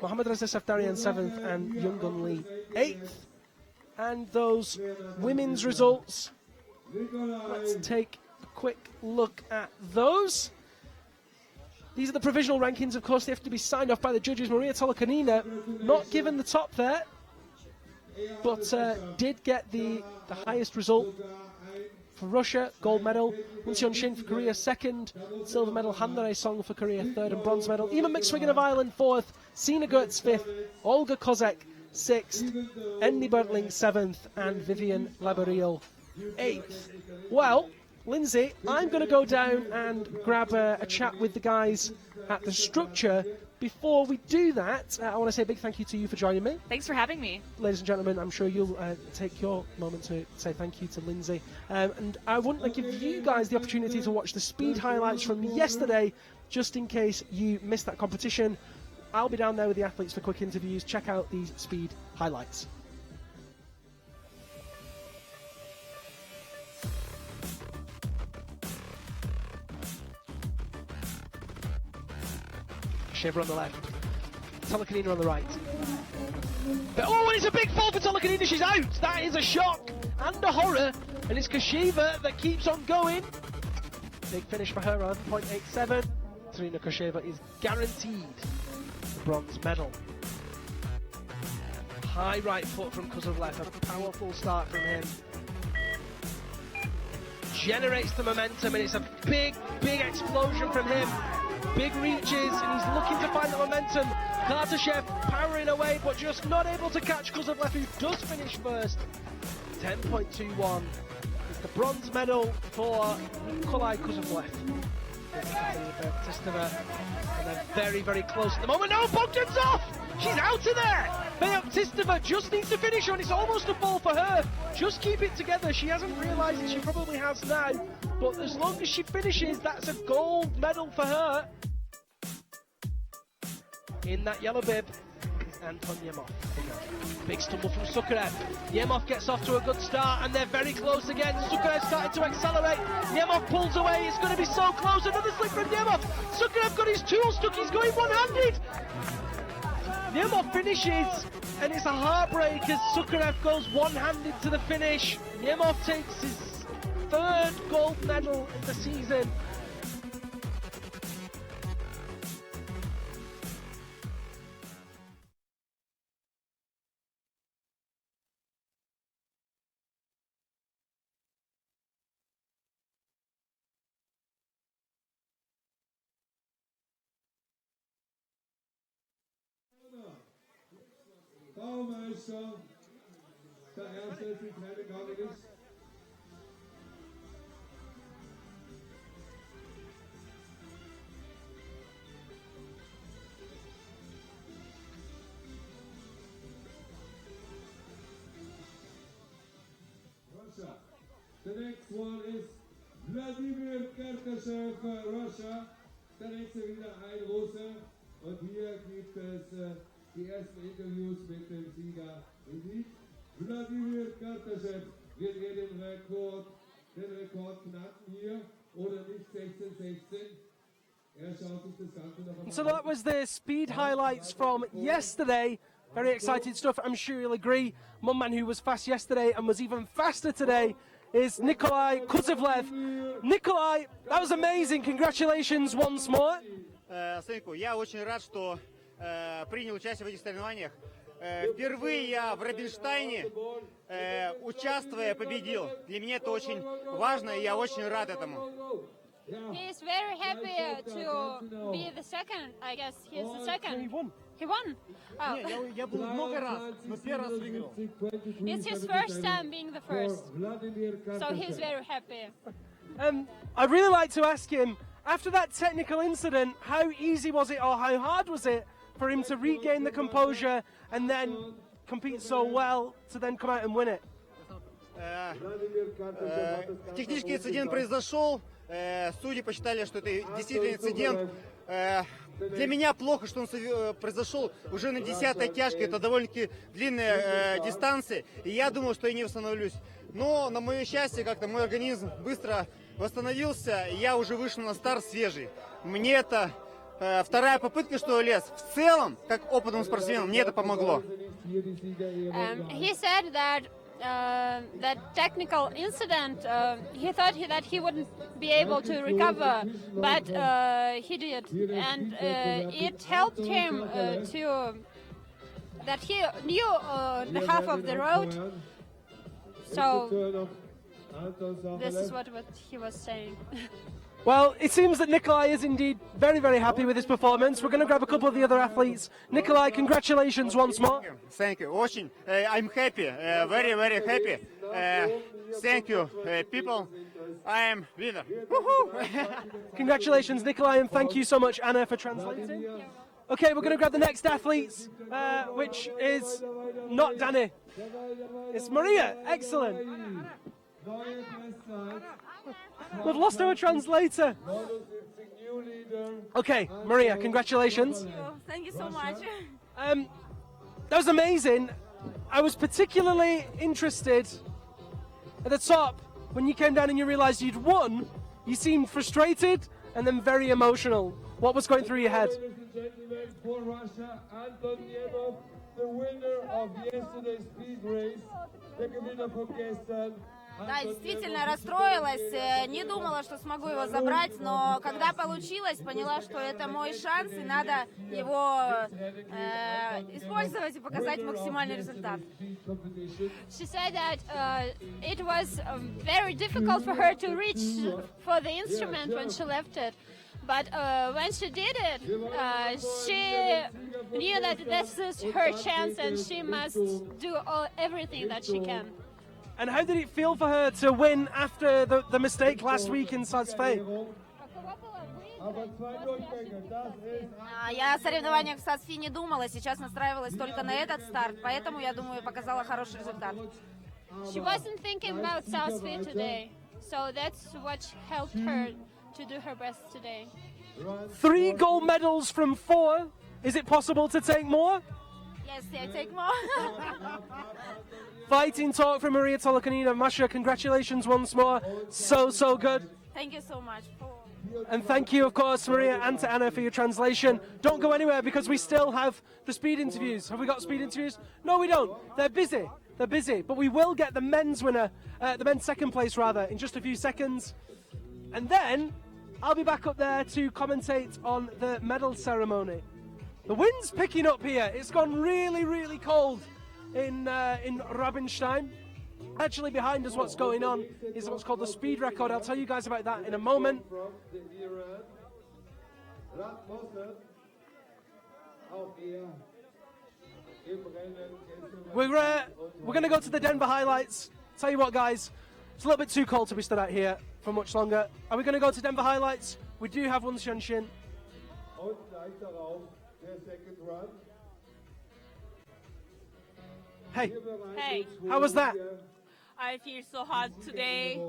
Mohammad Reza Safdarian seventh, and Youngun Lee eighth. And those women's results, let's take a quick look at those. These are the provisional rankings, of course. They have to be signed off by the judges. Maria Tolokanina, not given the top there, but did get the highest result. For Russia, gold medal. Wonseon Shin for Korea, second. Silver medal, Handare Song for Korea, third. And bronze medal, Eamon McSwiggan of Ireland, fourth. Sina Gertz, fifth. Olga Kazakh, sixth. Enni Bertling, seventh. And Vivian Labarille, eighth. Well, Lindsay, I'm going to go down and grab a chat with the guys at the structure. Before we do that, I want to say a big thank you to you for joining me. Thanks for having me. Ladies and gentlemen, I'm sure you'll take your moment to say thank you to Lindsay. And I want to give you guys the opportunity to watch the speed highlights from yesterday, just in case you missed that competition. I'll be down there with the athletes for quick interviews. Check out these speed highlights. Shiver on the left, Tolokanina on the right. But, oh, it's a big fall for Tolokanina, she's out! That is a shock and a horror, and it's Kashiva that keeps on going. Big finish for her, 11.87. Katerina Kosheva is guaranteed the bronze medal. High right foot from Kozlovlev, a powerful start from him. Generates the momentum, and it's a big explosion from him. Big reaches, and he's looking to find the momentum. Kartashev powering away, but just not able to catch Kozlovlev, who does finish first. 10.21 is the bronze medal for Nikolai Kozlovlev. And then very close at the moment. No, Bogdan's off! She's out of there! Feoktistova just needs to finish her, and it's almost a ball for her. Just keep it together. She hasn't realised that she probably has now, but as long as she finishes, that's a gold medal for her. In that yellow bib is Anton Yemov. Big stumble from Sukarev. Yemov gets off to a good start, and they're very close again. Sukarev started to accelerate. Yemov pulls away. It's going to be so close. Another slip from Yemov. Sukarev got his tool stuck. He's going one-handed. Yemov finishes, and it's a heartbreak as Sukarev goes one-handed to the finish. Yemov takes his third gold medal in the season. Baumeister, der erste ist die kleine Garniges. Russia. The next one is Vladimir Kartashev, Russia. Der nächste wieder ein Russe. Und hier gibt es die ersten Interviews mit dem Sieger. Vladimir Kartashev, wird den Rekord knacken hier oder nicht 16:16? Er schaut sich das Ganze noch einmal. So that was the speed highlights from yesterday. Very exciting stuff, I'm sure you'll agree. One man who was fast yesterday and was even faster today is Nikolai Kozlovlev. Nikolai, that was amazing. Congratulations once more. Сынку, я очень рад, что принял участие в этих соревнованиях. Впервые я в Рабенштайне, участвуя, победил. Для меня это очень важно, и я очень рад этому. He is very happy to be the second. I guess he is the second. He won. He won. Oh. Я был много раз, но первый раз выиграл. It's his first time being the first, so he's very happy. I'd really like to ask him, after that technical incident, how easy was it or how hard was it for him to regain the composure and then compete so well to then come out and win it? Технический инцидент произошел. Судьи посчитали, что это действительно инцидент. Для меня плохо, что он произошел уже на 10-й тяжке. Это довольно-таки длинная дистанция. И я думал, что я не восстановлюсь. Но, на мое счастье, как-то мой организм быстро восстановился. И я уже вышел на старт свежий. Мне это вторая попытка, что лез. В целом, как опытному спортсмену, мне это помогло. He said that that technical incident, he thought that he wouldn't be able to recover, but he did, and it helped him to that he knew the half of the road. So this is what he was saying. Well, it seems that Nikolai is indeed very, very happy with his performance. We're going to grab a couple of the other athletes. Nikolai, congratulations once more. Thank you. Очень. I'm happy. Very, very happy. Thank you, people. I am winner. Congratulations, Nikolai, and thank you so much, Anna, for translating. Okay, we're going to grab the next athletes, which is not Danny. It's Maria. Excellent. We've lost our translator. Okay, Maria, congratulations. Thank you so much. That was amazing. I was particularly interested at the top when you came down and you realized you'd won. You seemed frustrated and then very emotional. What was going through your head? Ladies and gentlemen, for Russia, Anton Yemov, the winner of yesterday's speed race, der Gewinner von gestern. Да, действительно расстроилась, не думала, что смогу его забрать, но когда получилось, поняла, что это мой шанс, и надо его использовать и показать максимальный результат. She said that it was very difficult for her to reach for the instrument when she left it. But when she did it, she knew that this is her chance and she must do everything that she can. And how did it feel for her to win after the mistake last week in Sazfe? Я о соревнованиях в Сазфи не думала, сейчас настраивалась только на этот старт, поэтому, я думаю, показала хороший результат. She wasn't thinking about South Fit today, so that's what helped her to do her best today. 3 gold medals from 4. Is it possible to take more? Yes, I take more. Fighting talk from Maria Tolokanina. Masha, congratulations once more. So good. Thank you so much. And thank you, of course, Maria and to Anna for your translation. Don't go anywhere because we still have the speed interviews. Have we got speed interviews? No, we don't. They're busy. But we will get the men's winner, the men's second place rather, in just a few seconds. And then I'll be back up there to commentate on the medal ceremony. The wind's picking up here. It's gone really cold in Rabenstein. Actually, behind us, what's going on is what's called the speed record. I'll tell you guys about that in a moment. We're going to go to the Denver highlights. Tell you what, guys, it's a little bit too cold to be stood out here for much longer. Are we going to go to Denver highlights? We do have one Shunshin. Hey. Hey. How was that? I feel so hot today.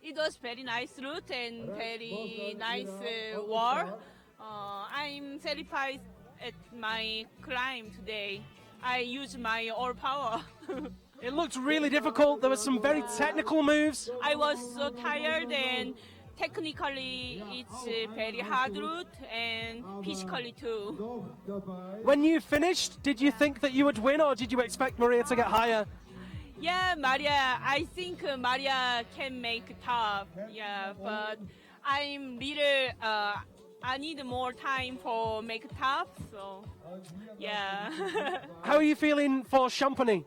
It was very nice route and very nice war. I'm satisfied at my climb today. I used my all power. It looked really difficult. There were some very technical moves. I was so tired and technically it's a very hard route and physically too. When you finished, did you think that you would win or did you expect Maria to get higher? Yeah, Maria, I think Maria can make tough. Yeah, but I'm really, I need more time for make tough, so yeah. How are you feeling for Champagne?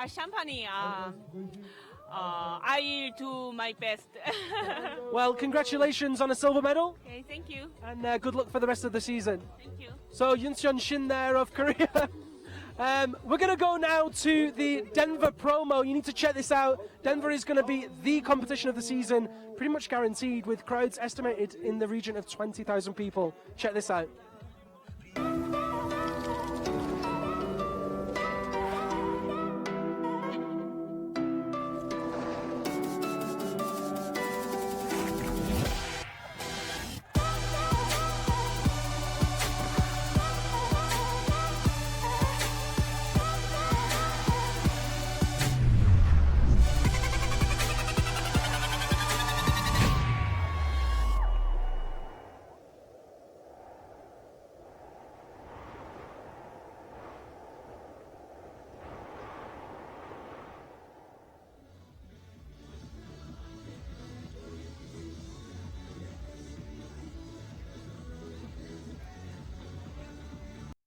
Champagne, I do my best. Well, congratulations on a silver medal. Okay, thank you. And good luck for the rest of the season. Thank you. So, Yunseon Shin there of Korea. We're going to go now to the Denver promo. You need to check this out. Denver is going to be the competition of the season, pretty much guaranteed, with crowds estimated in the region of 20,000 people. Check this out.